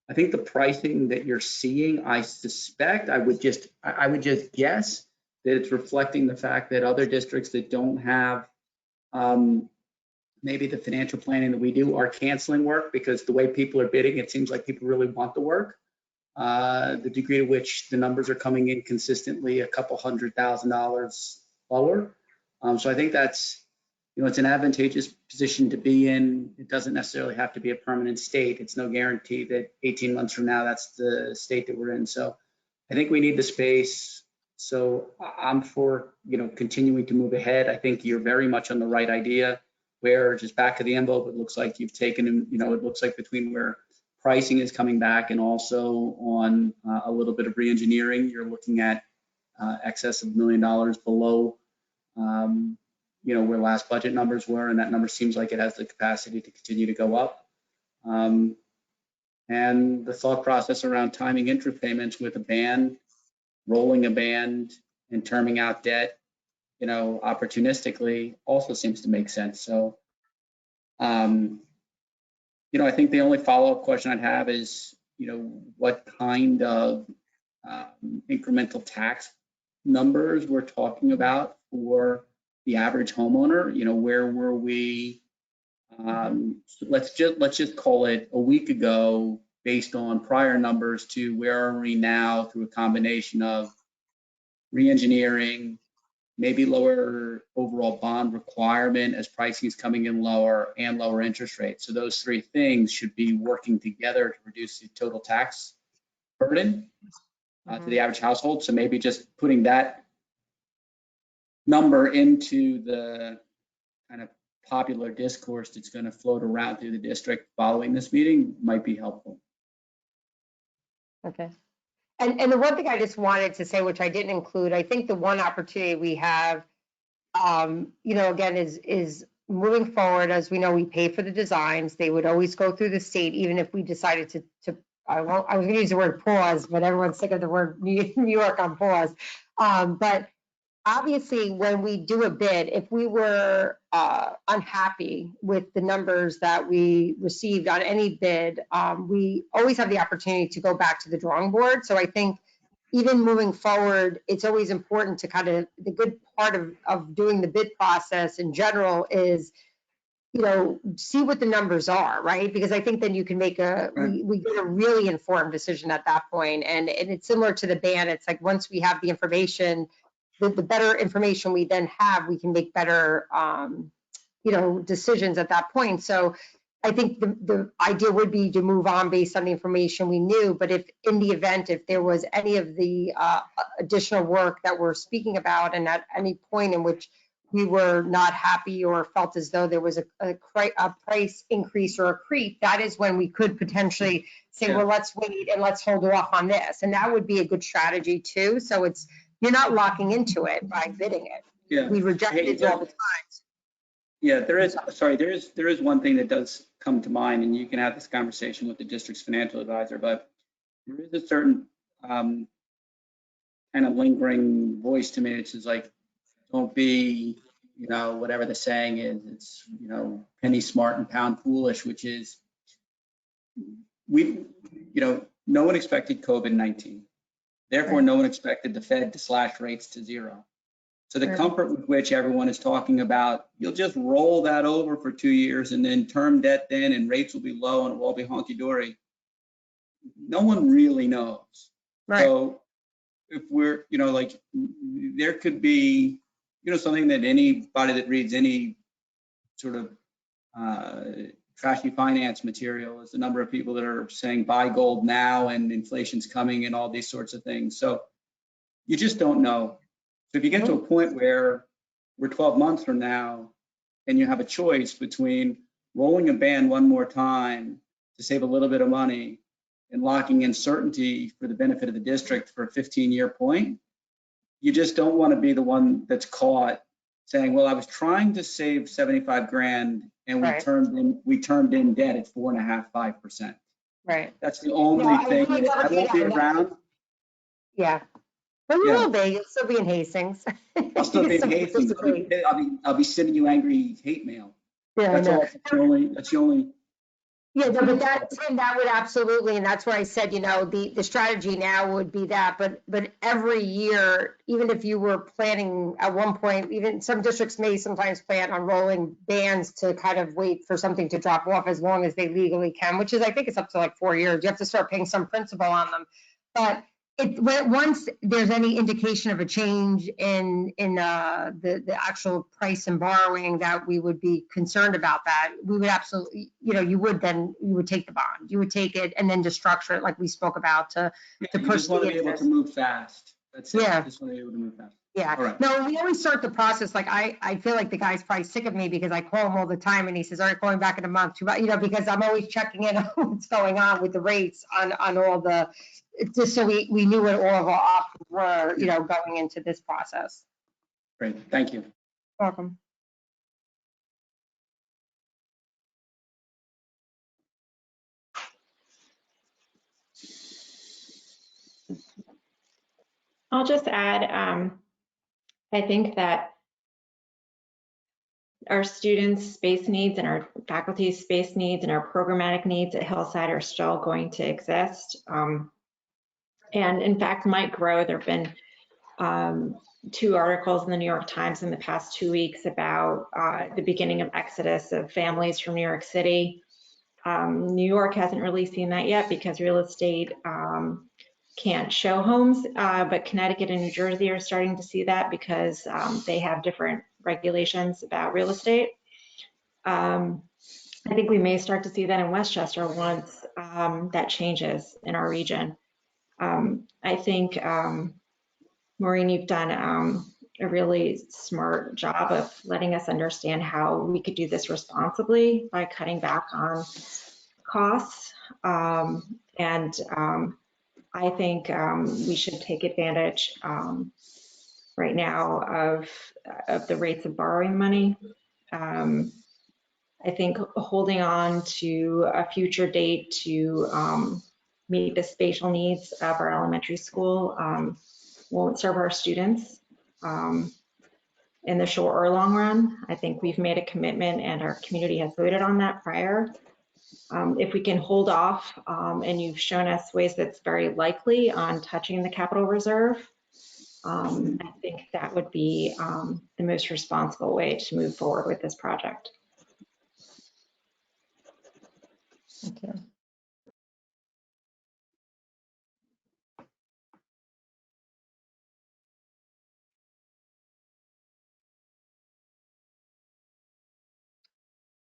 that you're seeing, I suspect, I would just guess that it's reflecting the fact that other districts that don't have maybe the financial planning that we do are canceling work, because the way people are bidding, it seems like people really want the work. The degree to which the numbers are coming in consistently a couple $100,000 lower. So I think that's, it's an advantageous position to be in. It doesn't necessarily have to be a permanent state. It's no guarantee that 18 months from now, that's the state that we're in. So I think we need the space. So I'm for, continuing to move ahead. I think you're very much on the right idea, where just back of the envelope, it looks like you've taken, it looks like between where pricing is coming back and also on a little bit of re-engineering, you're looking at excess of $1 million below, where last budget numbers were, and that number seems like it has the capacity to continue to go up. And the thought process around timing interest payments with a band, rolling a band, and terming out debt, opportunistically also seems to make sense. So, I think the only follow-up question I'd have is, what kind of incremental tax numbers we're talking about for the average homeowner. Where were we? Let's just call it a week ago, based on prior numbers, to where are we now through a combination of re-engineering, maybe lower overall bond requirement as pricing is coming in lower, and lower interest rates. So those three things should be working together to reduce the total tax burden to the average household. So maybe just putting that number into the kind of popular discourse that's going to float around through the district following this meeting might be helpful. Okay. And the one thing I just wanted to say, which I didn't include, I think the one opportunity we have, again, is moving forward. As we know, we pay for the designs. They would always go through the state, even if we decided to I was going to use the word pause, but everyone's sick of the word New York on pause. But obviously, when we do a bid, if we were unhappy with the numbers that we received on any bid, we always have the opportunity to go back to the drawing board. So I think even moving forward, it's always important to kind of, the good part of doing the bid process in general is, see what the numbers are, right? Because I think then you can make we get a really informed decision at that point. And it's similar to the ban. It's like, once we have the information, the better information we then have, we can make better, decisions at that point. So I think the idea would be to move on based on the information we knew. But if in the event, if there was any of the additional work that we're speaking about, and at any point in which we were not happy or felt as though there was a price increase or a creep, that is when we could potentially say, well, let's wait and let's hold off on this. And that would be a good strategy too. So you're not locking into it by bidding it. Yeah. We reject it all the time. Yeah, there is one thing that does come to mind, and you can have this conversation with the district's financial advisor, but there is a certain kind of lingering voice to me. It's just like, don't be, whatever the saying is, it's, penny smart and pound foolish, which is, no one expected COVID-19. Therefore, no one expected the Fed to slash rates to zero. So the comfort with which everyone is talking about, you'll just roll that over for 2 years and then term debt then, and rates will be low and it will all be honky-dory. No one really knows. Right. So if we're, there could be, something that anybody that reads any sort of trashy finance material is the number of people that are saying buy gold now and inflation's coming and all these sorts of things. So you just don't know. So if you get to a point where we're 12 months from now and you have a choice between rolling a ban one more time to save a little bit of money and locking in certainty for the benefit of the district for a 15-year point, you just don't want to be the one that's caught saying, well, I was trying to save 75 grand and we turned in debt at 4.5%, 5%. Right. That's the only thing that I won't be around. Yeah. But you will be. You'll still be in Hastings. I'll still be in Hastings. I'll be sending you angry hate mail. Yeah, that's the only. Yeah, no, but that would absolutely, and that's why I said, the strategy now would be that, but every year, even if you were planning at one point, even some districts may sometimes plan on rolling bans to kind of wait for something to drop off as long as they legally can, which is, I think it's up to like 4 years. You have to start paying some principal on them. But once there's any indication of a change in the actual price and borrowing, that we would be concerned about that, we would absolutely, you would take the bond, you would take it and then just structure it like we spoke about to push. You just want to be able to move fast. That's it. Yeah. Just want to be able to move fast. Yeah, All right. no, we always start the process, like, I feel like the guy's probably sick of me because I call him all the time and he says, all right, calling back in a month, because I'm always checking in on what's going on with the rates on all the, just so we knew what all of our options were, going into this process. Great, thank you. Welcome. I'll just add, I think that our students' space needs and our faculty's space needs and our programmatic needs at Hillside are still going to exist. And in fact, might grow. There have been 2 articles in the New York Times in the past 2 weeks about the beginning of exodus of families from New York City. New York hasn't really seen that yet because real estate can't show homes, but Connecticut and New Jersey are starting to see that because they have different regulations about real estate. I think we may start to see that in Westchester once that changes in our region. I think, Maureen, you've done a really smart job of letting us understand how we could do this responsibly by cutting back on costs. I think we should take advantage right now of the rates of borrowing money. I think holding on to a future date to meet the spatial needs of our elementary school won't serve our students in the short or long run. I think we've made a commitment and our community has voted on that prior. If we can hold off, and you've shown us ways that's very likely on touching the capital reserve, I think that would be the most responsible way to move forward with this project. Thank you.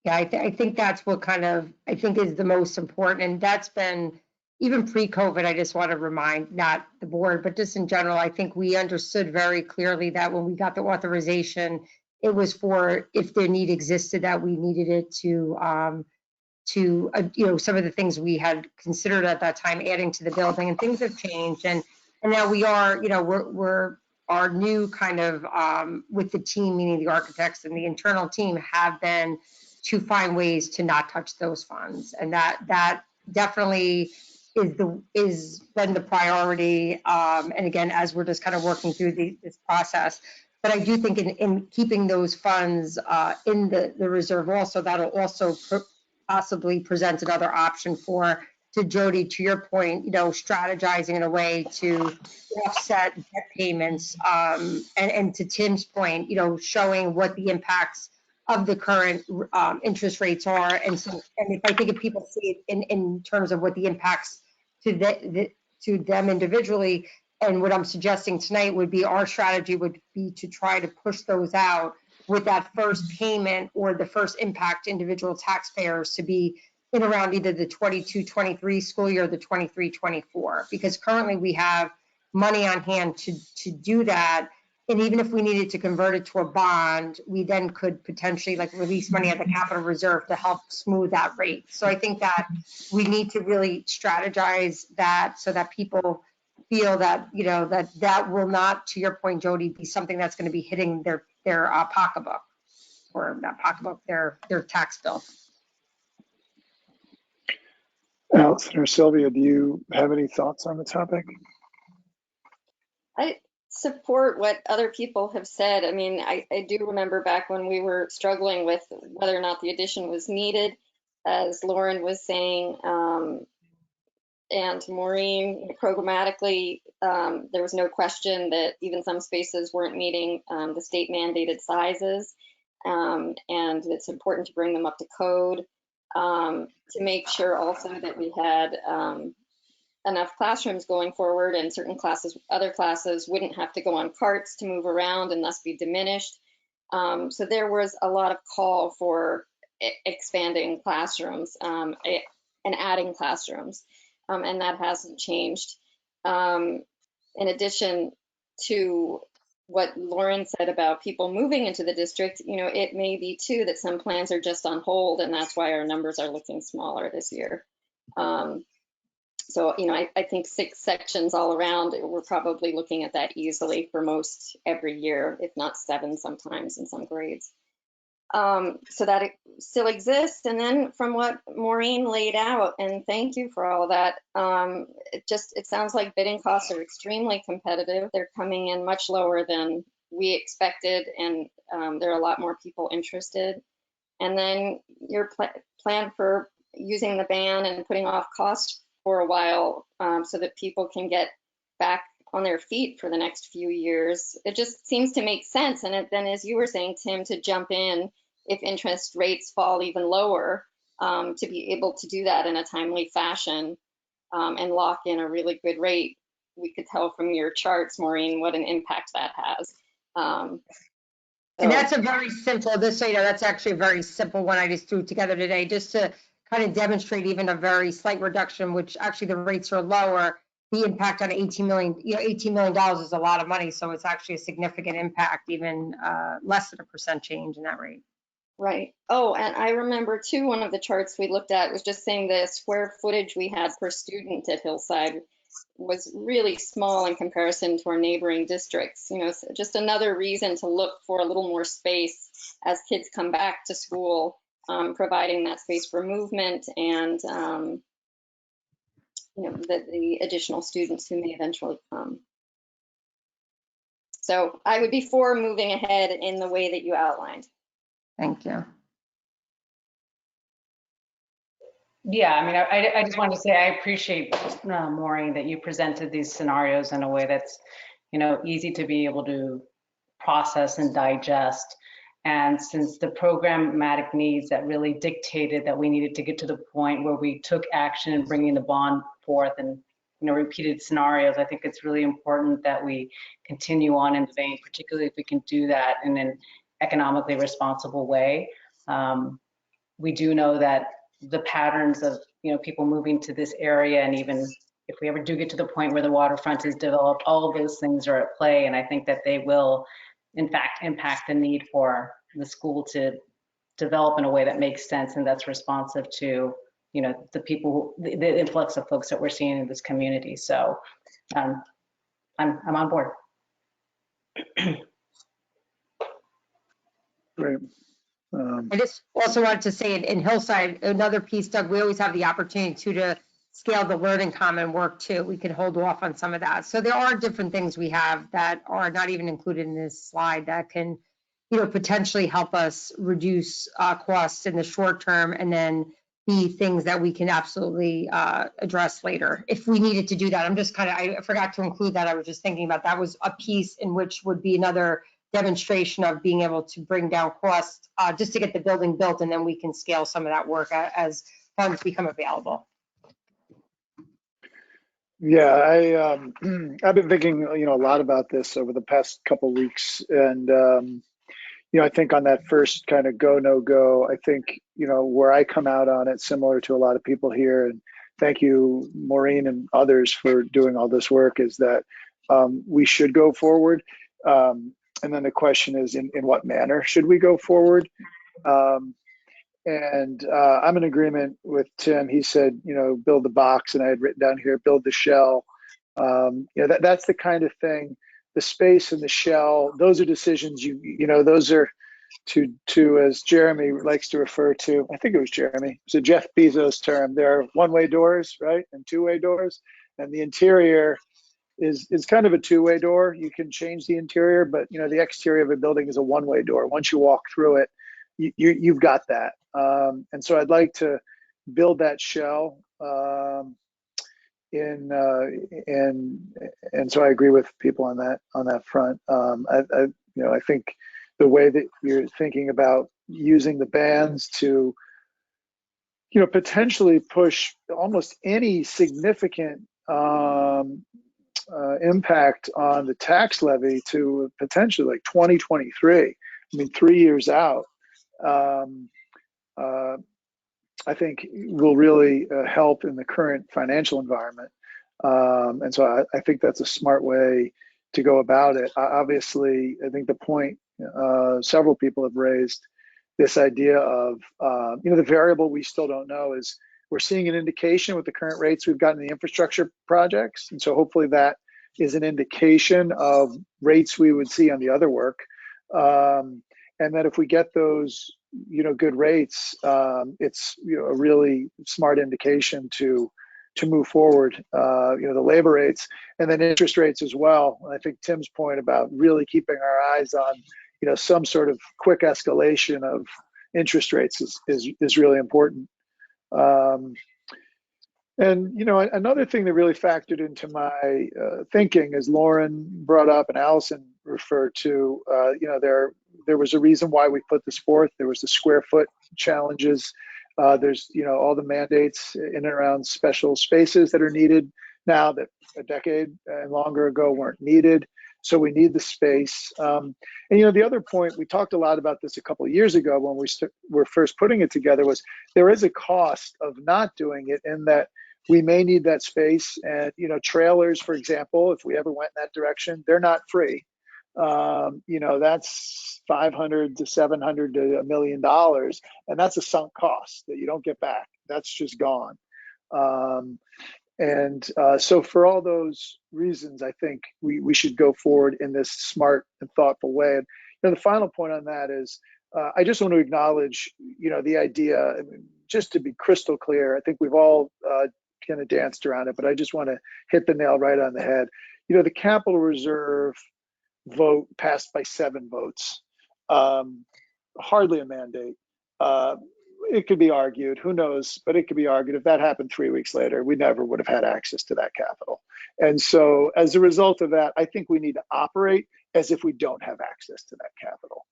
Yeah, I think that's what I think is the most important. And that's been, even pre-COVID, I just want to remind, not the board, but just in general, I think we understood very clearly that when we got the authorization, it was for if the need existed, that we needed it to some of the things we had considered at that time adding to the building, and things have changed. And now we are, we're our new kind of with the team, meaning the architects and the internal team, have been to find ways to not touch those funds. And that definitely is been the priority. And again, as we're just kind of working through this process, but I do think in keeping those funds in the reserve also, that'll also possibly present another option to Jody, to your point, strategizing in a way to offset debt payments, and to Tim's point, showing what the impacts of the current interest rates are. And if I think if people see it in terms of what the impacts to them individually, and what I'm suggesting tonight would be our strategy would be to try to push those out with that first payment or the first impact to individual taxpayers to be in around either the 22-23 school year or the 23-24, because currently we have money on hand to do that. And even if we needed to convert it to a bond, we then could potentially release money at the capital reserve to help smooth that rate. So I think that we need to really strategize that so that people feel that, that will not, to your point, Jody, be something that's going to be hitting their pocketbook, or not pocketbook, their tax bill. Allison or Sylvia, do you have any thoughts on the topic? I support what other people have said. I mean, I do remember back when we were struggling with whether or not the addition was needed, as Lauren was saying, and Maureen, programmatically, there was no question that even some spaces weren't meeting the state mandated sizes, and it's important to bring them up to code, to make sure also that we had enough classrooms going forward, and certain classes, other classes wouldn't have to go on carts to move around and thus be diminished. So there was a lot of call for expanding classrooms and adding classrooms, and that hasn't changed. In addition, to what Lauren said about people moving into the district, it may be too that some plans are just on hold, and that's why our numbers are looking smaller this year. So, I think 6 sections all around, we're probably looking at that easily for most every year, if not 7 sometimes in some grades. So that it still exists. And then from what Maureen laid out, and thank you for all of that, it sounds like bidding costs are extremely competitive. They're coming in much lower than we expected, and there are a lot more people interested. And then your plan for using the ban and putting off costs for a while so that people can get back on their feet for the next few years. It just seems to make sense. And then, as you were saying, Tim, to jump in if interest rates fall even lower, to be able to do that in a timely fashion and lock in a really good rate. We could tell from your charts, Maureen, what an impact that has. And that's a very simple, that's actually a very simple one I just threw together today, just to kind of demonstrate even a very slight reduction, which actually the rates are lower. The impact on $18 million, $18 million is a lot of money. So it's actually a significant impact, even less than a % change in that rate. Right. Oh, and I remember too, one of the charts we looked at was just saying the square footage we had per student at Hillside was really small in comparison to our neighboring districts. So just another reason to look for a little more space as kids come back to school, providing that space for movement and the additional students who may eventually come. So I would be for moving ahead in the way that you outlined. Thank you. Yeah, I mean, I just wanted to say I appreciate, Maureen, that you presented these scenarios in a way that's, easy to be able to process and digest. And since the programmatic needs that really dictated that we needed to get to the point where we took action in bringing the bond forth and, repeated scenarios, I think it's really important that we continue on in the vein, particularly if we can do that in an economically responsible way. We do know that the patterns of people moving to this area, and even if we ever do get to the point where the waterfront is developed, all of those things are at play, and I think that they will in fact impact the need for the school to develop in a way that makes sense and that's responsive to the people, the influx of folks that we're seeing in this community. So I'm on board. Great. I just also wanted to say in Hillside, another piece, Doug, we always have the opportunity to scale the learning common work too. We could hold off on some of that. So there are different things we have that are not even included in this slide that can, potentially help us reduce costs in the short term, and then be things that we can absolutely address later if we needed to do that. I'm just I forgot to include that. I was just thinking about that was a piece in which would be another demonstration of being able to bring down costs just to get the building built, and then we can scale some of that work as funds become available. Yeah, I've been thinking, a lot about this over the past couple of weeks, and I think on that first kind of go no go, I think where I come out on it, similar to a lot of people here, and thank you, Maureen and others, for doing all this work, is that we should go forward. And then the question is, in what manner should we go forward? And I'm in agreement with Tim. He said, build the box, and I had written down here, build the shell. That's the kind of thing. The space and the shell, those are decisions those are to as Jeremy likes to refer to. I think it was Jeremy. It's a Jeff Bezos term. There are one-way doors, right, and two-way doors, and the interior is kind of a two-way door. You can change the interior, but the exterior of a building is a one-way door. Once you walk through it, you've got that. And so I'd like to build that shell. And so I agree with people on that front. I think the way that you're thinking about using the bans to potentially push almost any significant impact on the tax levy to potentially like 2023. I mean, 3 years out. I think will really help in the current financial environment. And so I think that's a smart way go about it. Obviously, I think the point several people have raised, this idea of, the variable we still don't know is we're seeing an indication with the current rates we've got in the infrastructure projects. And so hopefully that is an indication of rates we would see on the other work. And that if we get those, good rates, it's, a really smart indication to move forward, the labor rates and then interest rates as well. And I think Tim's point about really keeping our eyes on, some sort of quick escalation of interest rates is really important. And, another thing that really factored into my thinking, as Lauren brought up and Allison referred to, there was a reason why we put this forth. There was the square foot challenges. There's, all the mandates in and around special spaces that are needed now that a decade and longer ago weren't needed. So we need the space. And, the other point, we talked a lot about this a couple of years ago when we were first putting it together, was there is a cost of not doing it, in that we may need that space. And, trailers, for example, if we ever went in that direction, they're not free. That's $500 to $700 to $1 million. And that's a sunk cost that you don't get back. That's just gone. So for all those reasons, I think we should go forward in this smart and thoughtful way. And the final point on that is, I just want to acknowledge, the idea, just to be crystal clear, I think we've all kind of danced around it, but I just want to hit the nail right on the head. The capital reserve vote passed by 7 votes, hardly a mandate. It could be argued, who knows, but it could be argued if that happened 3 weeks later, we never would have had access to that capital. And so as a result of that, I think we need to operate as if we don't have access to that capital.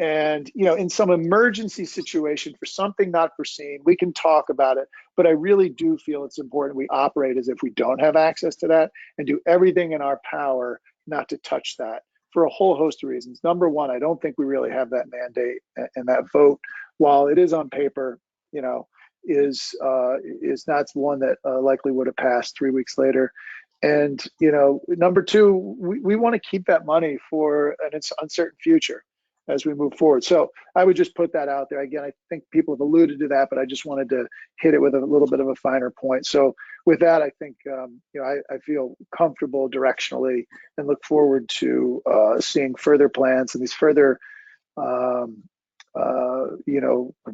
And, in some emergency situation for something not foreseen, we can talk about it, but I really do feel it's important we operate as if we don't have access to that and do everything in our power not to touch that, for a whole host of reasons. Number one, I don't think we really have that mandate, and that vote, while it is on paper, is not one that likely would have passed 3 weeks later. And, number two, we want to keep that money for an uncertain future as we move forward. So I would just put that out there. Again, I think people have alluded to that, but I just wanted to hit it with a little bit of a finer point. So with that, I think, I feel comfortable directionally and look forward to seeing further plans and these further,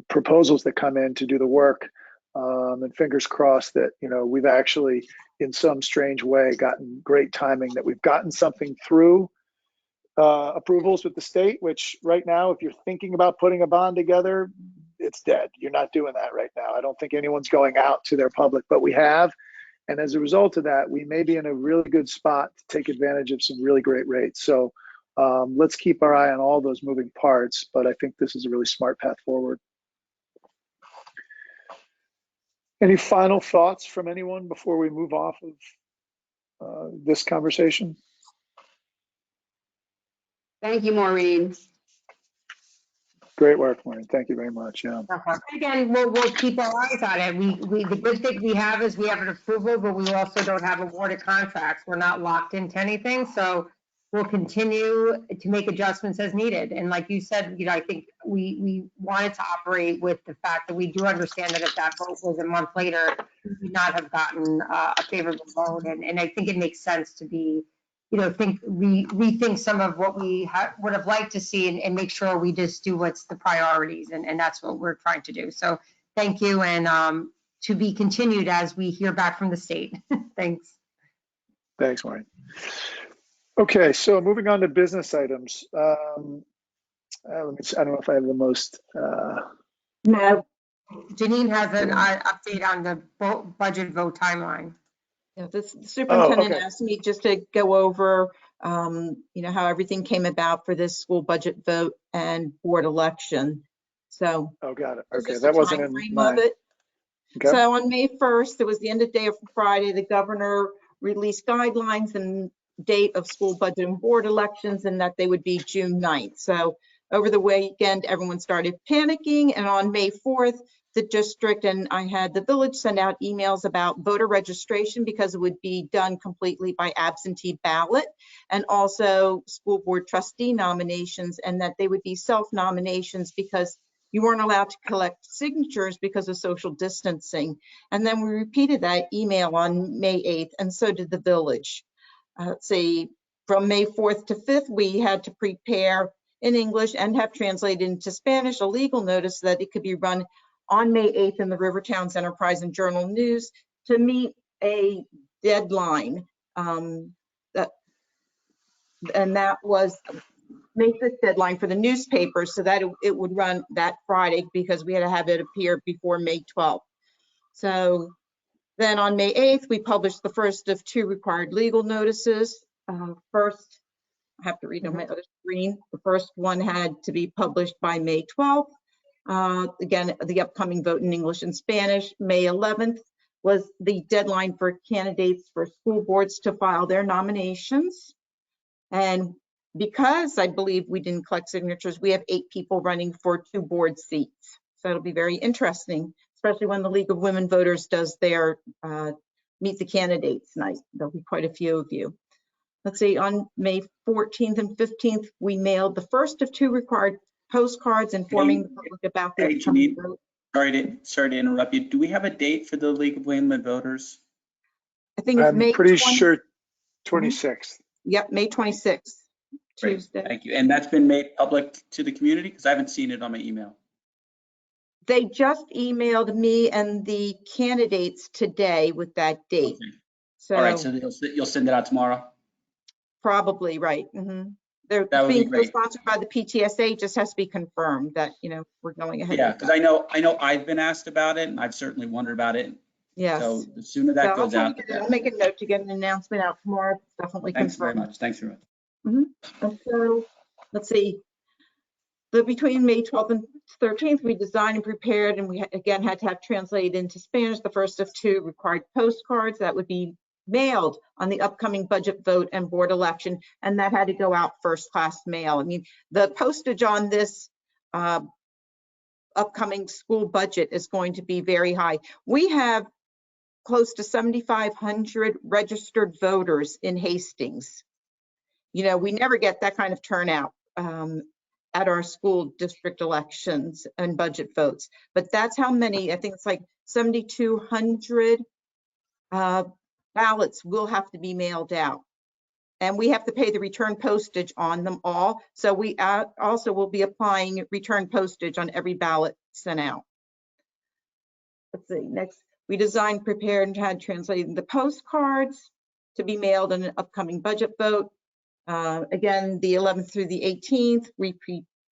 proposals that come in to do the work. And fingers crossed that, we've actually, in some strange way, gotten great timing, that we've gotten something through approvals with the state, which right now, if you're thinking about putting a bond together, it's dead. You're not doing that right now. I don't think anyone's going out to their public, but we have. And as a result of that, we may be in a really good spot to take advantage of some really great rates. So let's keep our eye on all those moving parts, but I think this is a really smart path forward. Any final thoughts from anyone before we move off of this conversation? Thank you, Maureen. Great work, Maureen. Thank you very much. Yeah. Again, we'll keep our eyes on it. The good thing we have is we have an approval, but we also don't have awarded contracts. We're not locked into anything. So we'll continue to make adjustments as needed. And like you said, I think we wanted to operate with the fact that we do understand that if that vote was a month later, we would not have gotten a favorable vote. And I think it makes sense to be, rethink some of what we would have liked to see and make sure we just do what's the priorities. And that's what we're trying to do. So thank you. And to be continued as we hear back from the state. Thanks. Thanks, Maureen. Okay, so moving on to business items. Let me see, I don't know if I have the most. No. Janine has an update on the budget vote timeline. Yeah, the superintendent okay. asked me just to go over, how everything came about for this school budget vote and board election. So. Oh, got it. Okay, just that the wasn't time in frame my. of it. Okay. So on May 1st, it was the end of day of Friday, the governor released guidelines and date of school budget and board elections, and that they would be June 9th. So over the weekend, everyone started panicking, and on May 4th, the district and I had the village send out emails about voter registration because it would be done completely by absentee ballot, and also school board trustee nominations, and that they would be self-nominations because you weren't allowed to collect signatures because of social distancing. And then we repeated that email on May 8th, and so did the village. Let's see, from May 4th to 5th, we had to prepare in English and have translated into Spanish a legal notice that it could be run on May 8th in the Rivertowns Enterprise and Journal News to meet a deadline. And that was make this deadline for the newspaper so that it would run that Friday because we had to have it appear before May 12th. So then on May 8th, we published the first of 2 required legal notices. First, I have to read on my other screen. The first one had to be published by May 12th. Again, the upcoming vote in English and Spanish. May 11th was the deadline for candidates for school boards to file their nominations. And because I believe we didn't collect signatures, we have 8 people running for 2 board seats. So it'll be very interesting, especially when the League of Women Voters does their meet the candidates night. There'll be quite a few of you. Let's see, on May 14th and 15th, we mailed the first of 2 required postcards informing the public about the upcoming vote. Sorry to interrupt you. Do we have a date for the League of Women Voters? I think it's I'm May pretty 20, sure 26th. Yep, May 26th, Great, Tuesday. thank you. And that's been made public to the community? Because I haven't seen it on my email. They just emailed me and the candidates today with that date. Okay. So, all right, so you'll send it out tomorrow? Probably, right. They're That would be being great. sponsored by the PTSA. Just has to be confirmed that, we're going ahead. Yeah, because I know I've been asked about it and I've certainly wondered about it. Yes. So the sooner that goes out, the better. I'll make a note to get an announcement out tomorrow. Definitely Thanks very confirmed. much. Thanks very much. And so, let's see. Between May 12th and 13th, we designed and prepared, and we again had to have translated into Spanish the first of 2 required postcards that would be mailed on the upcoming budget vote and board election, and that had to go out first class mail. I mean, the postage on this upcoming school budget is going to be very high. We have close to 7,500 registered voters in Hastings. We never get that kind of turnout at our school district elections and budget votes, but that's how many, I think it's like 7,200 ballots will have to be mailed out. And we have to pay the return postage on them all. So we also will be applying return postage on every ballot sent out. Let's see, next, we designed, prepared, and had translated the postcards to be mailed in an upcoming budget vote. Again, the 11th through the 18th, we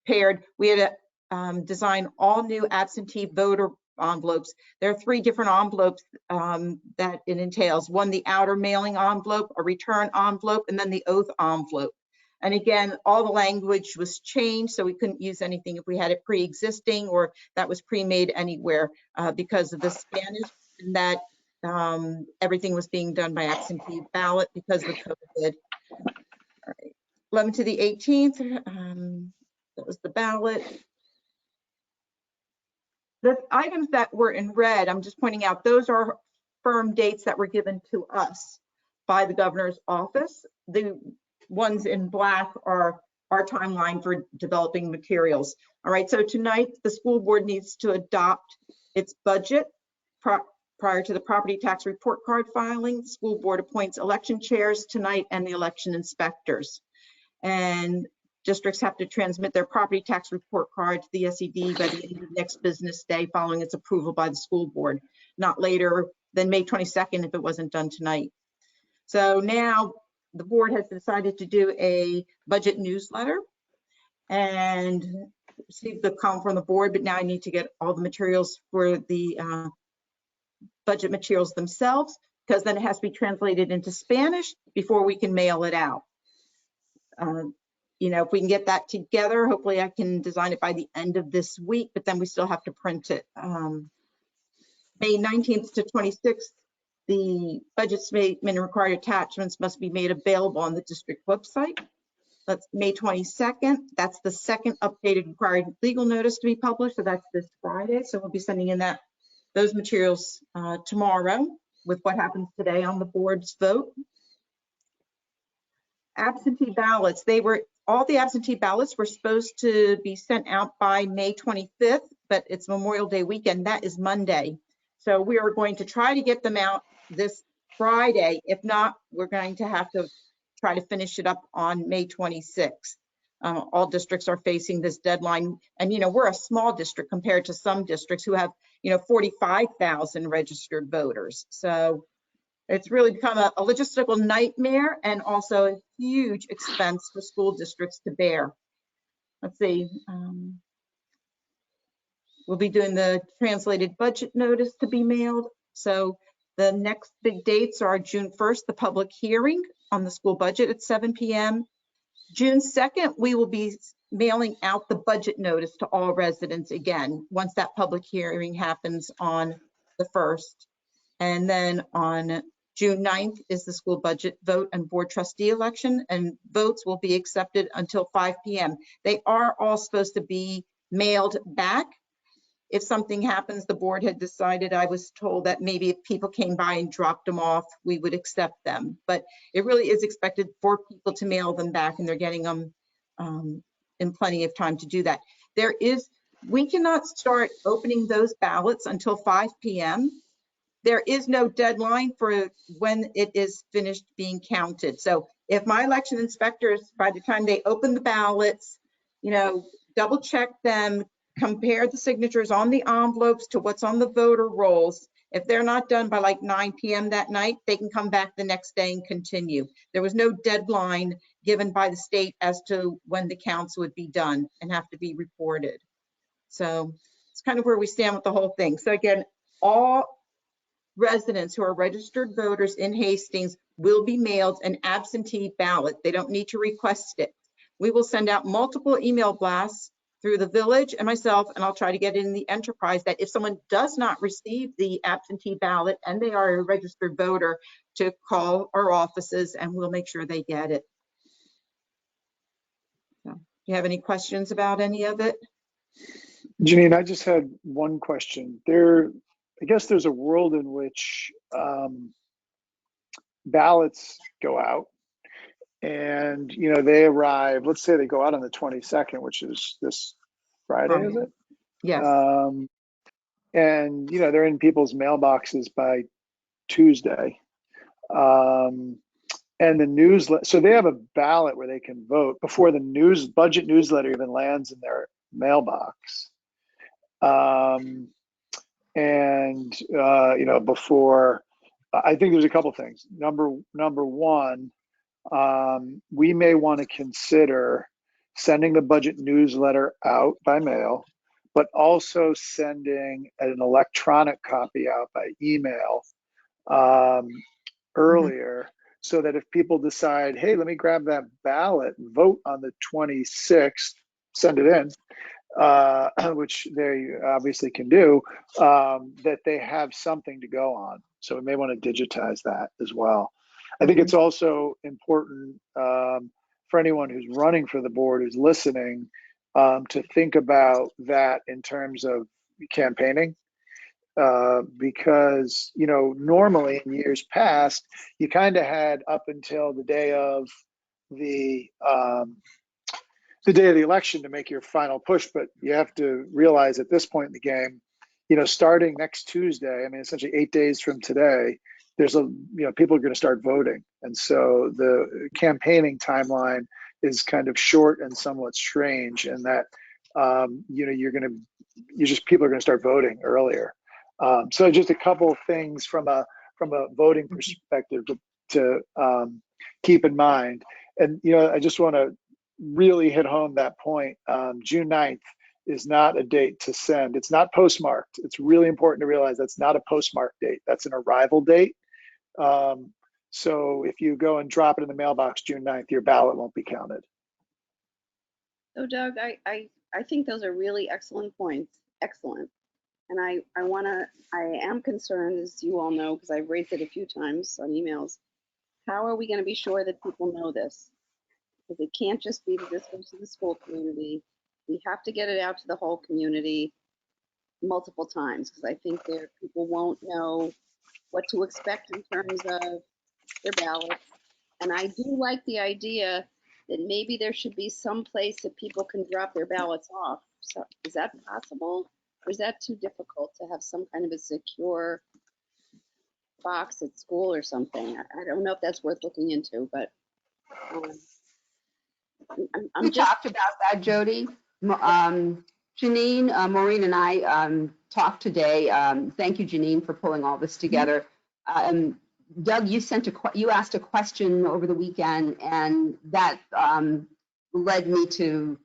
prepared. We had to design all new absentee voter envelopes. There are 3 different envelopes that it entails. One, the outer mailing envelope, a return envelope, and then the oath envelope. And again, all the language was changed, so we couldn't use anything if we had it pre-existing or that was pre-made anywhere because of the Spanish, and that everything was being done by absentee ballot because of COVID. All right. 11th to the 18th, that was the ballot. The items that were in red, I'm just pointing out, those are firm dates that were given to us by the governor's office. The ones in black are our timeline for developing materials. All right, so tonight the school board needs to adopt its budget prior to the property tax report card filing. The school board appoints election chairs tonight and the election inspectors. And districts have to transmit their property tax report card to the SED by the end of next business day following its approval by the school board, not later than May 22nd if it wasn't done tonight. So now the board has decided to do a budget newsletter and received the call from the board, but now I need to get all the materials for the budget materials themselves, because then it has to be translated into Spanish before we can mail it out. If we can get that together, hopefully I can design it by the end of this week, but then we still have to print it. May 19th to 26th, the budget statement and required attachments must be made available on the district website. That's May 22nd. That's the second updated required legal notice to be published. So that's this Friday. So we'll be sending in those materials tomorrow with what happens today on the board's vote. Absentee ballots. All the absentee ballots were supposed to be sent out by May 25th, but it's Memorial Day weekend. That is Monday. So we are going to try to get them out this Friday. If not, we're going to have to try to finish it up on May 26th. All districts are facing this deadline. And, we're a small district compared to some districts who have, 45,000 registered voters. So it's really become a logistical nightmare and also a huge expense for school districts to bear. Let's see. We'll be doing the translated budget notice to be mailed. So the next big dates are June 1st, the public hearing on the school budget at 7 p.m. June 2nd, we will be mailing out the budget notice to all residents again, once that public hearing happens on the 1st. And then on June 9th is the school budget vote and board trustee election, and votes will be accepted until 5 p.m. They are all supposed to be mailed back. If something happens, the board had decided, I was told that maybe if people came by and dropped them off, we would accept them. But it really is expected for people to mail them back, and they're getting them in plenty of time to do that. We cannot start opening those ballots until 5 p.m. There is no deadline for when it is finished being counted. So if my election inspectors, by the time they open the ballots, double check them, compare the signatures on the envelopes to what's on the voter rolls. If they're not done by like 9 p.m. that night, they can come back the next day and continue. There was no deadline given by the state as to when the counts would be done and have to be reported. So it's kind of where we stand with the whole thing. So again, all residents who are registered voters in Hastings will be mailed an absentee ballot. They don't need to request it. We will send out multiple email blasts through the village and myself, and I'll try to get it in the enterprise that if someone does not receive the absentee ballot and they are a registered voter, to call our offices and we'll make sure they get it. So, do you have any questions about any of it? Janine, I just had one question. I guess there's a world in which ballots go out and, they arrive, let's say they go out on the 22nd, which is this Friday, is it? Yes. And, they're in people's mailboxes by Tuesday. And the newsletter, so they have a ballot where they can vote before the budget newsletter even lands in their mailbox. Before, I think there's a couple things. Number one, we may want to consider sending the budget newsletter out by mail, but also sending an electronic copy out by email earlier, so that if people decide, hey, let me grab that ballot and vote on the 26th, send it in, which they obviously can do, that they have something to go on. So we may want to digitize that as well. I think it's also important for anyone who's running for the board, who's listening, to think about that in terms of campaigning. Because, normally in years past, you kind of had up until the day of the election to make your final push, but you have to realize at this point in the game, starting next Tuesday, essentially 8 days from today, people are going to start voting. And so the campaigning timeline is kind of short and somewhat strange in that, people are going to start voting earlier. So just a couple of things from a voting perspective to keep in mind. And, I just want to really hit home that point. June 9th is not a date to send. It's not postmarked. It's really important to realize that's not a postmark date. That's an arrival date. So if you go and drop it in the mailbox June 9th, your ballot won't be counted. So Doug, I think those are really excellent points. Excellent. And I am concerned, as you all know, because I've raised it a few times on emails. How are we going to be sure that people know this? because it can't just be that this goes to the school community. We have to get it out to the whole community multiple times, because I think there people won't know what to expect in terms of their ballots. And I do like the idea that maybe there should be some place that people can drop their ballots off. So is that possible? Or is that too difficult to have some kind of a secure box at school or something? I don't know if that's worth looking into, but We talked about that, Jody. Janine, Maureen and I talked today. Thank you, Janine, for pulling all this together. Doug, you asked a question over the weekend, and that led me to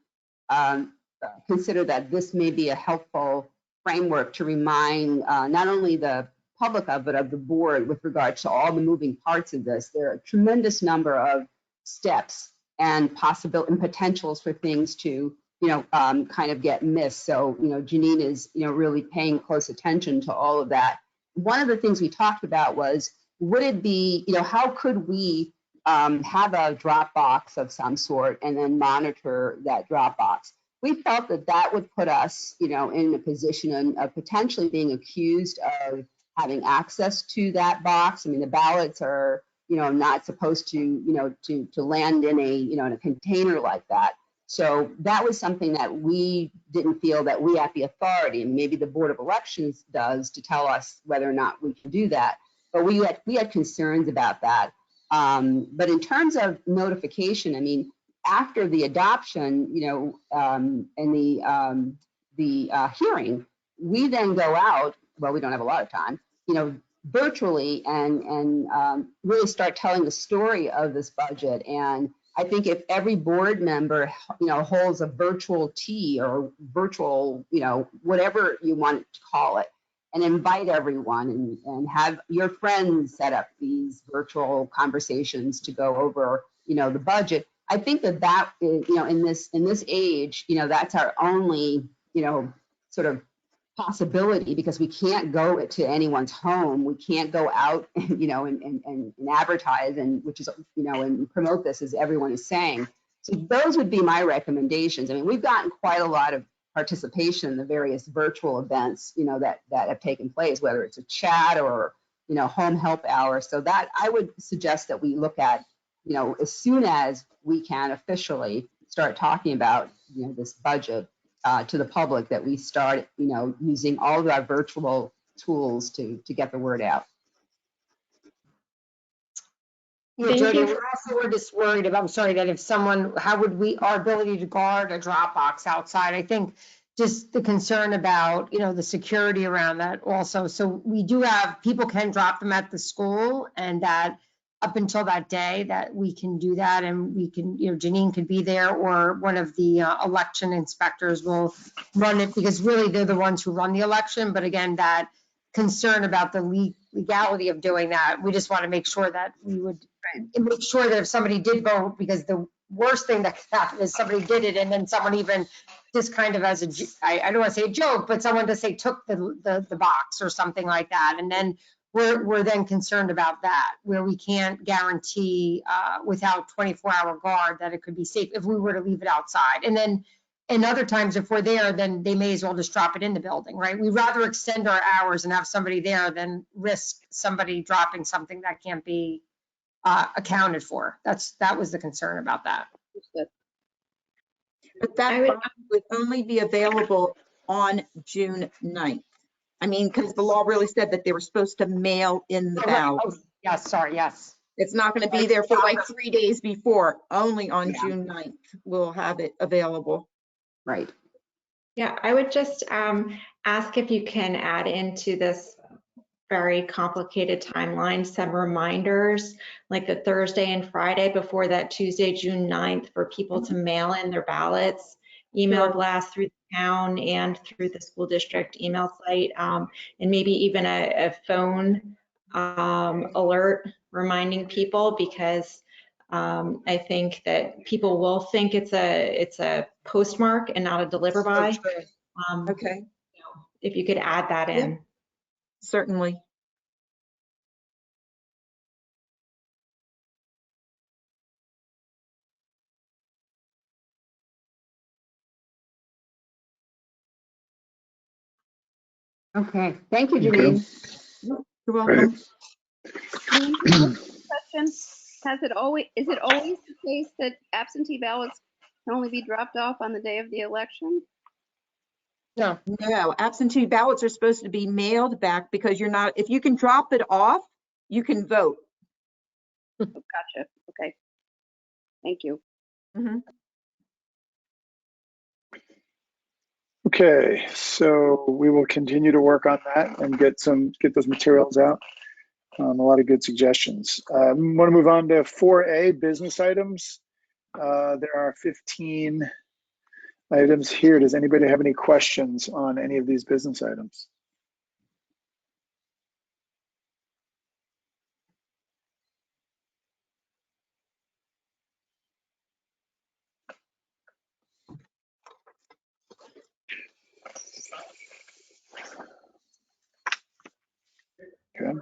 consider that this may be a helpful framework to remind not only the public of, but of the board with regard to all the moving parts of this. There are a tremendous number of steps and possible and potentials for things to, kind of get missed. So, Janine is, really paying close attention to all of that. One of the things we talked about was, would it be, how could we have a drop box of some sort and then monitor that drop box? We felt that that would put us, in a position of potentially being accused of having access to that box. I mean, the ballots are, not supposed to, to land in a, in a container like that. So that was something that we didn't feel that we had the authority, and maybe the Board of Elections does, to tell us whether or not we can do that. But we had concerns about that. But in terms of notification, I mean, after the adoption, and the hearing, we then go out. Well, we don't have a lot of time, virtually, and really start telling the story of this budget. And I think if every board member, holds a virtual tea or virtual, whatever you want to call it, and invite everyone and have your friends set up these virtual conversations to go over, the budget. I think that is, in this age, that's our only, sort of possibility, because we can't go to anyone's home. We can't go out, and advertise, and which is, and promote this, as everyone is saying. So those would be my recommendations. I mean, we've gotten quite a lot of participation in the various virtual events, that have taken place, whether it's a chat or, home help hour. So that I would suggest that we look at, as soon as we can officially start talking about, this budget to the public, that we start, using all of our virtual tools to get the word out. Yeah, Jody, we're just worried about, I'm sorry, that if someone, how would our ability to guard a drop box outside? I think just the concern about, the security around that also. So we do have, people can drop them at the school, and that up until that day that we can do that, and we can, Janine could be there, or one of the election inspectors will run it, because really they're the ones who run the election. But again, that concern about the legality of doing that, we just want to make sure that we would make sure that if somebody did vote, because the worst thing that could happen is somebody did it, and then someone even just kind of as I don't want to say a joke, but someone to say took the box or something like that. And then we're then concerned about that, where we can't guarantee without 24-hour guard that it could be safe if we were to leave it outside. And then in other times, if we're there, then they may as well just drop it in the building, right? We'd rather extend our hours and have somebody there than risk somebody dropping something that can't be accounted for. That was the concern about that. But that box would only be available on June 9th. I mean, because the law really said that they were supposed to mail in the ballot. Oh, yes, sorry, yes. It's not going to be there for like 3 days before. Only on June 9th we'll have it available. Right. Yeah, I would just ask if you can add into this very complicated timeline some reminders, like the Thursday and Friday before that Tuesday, June 9th, for people to mail in their ballots, email blast through the town and through the school district email site, and maybe even a phone alert reminding people, because I think that people will think it's a postmark and not a deliver by. Okay. If you could add that in. Yeah. Certainly. Okay, thank you, Okay. Janine. You're welcome. Question, is it always the case that absentee ballots can only be dropped off on the day of the election? No. No, absentee ballots are supposed to be mailed back because you're not, if you can drop it off, you can vote. Oh, gotcha. Okay. Thank you. Mhm. Okay, so we will continue to work on that and get those materials out. A lot of good suggestions. I want to move on to 4A, business items. There are 15 items here. Does anybody have any questions on any of these business items? Okay.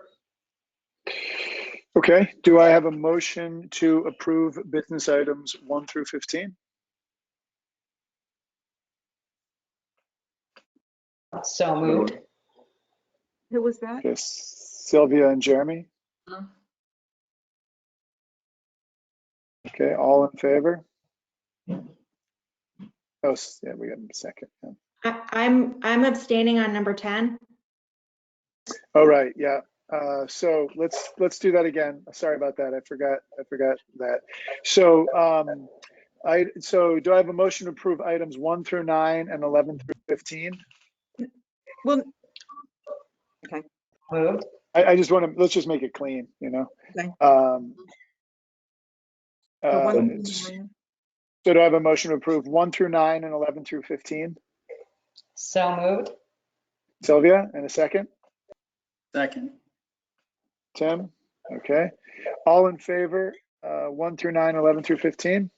Okay, do I have a motion to approve business items 1 through 15? So moved. Who was that? Yes, Sylvia and Jeremy. Okay, all in favor? Oh, yeah, we got a second. Yeah. I'm abstaining on number 10. Oh, right, yeah. So let's do that again. Sorry about that. I forgot that. So so do I have a motion to approve items 1 through 9 and 11 through 15? Well, okay. Moved. I just want to, let's just make it clean, you know? Okay. So do I have a motion to approve 1 through 9 and 11 through 15? So moved. Sylvia, and a second? Second. Tim? Okay. All in favor, 1 through 9, 11 through 15?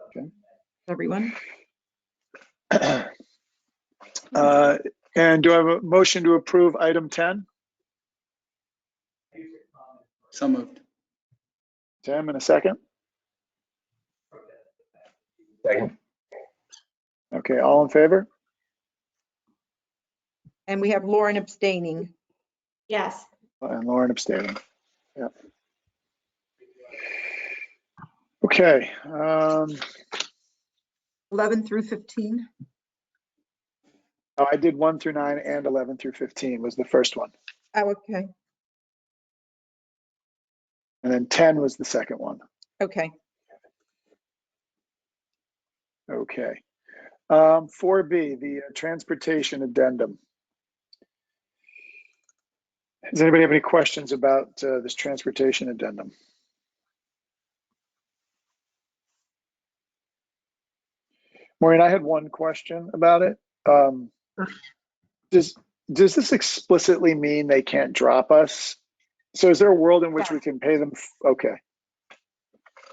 Okay. Everyone? And do I have a motion to approve item 10? So moved. Tim, in a second? Second. Okay, all in favor? And we have Lauren abstaining. Yes. And Lauren abstaining. Yeah. Okay. 11 through 15. Oh, I did 1 through 9 and 11 through 15 was the first one. Oh, okay. And then 10 was the second one. Okay. Okay. 4B, the transportation addendum. Does anybody have any questions about this transportation addendum? Maureen, I had one question about it. Does this explicitly mean they can't drop us? So is there a world in which we can pay them? Okay.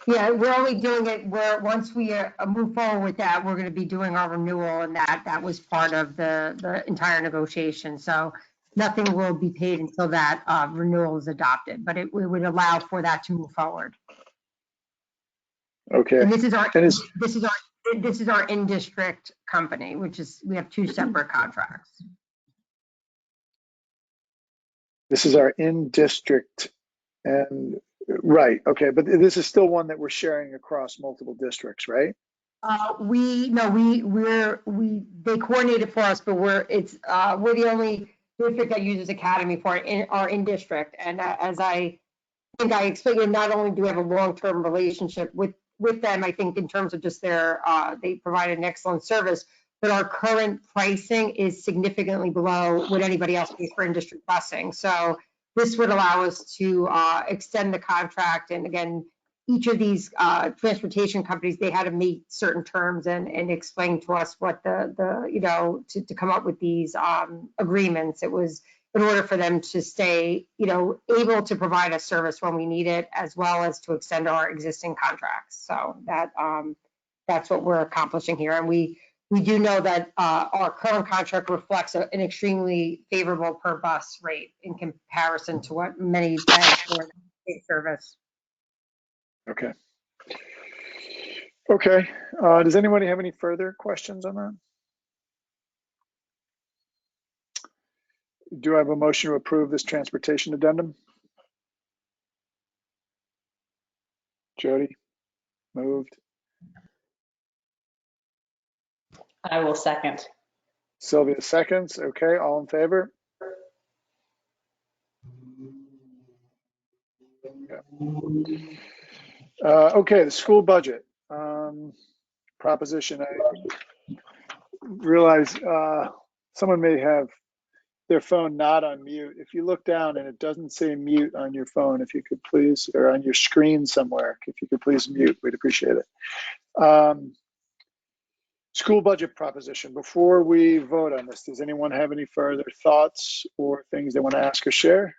Yeah, we're only doing it where once we move forward with that, we're going to be doing our renewal, and that was part of the entire negotiation. So nothing will be paid until that renewal is adopted, but it would allow for that to move forward. Okay. And this is our in-district company, which is, we have two separate contracts. This is our in-district, and right, okay, but this is still one that we're sharing across multiple districts, right? They coordinated for us, but we're the only district that uses Academy for our in-district. And as I think I explained, not only do we have a long-term relationship with them, I think in terms of just they provide an excellent service, but our current pricing is significantly below what anybody else pays for in-district busing. So this would allow us to extend the contract. And again, each of these transportation companies, they had to meet certain terms and explain to us what to come up with these agreements. It was in order for them to stay, able to provide us service when we need it, as well as to extend our existing contracts. So that's what we're accomplishing here. And we do know that our current contract reflects an extremely favorable per bus rate in comparison to what many pay for the service. Okay. Okay. Does anybody have any further questions on that? do I have a motion to approve this transportation addendum? Jody, moved. I will second. Sylvia seconds. Okay, all in favor? Okay, the school budget. Proposition. I realize someone may have their phone not on mute. If you look down and it doesn't say mute on your phone, if you could please, or on your screen somewhere, if you could please mute, we'd appreciate it. School budget proposition. Before we vote on this, does anyone have any further thoughts or things they want to ask or share?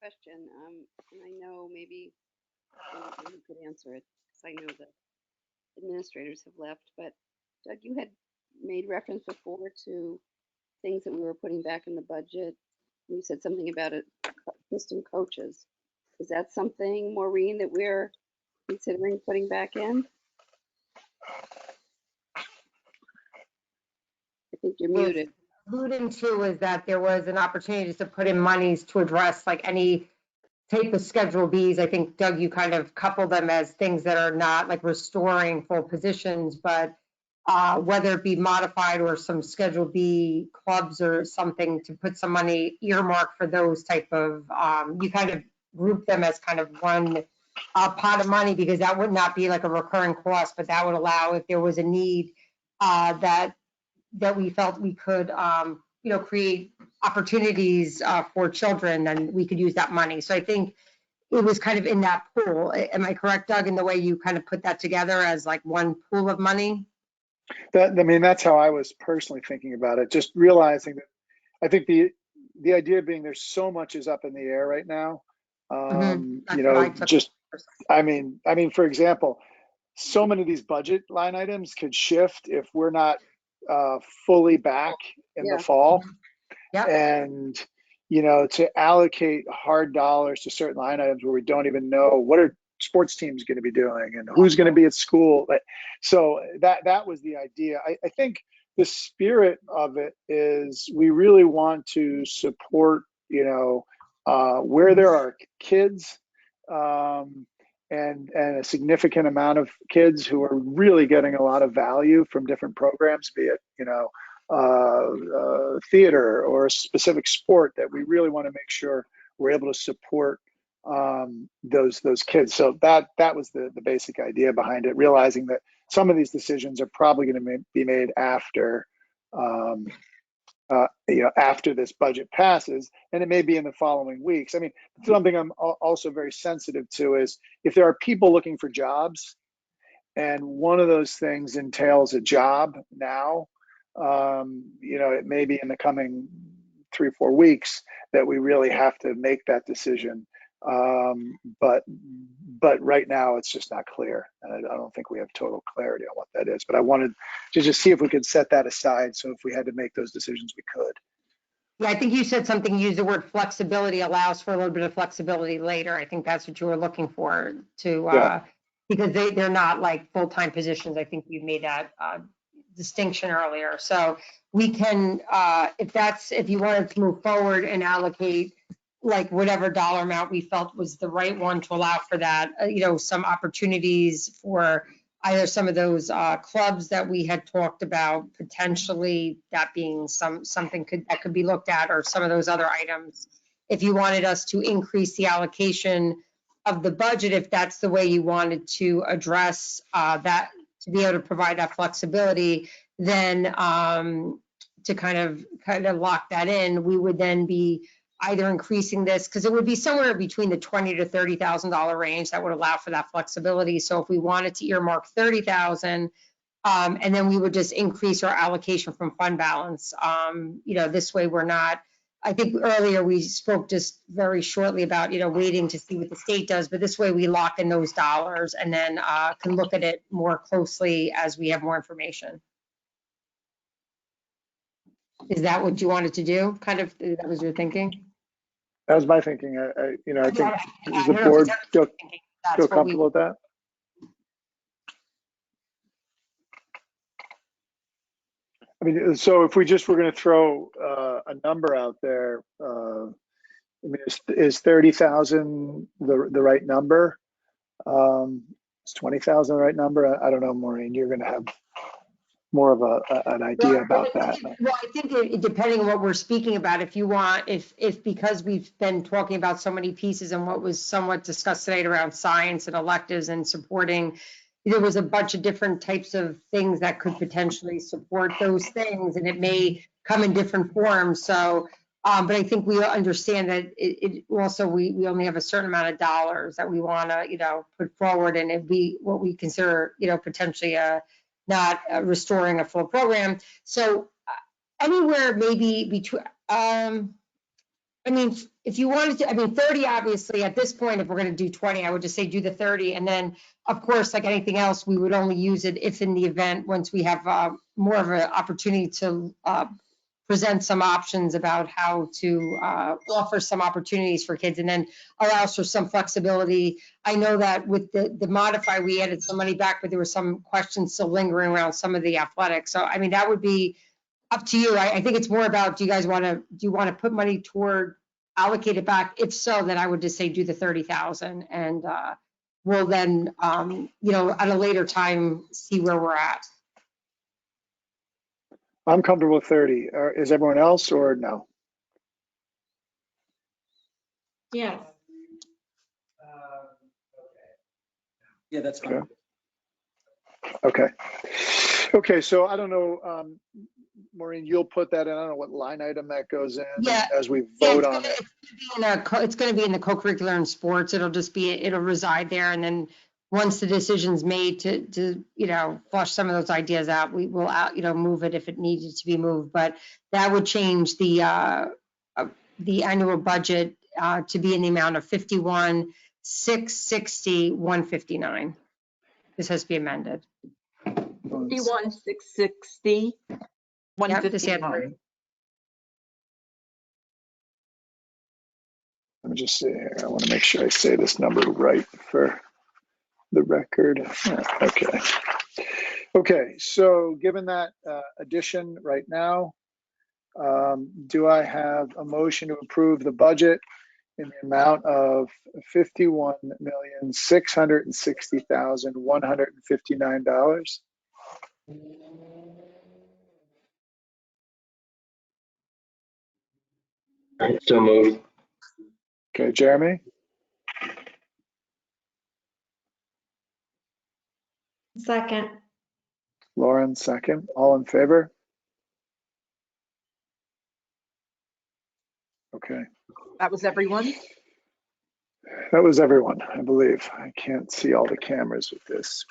Question, and I know maybe you could answer it because I know that administrators have left, but Doug, you had made reference before to things that we were putting back in the budget. You said something about it, system coaches. Is that something, Maureen, that we're considering putting back in? I think you're muted. Alluding to is that there was an opportunity to put in monies to address like any type of Schedule Bs. I think, Doug, you kind of couple them as things that are not like restoring full positions, but whether it be modified or some Schedule B clubs or something to put some money earmarked for those type of, you kind of group them as kind of one pot of money, because that would not be like a recurring cost, but that would allow if there was a need that we felt we could, create opportunities for children, then we could use that money. So I think it was kind of in that pool. Am I correct, Doug, in the way you kind of put that together as like one pool of money? That's how I was personally thinking about it. Just realizing that I think the idea being there's so much is up in the air right now. For example, so many of these budget line items could shift if we're not fully back in the fall. Yep. And, to allocate hard dollars to certain line items where we don't even know what are sports teams going to be doing and who's going to be at school. So that was the idea. I think the spirit of it is we really want to support, where there are kids, and a significant amount of kids who are really getting a lot of value from different programs, be it, theater or a specific sport, that we really want to make sure we're able to support those kids. So that was the basic idea behind it, realizing that some of these decisions are probably going to be made after after this budget passes, and it may be in the following weeks. I mean, something I'm also very sensitive to is if there are people looking for jobs, and one of those things entails a job now, it may be in the coming 3 or 4 weeks that we really have to make that decision. But right now it's just not clear, and I don't think we have total clarity on what that is. But I wanted to just see if we could set that aside, so if we had to make those decisions, we could. Yeah, I think you said something, you used the word flexibility, allows for a little bit of flexibility later. I think that's what you were looking for because they're not like full-time positions. I think you made that distinction earlier. So we can, if you wanted to move forward and allocate like whatever dollar amount we felt was the right one to allow for that, some opportunities for either some of those clubs that we had talked about, potentially that being something that could be looked at, or some of those other items. If you wanted us to increase the allocation of the budget, if that's the way you wanted to address that, to be able to provide that flexibility, then to kind of lock that in, we would then be either increasing this, because it would be somewhere between the $20,000 to $30,000 range that would allow for that flexibility. So if we wanted to earmark $30,000, and then we would just increase our allocation from fund balance, this way we're not. I think earlier we spoke just very shortly about, waiting to see what the state does, but this way we lock in those dollars and then can look at it more closely as we have more information. Is that what you wanted to do? Kind of, that was your thinking? That was my thinking. I think does the board feel comfortable with that? I mean, so if we just were going to throw a number out there, I mean, is 30,000 the right number? Is 20,000 the right number? I don't know, Maureen. You're going to have more of an idea about that. Well, I think depending on what we're speaking about, if you want, if because we've been talking about so many pieces and what was somewhat discussed tonight around science and electives and supporting, there was a bunch of different types of things that could potentially support those things, and it may come in different forms. So, but I think we understand that it also, we only have a certain amount of dollars that we want to, put forward, and it'd be what we consider, potentially not restoring a full program. So anywhere maybe between, I mean, if you wanted to, I mean, 30, obviously, at this point, if we're going to do 20, I would just say do the 30. And then, of course, like anything else, we would only use it if in the event, once we have more of an opportunity to present some options about how to offer some opportunities for kids, and then allows for some flexibility. I know that with the modify, we added some money back, but there were some questions still lingering around some of the athletics. So, I mean, that would be up to you. I think it's more about, do you want to put money toward, allocate it back? If so, then I would just say do the 30,000, and we'll then, at a later time, see where we're at. I'm comfortable with 30. Is everyone else, or no? Yes. Yeah, that's fine. Okay, so I don't know, Maureen, you'll put that in. I don't know what line item that goes in as we vote on it. It's going to be in the co-curricular and sports. It'll reside there. And then once the decision's made to flush some of those ideas out, we will move it if it needed to be moved. But that would change the annual budget to be in the amount of 51,660,159. This has to be amended. 51,660, 159. Let me just see here. I want to make sure I say this number right for the record. Okay, so given that addition right now, do I have a motion to approve the budget in the amount of $51,660,159? So moved. Okay, Jeremy, Second. Lauren, second. All in favor? Okay. That was everyone? That was everyone, I believe. I can't see all the cameras with this.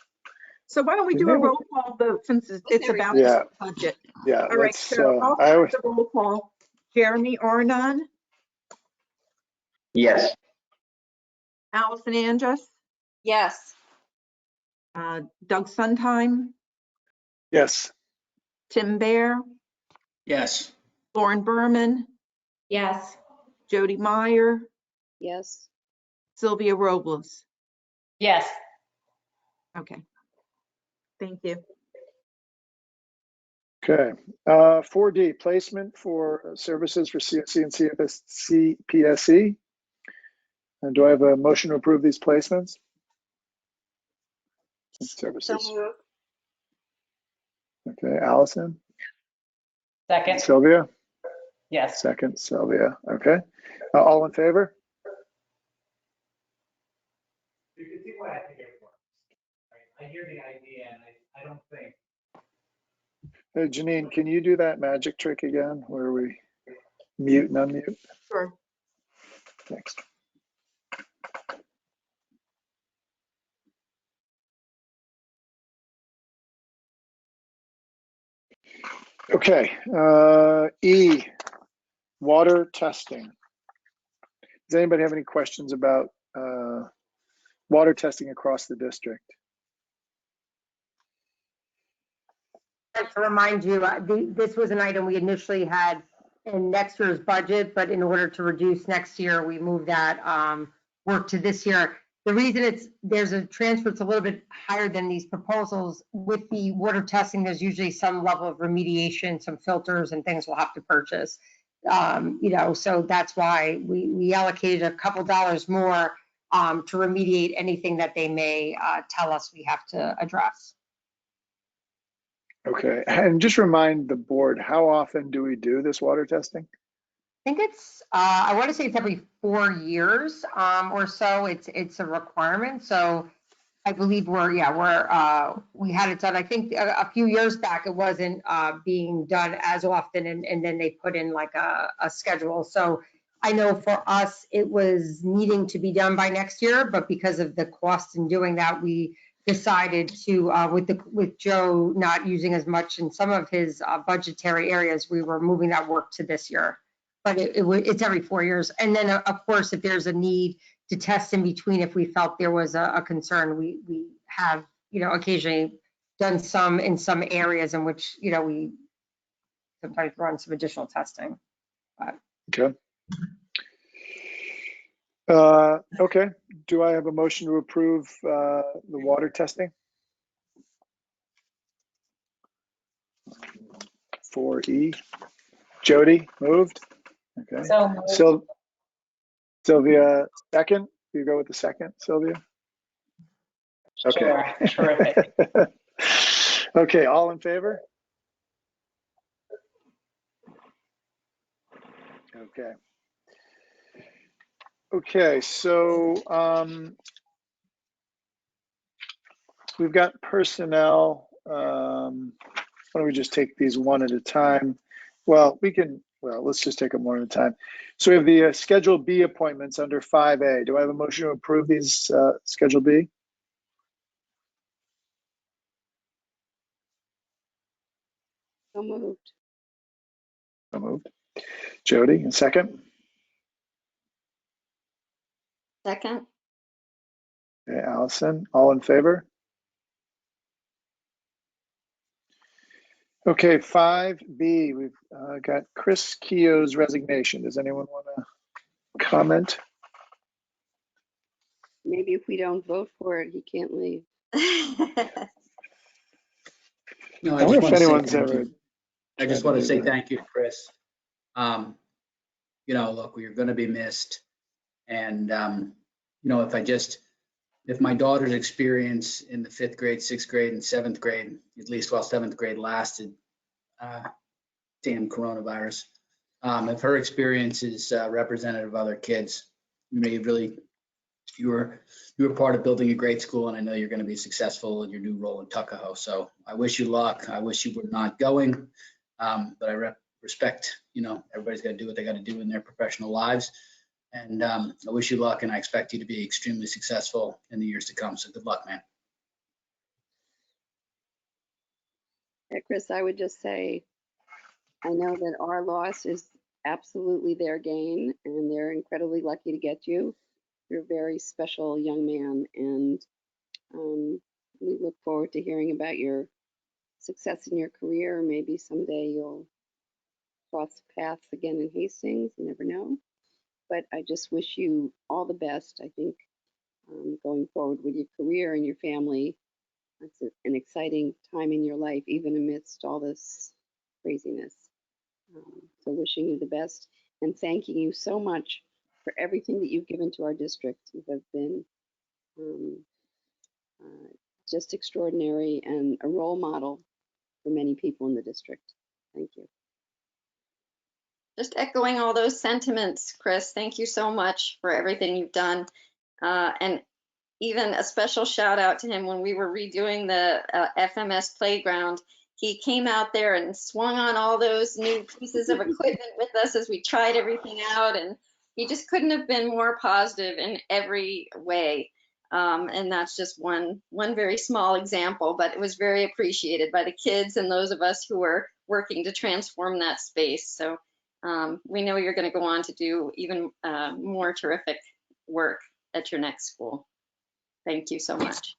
So why don't we do a roll call vote, since it's about the budget? Yeah, All right, so I'll start the roll call. Jeremy Arnon, Yes. Allison Andrus, Yes. Doug Suntime, Yes. Tim Bear, Yes. Lauren Berman, Yes. Jody Meyer, Yes. Sylvia Robles. Yes. Okay. Thank you. Okay. 4D, placement for services for CSC and CPSE. And do I have a motion to approve these placements? Services. Okay, Allison? Second. Sylvia? Yes. Second, Sylvia. Okay. All in favor? You can see why I think it works. I hear the idea, and I don't think. Hey, Janine, can you do that magic trick again where we mute and unmute? Sure. Thanks. Okay, E, water testing. Does anybody have any questions about water testing across the district? I'd like to remind you, this was an item we initially had in next year's budget, but in order to reduce next year, we moved that work to this year. the reason there's a transfer that's a little bit higher than these proposals, with the water testing, there's usually some level of remediation, some filters and things we'll have to purchase. So that's why we allocated a couple dollars more to remediate anything that they may tell us we have to address. Okay, and just remind the board, how often do we do this water testing? I think it's, I want to say it's every 4 years or so. It's a requirement. So I believe we had it done. I think a few years back, it wasn't being done as often, and then they put in like a schedule. So I know for us, it was needing to be done by next year, but because of the cost in doing that, we decided to, with Joe not using as much in some of his budgetary areas, we were moving that work to this year. But it's every 4 years. And then, of course, if there's a need to test in between, if we felt there was a concern, we have, occasionally done some in some areas in which, we sometimes run some additional testing. Okay. Okay. Do I have a motion to approve the water testing? 4E. Jody, moved. Okay. So Sylvia, second. You go with the second, Sylvia? Okay. Sure. Terrific. Okay, all in favor? Okay. Okay, so we've got personnel. Why don't we just take these one at a time? Well, let's just take them one at a time. So we have the Schedule B appointments under 5A. Do I have a motion to approve these Schedule B? So moved. So moved. Jody, and second? second, Okay, Allison, all in favor? Okay, 5B, we've got Chris Keogh's resignation. Does anyone want to comment? Maybe if we don't vote for it, he can't leave. No, I wonder if anyone's ever. I just want to say thank you, Chris. Look, you're going to be missed. And, if my daughter's experience in the 5th grade, 6th grade, and 7th grade, at least while 7th grade lasted, damn coronavirus, if her experience is representative of other kids, you were part of building a great school, and I know you're going to be successful in your new role in Tuckahoe. So I wish you luck. I wish you were not going, but I respect, everybody's got to do what they got to do in their professional lives. And I wish you luck, and I expect you to be extremely successful in the years to come. So good luck, man. Yeah, Chris, I would just say, I know that our loss is absolutely their gain, and they're incredibly lucky to get you. You're a very special young man, and we look forward to hearing about your success in your career. Maybe someday you'll cross paths again in Hastings. You never know. But I just wish you all the best. I think going forward with your career and your family, it's an exciting time in your life, even amidst all this craziness. So wishing you the best and thanking you so much for everything that you've given to our district. You have been just extraordinary and a role model for many people in the district. Thank you. just echoing all those sentiments, Chris. Thank you so much for everything you've done. And even a special shout out to him when we were redoing the FMS playground. He came out there and swung on all those new pieces of equipment with us as we tried everything out. And he just couldn't have been more positive in every way. And that's just one very small example, but it was very appreciated by the kids and those of us who were working to transform that space. So we know you're going to go on to do even more terrific work at your next school. Thank you so much.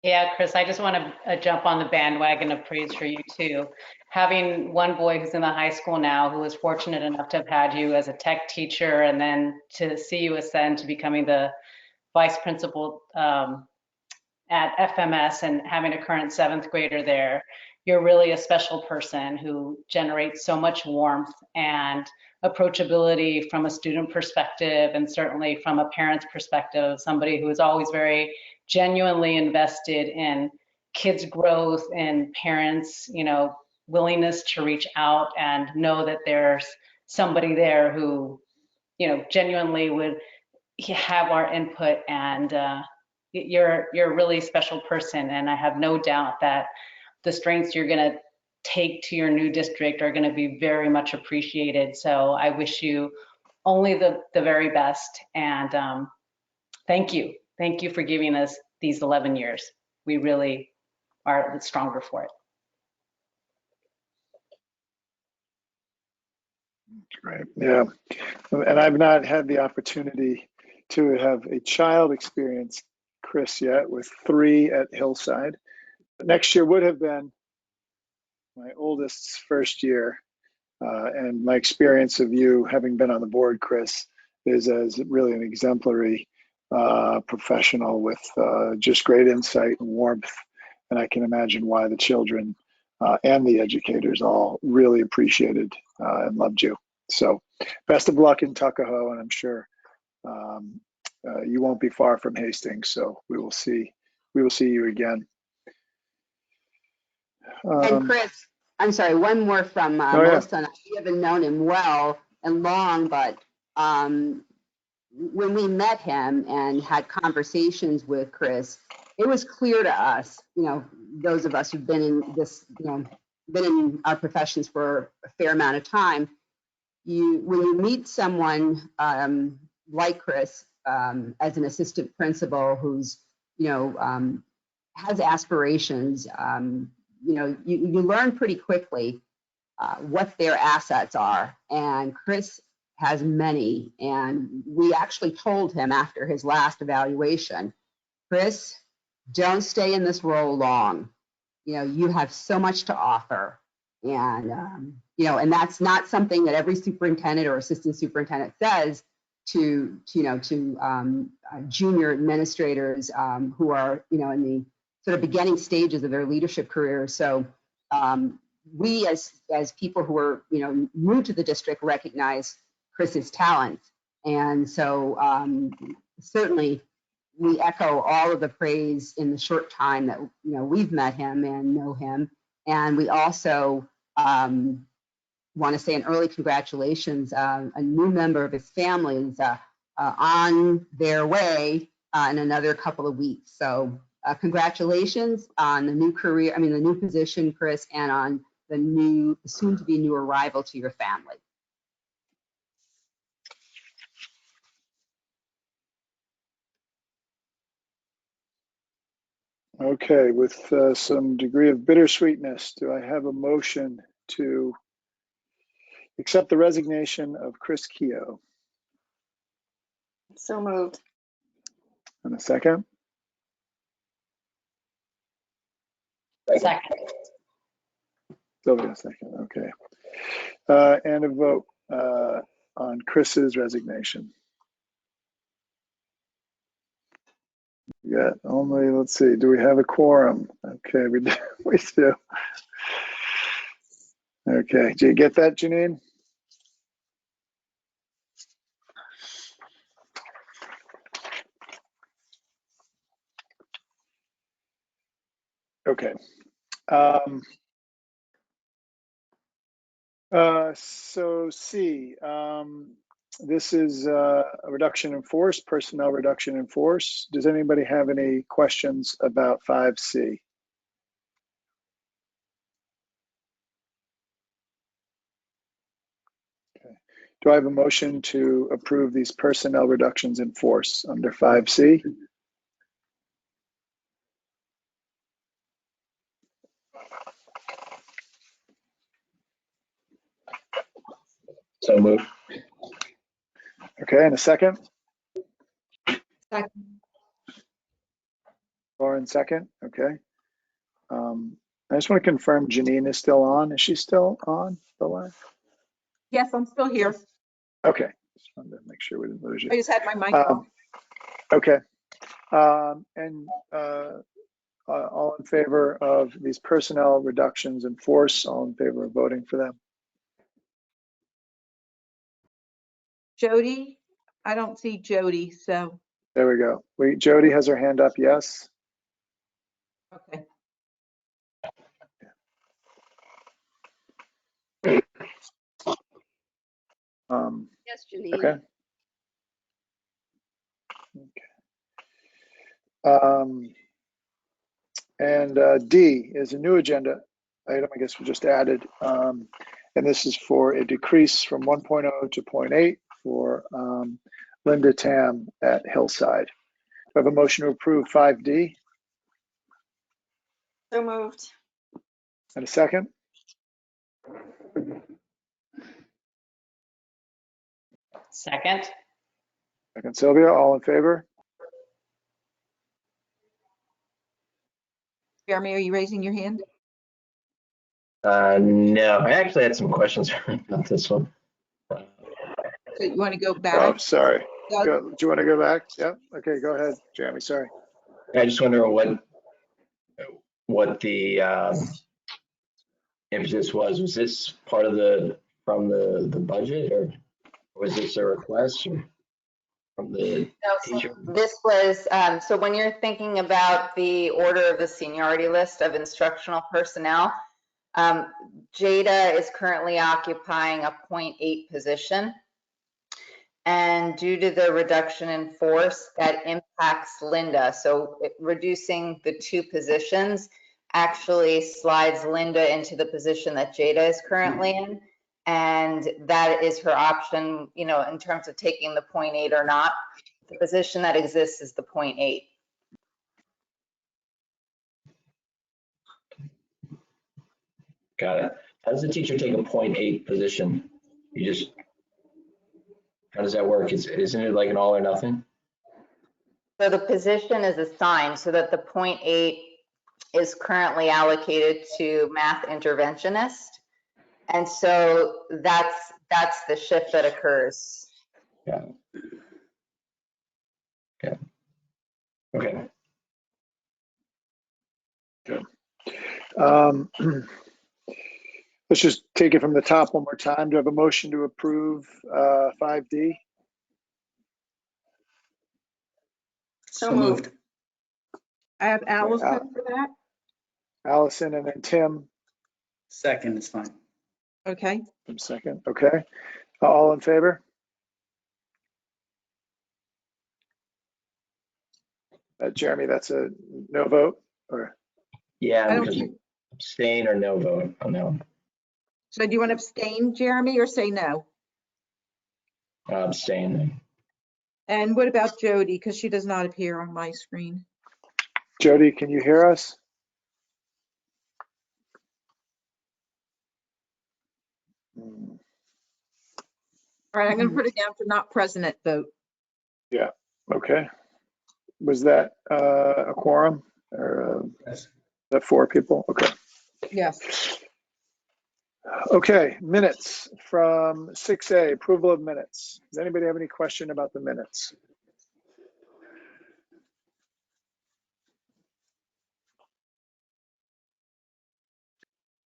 Yeah, Chris, I just want to jump on the bandwagon of praise for you too. Having one boy who's in the high school now who was fortunate enough to have had you as a tech teacher and then to see you ascend to becoming the vice principal at FMS and having a current 7th grader there, you're really a special person who generates so much warmth and approachability from a student perspective and certainly from a parent's perspective, somebody who is always very genuinely invested in kids' growth and parents, willingness to reach out and know that there's somebody there who, genuinely would have our input, and you're a really special person, and I have no doubt that the strengths you're going to take to your new district are going to be very much appreciated. So I wish you only the very best, and thank you. Thank you for giving us these 11 years. We really are stronger for it. Great. Yeah. And I've not had the opportunity to have a child experience Chris yet, with 3 at Hillside. But next year would have been my oldest's first year. And my experience of you having been on the board, Chris, is as really an exemplary professional with just great insight and warmth. And I can imagine why the children and the educators all really appreciated and loved you. So best of luck in Tuckahoe, and I'm sure you won't be far from Hastings, so we will see you again. And Chris, I'm sorry, one more from Melissa. Yeah. We haven't known him well and long, but when we met him and had conversations with Chris, it was clear to us, those of us who've been in this, been in our professions for a fair amount of time, when you meet someone like Chris as an assistant principal who's, has aspirations, you learn pretty quickly what their assets are. And Chris has many. And we actually told him after his last evaluation, Chris, don't stay in this role long. You have so much to offer. And, and that's not something that every superintendent or assistant superintendent says to junior administrators who are, in the sort of beginning stages of their leadership career. So we as people who are, new to the district recognize Chris's talent. And so certainly we echo all of the praise in the short time that, we've met him and know him. And we also want to say an early congratulations, a new member of his family is on their way in another couple of weeks. So congratulations on the new career, the new position, Chris, and on the soon to be new arrival to your family. Okay, with some degree of bittersweetness, do I have a motion to accept the resignation of Chris Keogh? So moved. And a second? Second. Sylvia, a second, okay. And a vote on Chris's resignation. Yeah, only, let's see, do we have a quorum? Okay, we do. Okay, did you get that, Janine? Okay. So C, this is a reduction in force, personnel reduction in force. Does anybody have any questions about 5C? Okay. Do I have a motion to approve these personnel reductions in force under 5C? So moved. Okay, and a second? Second. Lauren, second. Okay. I just want to confirm Janine is still on. Is she still on the line? Yes, I'm still here. Okay. Just wanted to make sure we didn't lose you. I just had my mic off. Okay. And all in favor of these personnel reductions in force, all in favor of voting for them? Jody, I don't see Jody, so. There we go. Jody has her hand up, yes. Okay. Yes, Janine. Okay. And D is a new agenda item, I guess we just added. And this is for a decrease from 1.0 to 0.8 for Linda Tam at Hillside. I have a motion to approve 5D. So moved. And a second? Second. Second, Sylvia, all in favor? Jeremy, are you raising your hand? No, I actually had some questions about this one. So you want to go Oh, back? sorry. Doug? Do you want to go back? Yep. Okay, go ahead, Jeremy, sorry. I just wonder what the emphasis was. Was this part of from the budget, or was this a request from the teacher? This was, so when you're thinking about the order of the seniority list of instructional personnel, Jada is currently occupying a 0.8 position. And due to the reduction in force, that impacts Linda. So reducing the 2 positions actually slides Linda into the position that Jada is currently in. And that is her option, you know, in terms of taking the 0.8 or not. The position that exists is the 0.8. Got it. How does the teacher take a 0.8 position? How does that work? Isn't it like an all or nothing? So the position is assigned so that the 0.8 is currently allocated to math interventionist. And so that's the shift that occurs. Yeah. Okay. Okay. Good. Let's just take it from the top one more time. Do I have a motion to approve 5D? So moved. I have Allison Al- for that. Allison and then Tim. Second is fine. Okay. Tim second. Okay. All in favor? Jeremy, that's a no vote? Or Yeah, because abstain or no vote on that one. So do you want to abstain, Jeremy, or say no? Abstain. And what about Jody? Because she does not appear on my screen. Jody, can you hear us? All right, I'm going to put it down for not present at vote. Yeah. Okay. Was that a quorum or Yes. that 4 people? Okay. Yes. Okay, minutes from 6A, approval of minutes. Does anybody have any question about the minutes?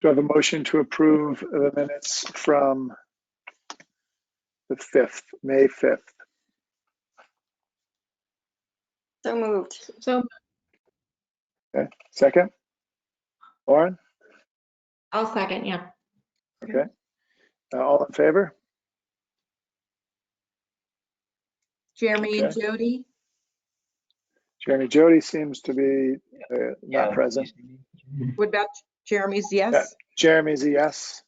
Do I have a motion to approve the minutes from the 5th, May 5th? So moved. So Okay, second? Lauren? I'll second, yeah. Okay. All in favor? Jeremy and Okay. Jody? Jeremy, Jody seems to be not present. What about Jeremy's yes? Jeremy's a yes.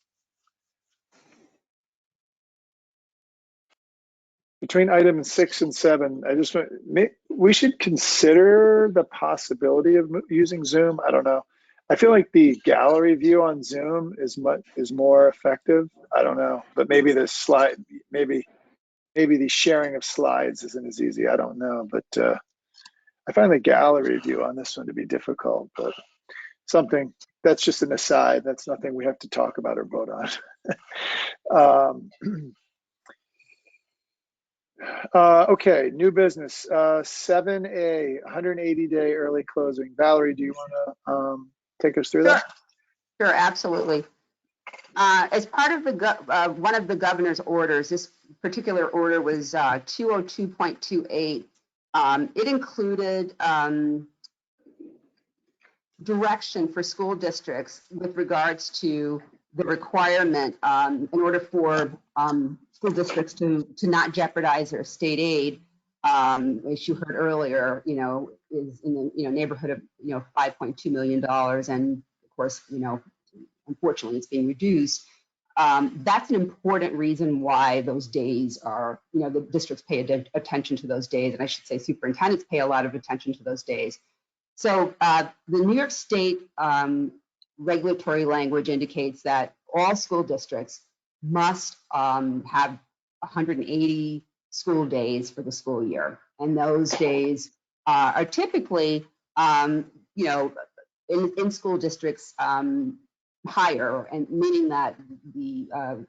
Between items 6 and 7, we should consider the possibility of using Zoom. I don't know. I feel like the gallery view on Zoom is more effective. I don't know, but maybe the maybe the sharing of slides isn't as easy. I don't know, but I find the gallery view on this one to be difficult, but something that's just an aside. That's nothing we have to talk about or vote on. Okay, new business. 7A, 180-day early closing. Valerie, do you want to take us through that? Sure, absolutely. As part of the one of the governor's orders, this particular order was 202.28. It included direction for school districts with regards to the requirement in order for school districts to not jeopardize their state aid, as you heard earlier, is in the neighborhood of $5.2 million, and of course, unfortunately, it's being reduced. That's an important reason why those days are, the districts pay attention to those days, and I should say superintendents pay a lot of attention to those days. So the New York State regulatory language indicates that all school districts must have 180 school days for the school year. And those days are typically, in school districts higher, and meaning that the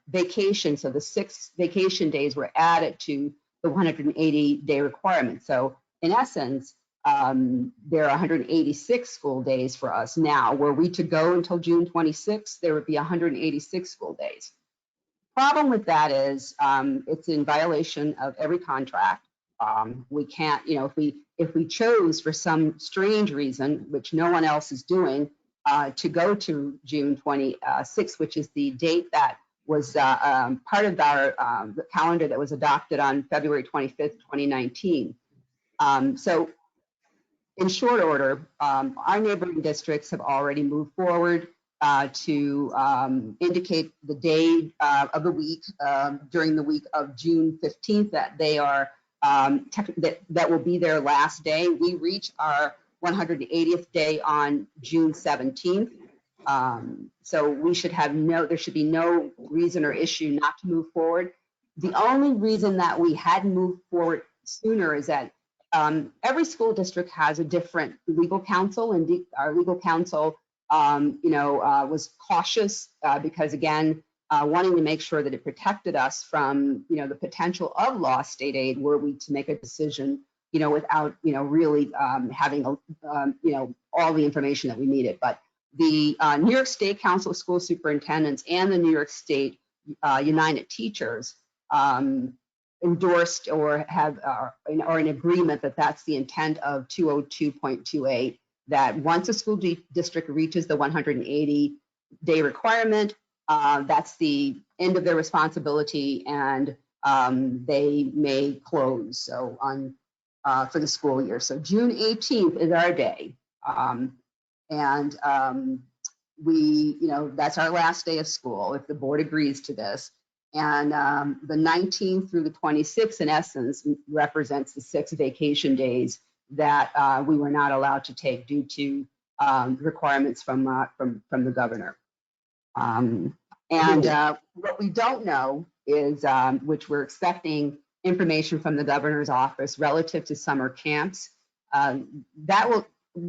vacation, so the 6 vacation days were added to the 180-day requirement. So in essence, there are 186 school days for us now. Were we to go until June 26th, there would be 186 school days. Problem with that is it's in violation of every contract. We can't, if we chose for some strange reason, which no one else is doing, to go to June 26th, which is the date that was part of our calendar that was adopted on February 25th, 2019. So in short order, our neighboring districts have already moved forward to indicate the day of the week during the week of June 15th that they are that will be their last day. We reach our 180th day on June 17th. So we should have there should be no reason or issue not to move forward. The only reason that we hadn't moved forward sooner is that every school district has a different legal counsel, and our legal counsel, was cautious because, again, wanting to make sure that it protected us from, the potential of lost state aid were we to make a decision, without, really having, all the information that we needed. But the New York State Council of School Superintendents and the New York State United Teachers endorsed or have or in agreement that that's the intent of 202.28, that once a school district reaches the 180-day requirement, that's the end of their responsibility, and they may close. So on for the school year. So June 18th is our day, and we, that's our last day of school if the board agrees to this. And the 19th through the 26th, in essence, represents the 6 vacation days that we were not allowed to take due to requirements from the governor. And what we don't know is, which we're expecting information from the governor's office relative to summer camps. That will,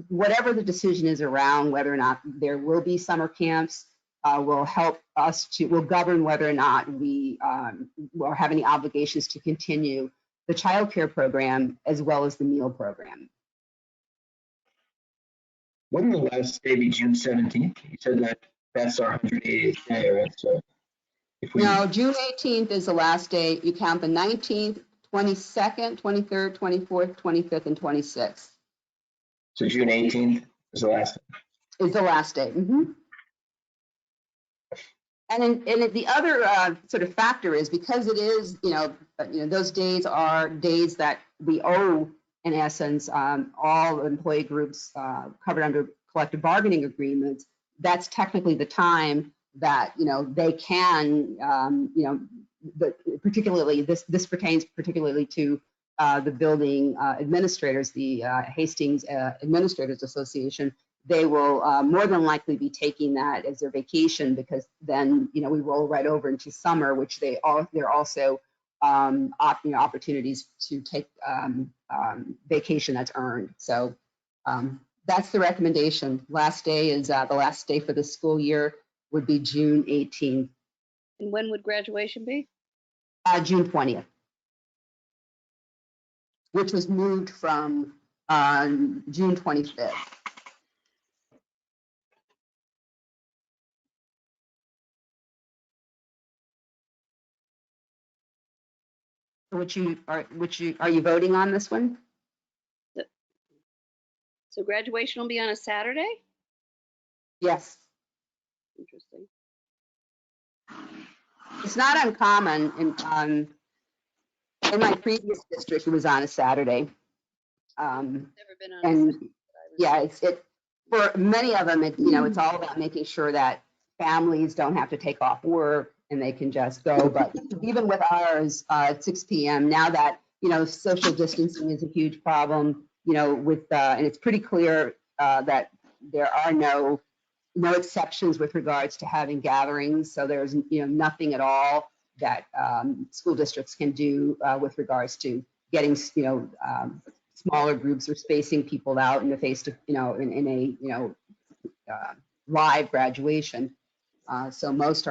whatever the decision is around whether or not there will be summer camps, will help us will govern whether or not we will have any obligations to continue the child care program as well as the meal program. Wouldn't the last day be June 17th? You said that's our 180th day, right? So if we... No, June 18th is the last day. You count the 19th, 22nd, 23rd, 24th, 25th, and 26th. So June 18th is the last day? Is the last day. Mm-hmm. And the other sort of factor is because it is, those days are days that we owe, in essence, all employee groups covered under collective bargaining agreements. That's technically the time that, they can, particularly this pertains particularly to the building administrators, the Hastings Administrators Association. They will more than likely be taking that as their vacation, because then we roll right over into summer, which they're also opportunities to take vacation that's earned. So that's the recommendation. Last day is the last day for the school year would be June 18th. And when would graduation be? June 20th, which was moved from June 25th. Are you voting on this one? So graduation will be on a Saturday? Yes. Interesting. It's not uncommon. In my previous district, it was on a Saturday. Never been on a And Saturday. yeah, for many of them, it's all about making sure that families don't have to take off work and they can just go. But even with ours at 6 p.m., now that, social distancing is a huge problem, and it's pretty clear that there are no exceptions with regards to having gatherings. So there's, nothing at all that school districts can do with regards to getting, smaller groups or spacing people out in the face of, in a live graduation. So most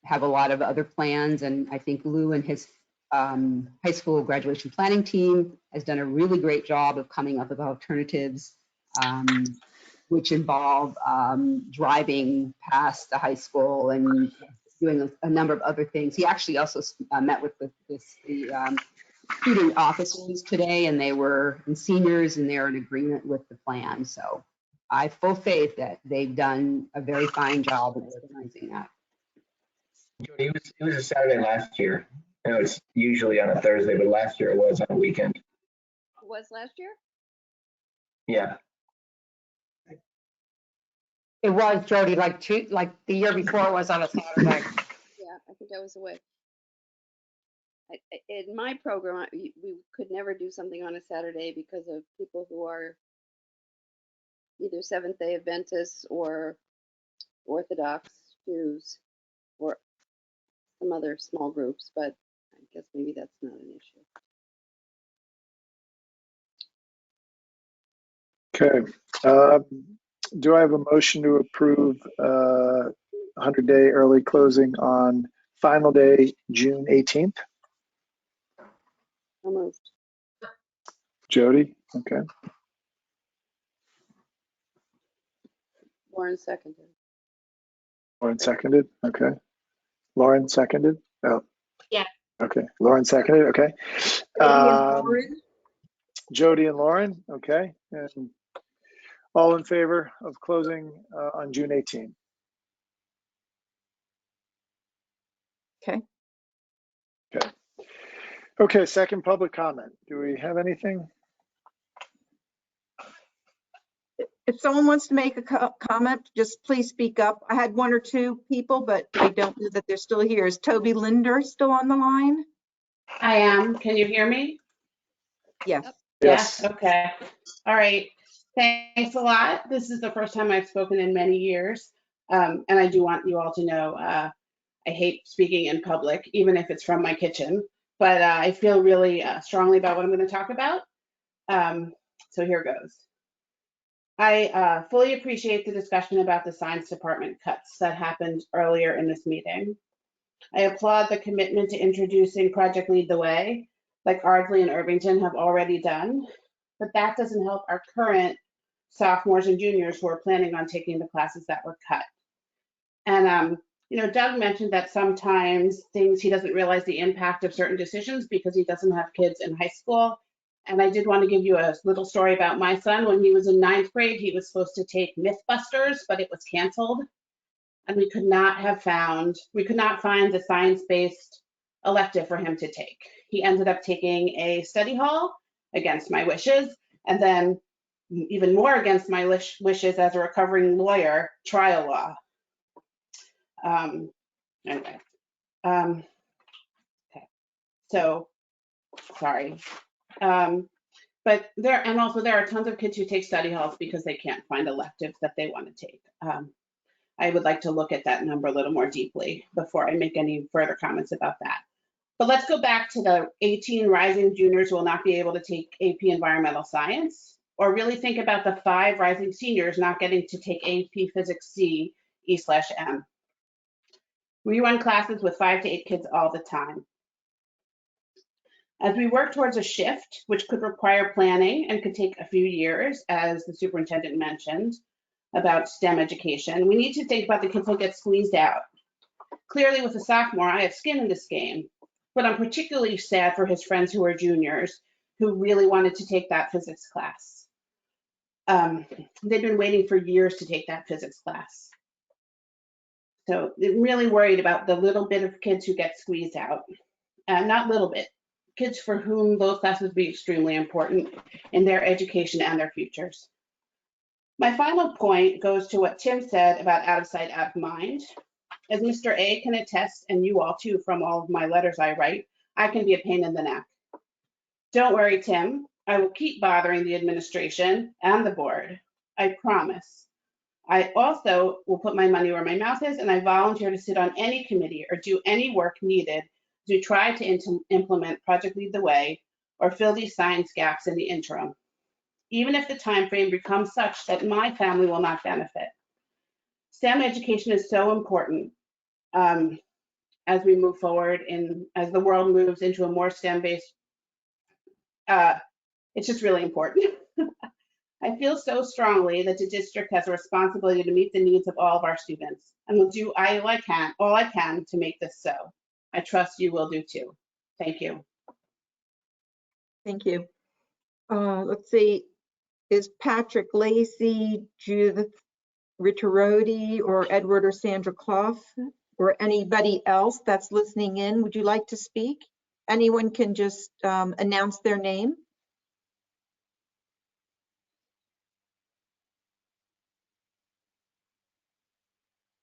have a lot of other plans, and I think Lou and his high school graduation planning team has done a really great job of coming up with alternatives, which involve driving past the high school and doing a number of other things. He actually also met with the student officers today, and seniors, and they're in agreement with the plan. So I have full faith that they've done a very fine job of organizing that. Jody, it was a Saturday last year. I know it's usually on a Thursday, but last year it was on a weekend. It was last year? Yeah. It was, Jody, like the year before it was on a Saturday. Yeah, I think I was away. In my program, we could never do something on a Saturday because of people who are either Seventh-day Adventists or Orthodox Jews or some other small groups, but I guess maybe that's not an issue. Okay. Do I have a motion to approve 100-day early closing on final day, June 18th? I'll move. Jody, okay. Lauren seconded. Lauren seconded, okay. Lauren seconded? Oh. Yeah. Okay, Lauren seconded, okay. Jody and Lauren, okay. And all in favor of closing on June 18th? Okay. Okay. Okay, second public comment. Do we have anything? If someone wants to make a comment, just please speak up. I had one or two people, but I don't know that they're still here. Is Toby Linder still on the line? I am. Can you hear me? Yes. Yes. Yeah? Okay. All right. Thanks a lot. This is the first time I've spoken in many years. And I do want you all to know I hate speaking in public, even if it's from my kitchen. But I feel really strongly about what I'm going to talk about. So here goes. I fully appreciate the discussion about the science department cuts that happened earlier in this meeting. I applaud the commitment to introducing Project Lead the Way, like Ardsley and Irvington have already done, but that doesn't help our current sophomores and juniors who are planning on taking the classes that were cut. And, Doug mentioned that sometimes he doesn't realize the impact of certain decisions because he doesn't have kids in high school. And I did want to give you a little story about my son. When he was in 9th grade, he was supposed to take Mythbusters, but it was canceled. And we could not find the science-based elective for him to take. He ended up taking a study hall against my wishes, and then even more against my wishes as a recovering lawyer, trial law. Anyway, okay. So, sorry. But there are tons of kids who take study halls because they can't find electives that they want to take. I would like to look at that number a little more deeply before I make any further comments about that. But let's go back to the 18 rising juniors who will not be able to take AP Environmental Science, or really think about the 5 rising seniors not getting to take AP Physics C, E/M. We run classes with 5 to 8 kids all the time. As we work towards a shift, which could require planning and could take a few years, as the superintendent mentioned, about STEM education, we need to think about the kids who get squeezed out. Clearly, with a sophomore, I have skin in this game, but I'm particularly sad for his friends who are juniors who really wanted to take that physics class. They've been waiting for years to take that physics class. So I'm really worried about the little bit of kids who get squeezed out. Not little bit, kids for whom those classes would be extremely important in their education and their futures. My final point goes to what Tim said about out of sight, out of mind. As Mr. A can attest, and you all too from all of my letters I write, I can be a pain in the neck. Don't worry, Tim. I will keep bothering the administration and the board. I promise. I also will put my money where my mouth is, and I volunteer to sit on any committee or do any work needed to try to implement Project Lead the Way or fill these science gaps in the interim, even if the time frame becomes such that my family will not benefit. STEM education is so important as we move forward as the world moves into a more STEM-based, it's just really important. I feel so strongly that the district has a responsibility to meet the needs of all of our students, and will do all I can to make this so. I trust you will do too. Thank you. Thank you. Let's see, is Patrick Lacey, Judith Ritterodi, or Edward or Sandra Clough, or anybody else that's listening in, would you like to speak? Anyone can just announce their name.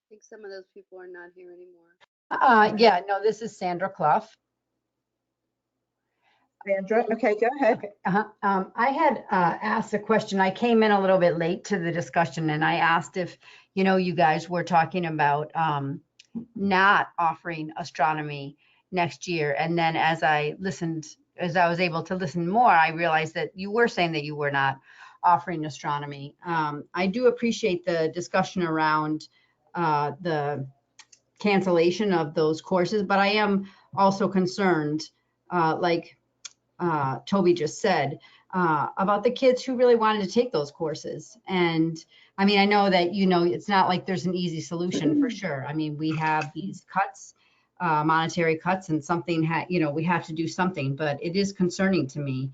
I think some of those people are not here anymore. Yeah, no, this is Sandra Clough. Sandra, okay, go ahead. Okay. I had asked a question. I came in a little bit late to the discussion, and I asked if, you guys were talking about not offering astronomy next year. And then as I was able to listen more, I realized that you were saying that you were not offering astronomy. I do appreciate the discussion around the cancellation of those courses, but I am also concerned, like Toby just said, about the kids who really wanted to take those courses. And I mean, I know that, it's not like there's an easy solution for sure. I mean, we have these cuts, monetary cuts, and something, we have to do something, but it is concerning to me.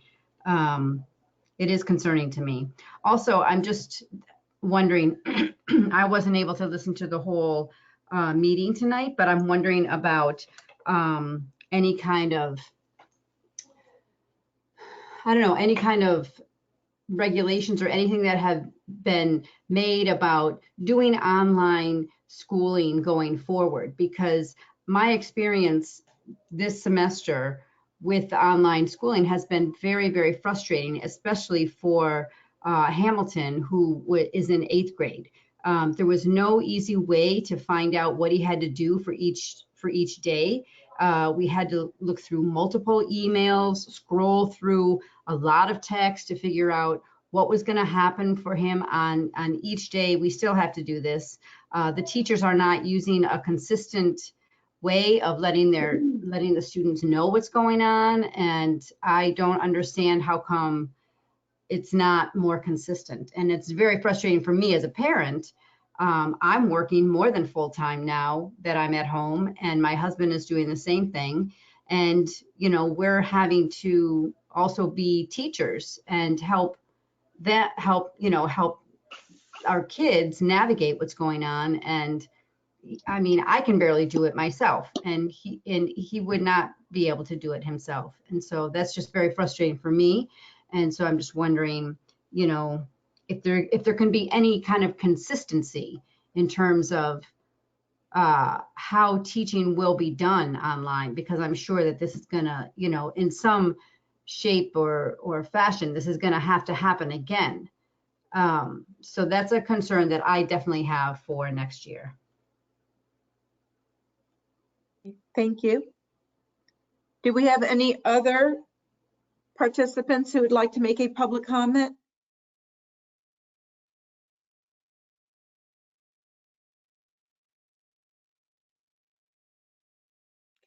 It is concerning to me. Also, I'm just wondering, I wasn't able to listen to the whole meeting tonight, but I'm wondering about any kind of, any kind of regulations or anything that have been made about doing online schooling going forward, because my experience this semester with online schooling has been very, very frustrating, especially for Hamilton, who is in 8th grade. There was no easy way to find out what he had to do for each day. We had to look through multiple emails, scroll through a lot of text to figure out what was going to happen for him on each day. We still have to do this. The teachers are not using a consistent way of letting the students know what's going on, and I don't understand how come it's not more consistent. And it's very frustrating for me as a parent. I'm working more than full time now that I'm at home, and my husband is doing the same thing. And, we're having to also be teachers and help our kids navigate what's going on. And I mean, I can barely do it myself, and he would not be able to do it himself. And so that's just very frustrating for me. And so I'm just wondering, if there can be any kind of consistency in terms of how teaching will be done online, because I'm sure that this is gonna, in some shape or fashion, this is gonna have to happen again. So that's a concern that I definitely have for next year. Thank you. Do we have any other participants who would like to make a public comment?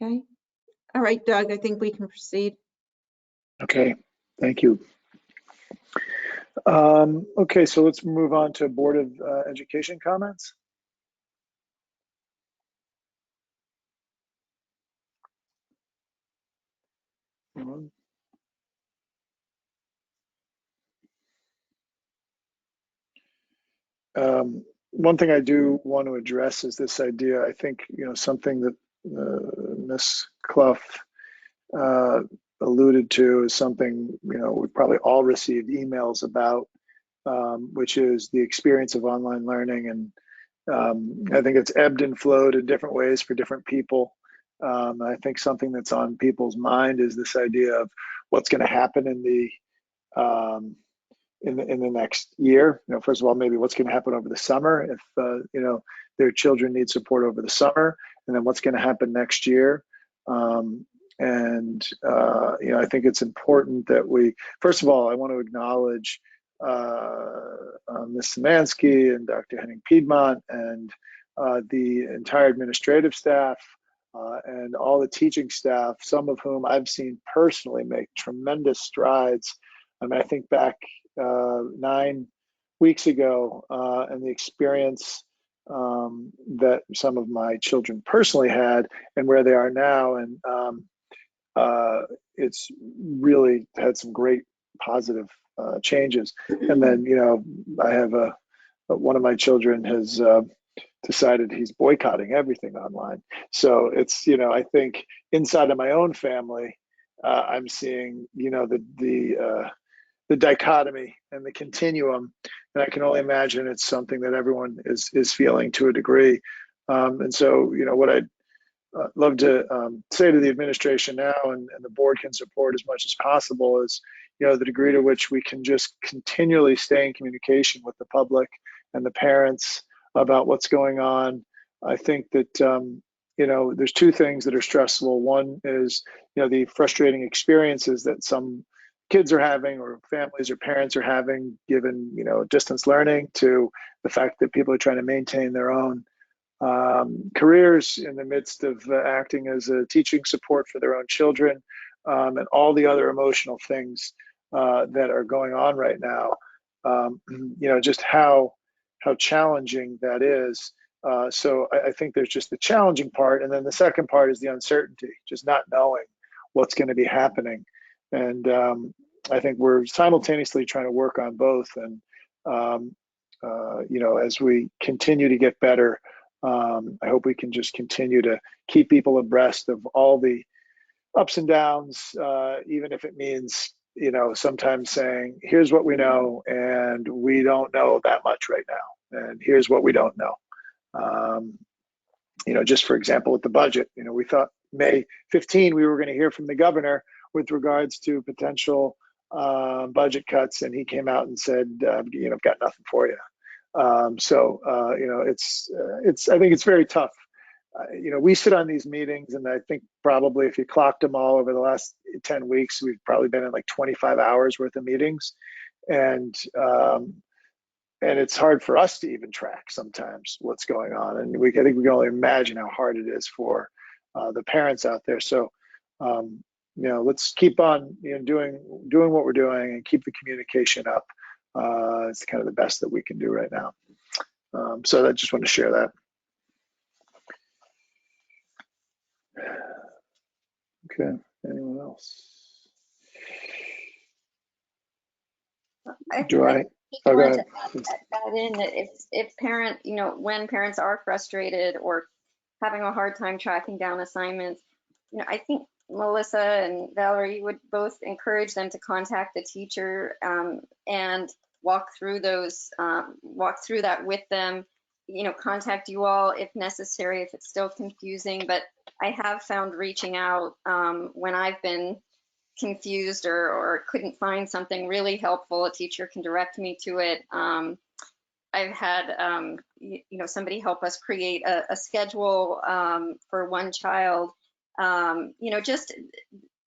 Okay. All right, Doug, I think we can proceed. Okay, thank you. Okay, so let's move on to Board of Education comments. One thing I do want to address is this idea. I think, something that Ms. Clough alluded to is something, we probably all received emails about, which is the experience of online learning. And I think it's ebbed and flowed in different ways for different people. I think something that's on people's mind is this idea of what's going to happen in the next year. First of all, maybe what's going to happen over the summer if their children need support over the summer, and then what's going to happen next year. I think it's important that we, first of all, I want to acknowledge Ms. Szymanski and Dr. Henning Piedmont and the entire administrative staff and all the teaching staff, some of whom I've seen personally make tremendous strides. I mean, I think back 9 weeks ago and the experience that some of my children personally had and where they are now. And it's really had some great positive changes. And then, I have one of my children has decided he's boycotting everything online. So it's, I think inside of my own family, I'm seeing, the dichotomy and the continuum, and I can only imagine it's something that everyone is feeling to a degree. And so, what I'd love to say to the administration now, and the board can support as much as possible, is the degree to which we can just continually stay in communication with the public and the parents about what's going on. I think that there's two things that are stressful. One is the frustrating experiences that some kids are having, or families or parents are having, given distance learning, to the fact that people are trying to maintain their own careers in the midst of acting as a teaching support for their own children, and all the other emotional things that are going on right now. Just how challenging that is. So I think there's just the challenging part, and then the second part is the uncertainty, just not knowing what's going to be happening. And I think we're simultaneously trying to work on both. And as we continue to get better, I hope we can just continue to keep people abreast of all the ups and downs, even if it means, sometimes saying, here's what we know, and we don't know that much right now, and here's what we don't know. Just for example, with the budget, we thought May 15, we were going to hear from the governor with regards to potential budget cuts, and he came out and said, I've got nothing for you. I think it's very tough. We sit on these meetings, and I think probably if you clocked them all over the last 10 weeks, we've probably been in like 25 hours worth of meetings. And it's hard for us to even track sometimes what's going on. And I think we can only imagine how hard it is for the parents out there. So, let's keep on doing what we're doing and keep the communication up. It's kind of the best that we can do right now. So I just want to share that. Okay, anyone else? Go ahead. Add in that if parent, when parents are frustrated or having a hard time tracking down assignments, I think Melissa and Valerie would both encourage them to contact the teacher and walk through that with them. Contact you all if necessary, if it's still confusing. But I have found reaching out when I've been confused or couldn't find something really helpful. A teacher can direct me to it. I've had somebody help us create a schedule for one child Just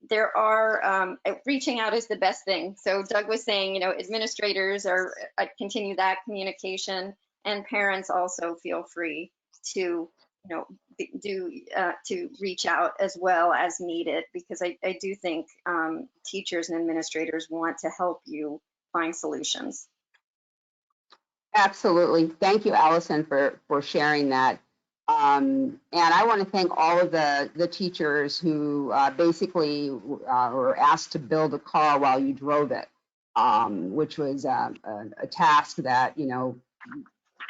there are reaching out is the best thing. So Doug was saying, administrators are continue that communication, and parents also feel free to to reach out as well as needed, because I do think teachers and administrators want to help you find solutions. Absolutely. Thank you, Allison, for sharing that. And I want to thank all of the teachers who basically were asked to build a car while you drove it, which was a task that,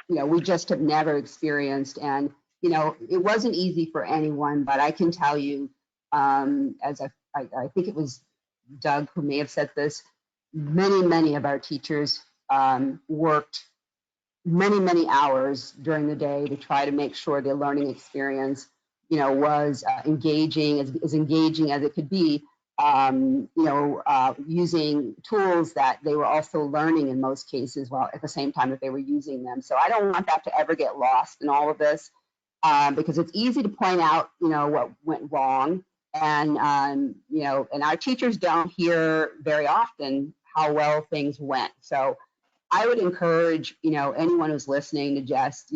we just have never experienced. And, it wasn't easy for anyone, but I can tell you, as I think it was Doug who may have said this, many of our teachers worked many hours during the day to try to make sure the learning experience, was engaging, as engaging as it could be, using tools that they were also learning in most cases, while at the same time that they were using them. So I don't want that to ever get lost in all of this, because it's easy to point out, what went wrong. And, and our teachers don't hear very often how well things went. So I would encourage, anyone who's listening to just,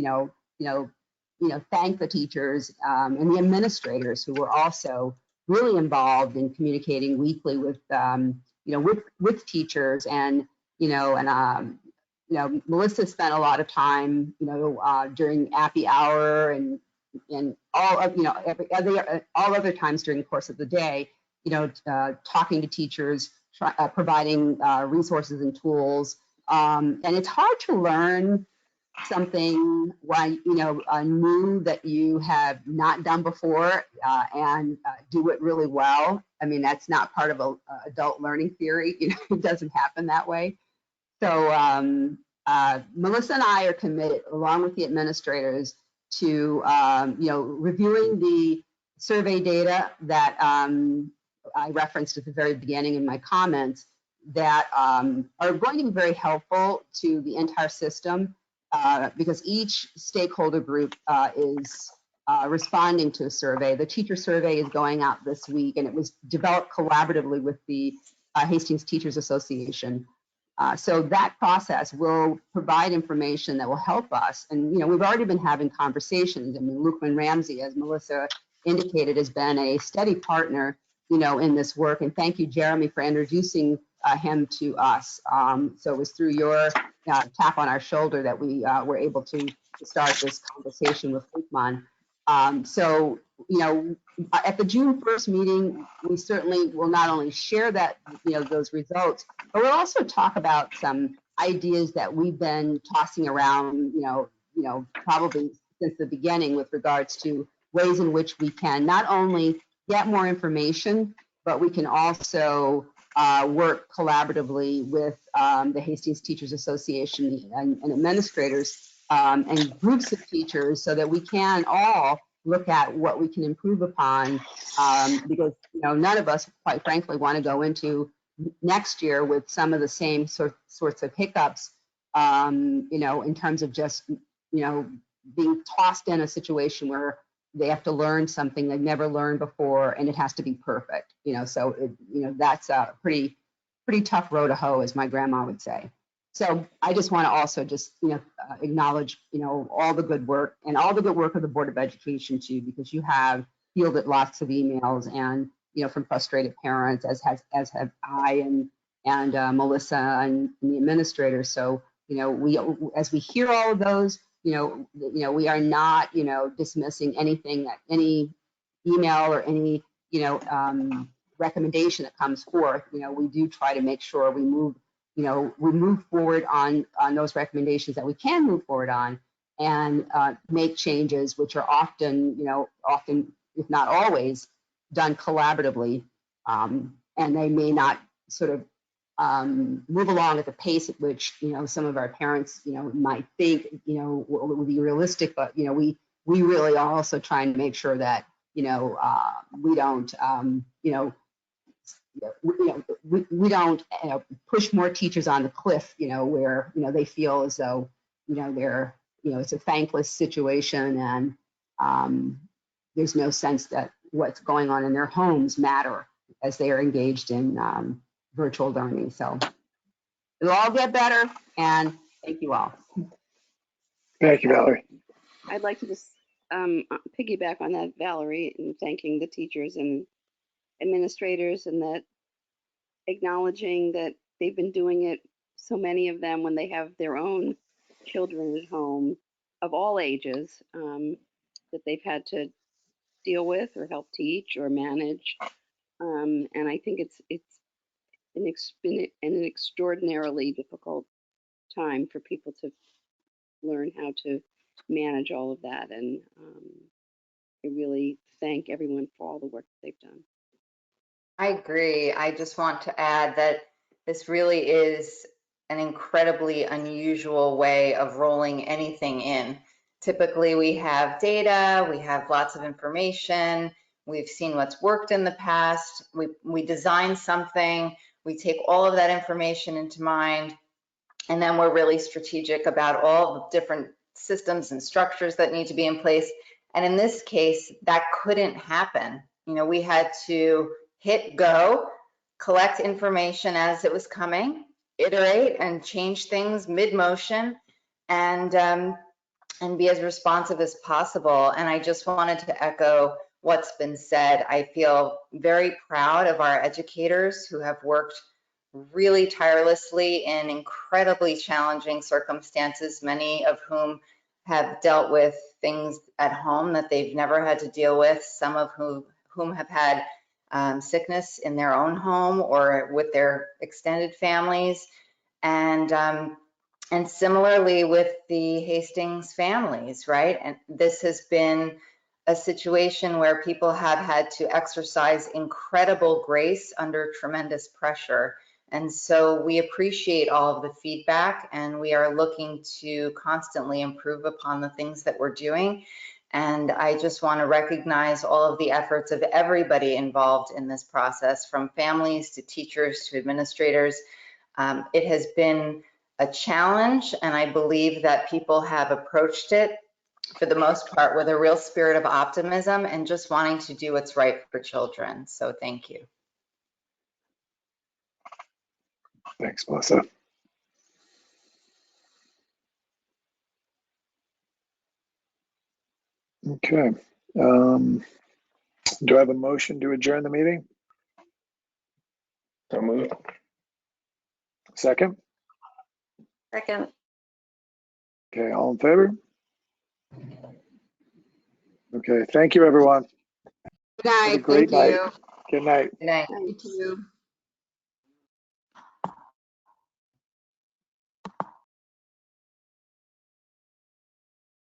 thank the teachers and the administrators who were also really involved in communicating weekly with, with teachers. And, Melissa spent a lot of time, during happy hour and all of, all other times during the course of the day, talking to teachers, providing resources and tools. And it's hard to learn something new that you have not done before and do it really well. I mean, that's not part of a adult learning theory. It doesn't happen that way. So Melissa and I are committed, along with the administrators, to reviewing the survey data that I referenced at the very beginning in my comments, that are going to be very helpful to the entire system, because each stakeholder group is responding to a survey. The teacher survey is going out this week, and it was developed collaboratively with the Hastings Teachers Association. So that process will provide information that will help us. And, we've already been having conversations. I mean, Lukeman Ramsey, as Melissa indicated, has been a steady partner, in this work. And thank you, Jeremy, for introducing him to us. So it was through your tap on our shoulder that we were able to start this conversation with Lukeman. So, at the June 1st meeting, we certainly will not only share that, those results, but we'll also talk about some ideas that we've been tossing around, probably since the beginning, with regards to ways in which we can not only get more information, but we can also work collaboratively with the Hastings Teachers Association and administrators and groups of teachers, so that we can all look at what we can improve upon, because none of us, quite frankly, want to go into next year with some of the same sorts of hiccups, in terms of just being tossed in a situation where they have to learn something they've never learned before, and it has to be perfect. So that's a pretty tough row to hoe, as my grandma would say. So I just want to also just acknowledge all the good work, and all the good work of the Board of Education too, because you have fielded lots of emails and from frustrated parents, as have I and Melissa and the administrators. So we, as we hear all of those, we are not dismissing anything, that any email or any recommendation that comes forth. We do try to make sure we move forward on those recommendations that we can move forward on, and make changes, which are often, if not always, done collaboratively, and they may not sort of move along at the pace at which some of our parents might think would be realistic, but we really are also trying to make sure that we don't we don't push more teachers on the cliff, where they feel as though they're it's a thankless situation, and there's no sense that what's going on in their homes matter as they are engaged in virtual learning. So it'll all get better, and thank you all. Thank you, Valerie. I'd like to just piggyback on that, Valerie, and thanking the teachers and administrators, and that acknowledging that they've been doing it, so many of them, when they have their own children at home of all ages, that they've had to deal with or help teach or manage. And I think it's been an extraordinarily difficult time for people to learn how to manage all of that. And I really thank everyone for all the work that they've done. I agree. I just want to add that this really is an incredibly unusual way of rolling anything in. Typically, we have data, we have lots of information, we've seen what's worked in the past, we design something, we take all of that information into mind, and then we're really strategic about all the different systems and structures that need to be in place. And in this case, that couldn't happen. You know, we had to hit go, collect information as it was coming, iterate and change things mid-motion, and be as responsive as possible. And I just wanted to echo what's been said. I feel very proud of our educators who have worked really tirelessly in incredibly challenging circumstances, many of whom have dealt with things at home that they've never had to deal with, some of whom have had sickness in their own home or with their extended families. And similarly with the Hastings families, right? And this has been a situation where people have had to exercise incredible grace under tremendous pressure. And so we appreciate all of the feedback, and we are looking to constantly improve upon the things that we're doing. And I just want to recognize all of the efforts of everybody involved in this process, from families to teachers to administrators. It has been a challenge, and I believe that people have approached it for the most part with a real spirit of optimism and just wanting to do what's right for children. So thank you. Thanks, Melissa. Okay. Do I have a motion to adjourn the meeting? So moved. Second? Second. Okay, all in favor? Okay, thank you, everyone. Good night. Have a great Thank night. you. Good night. Good night. Thank you.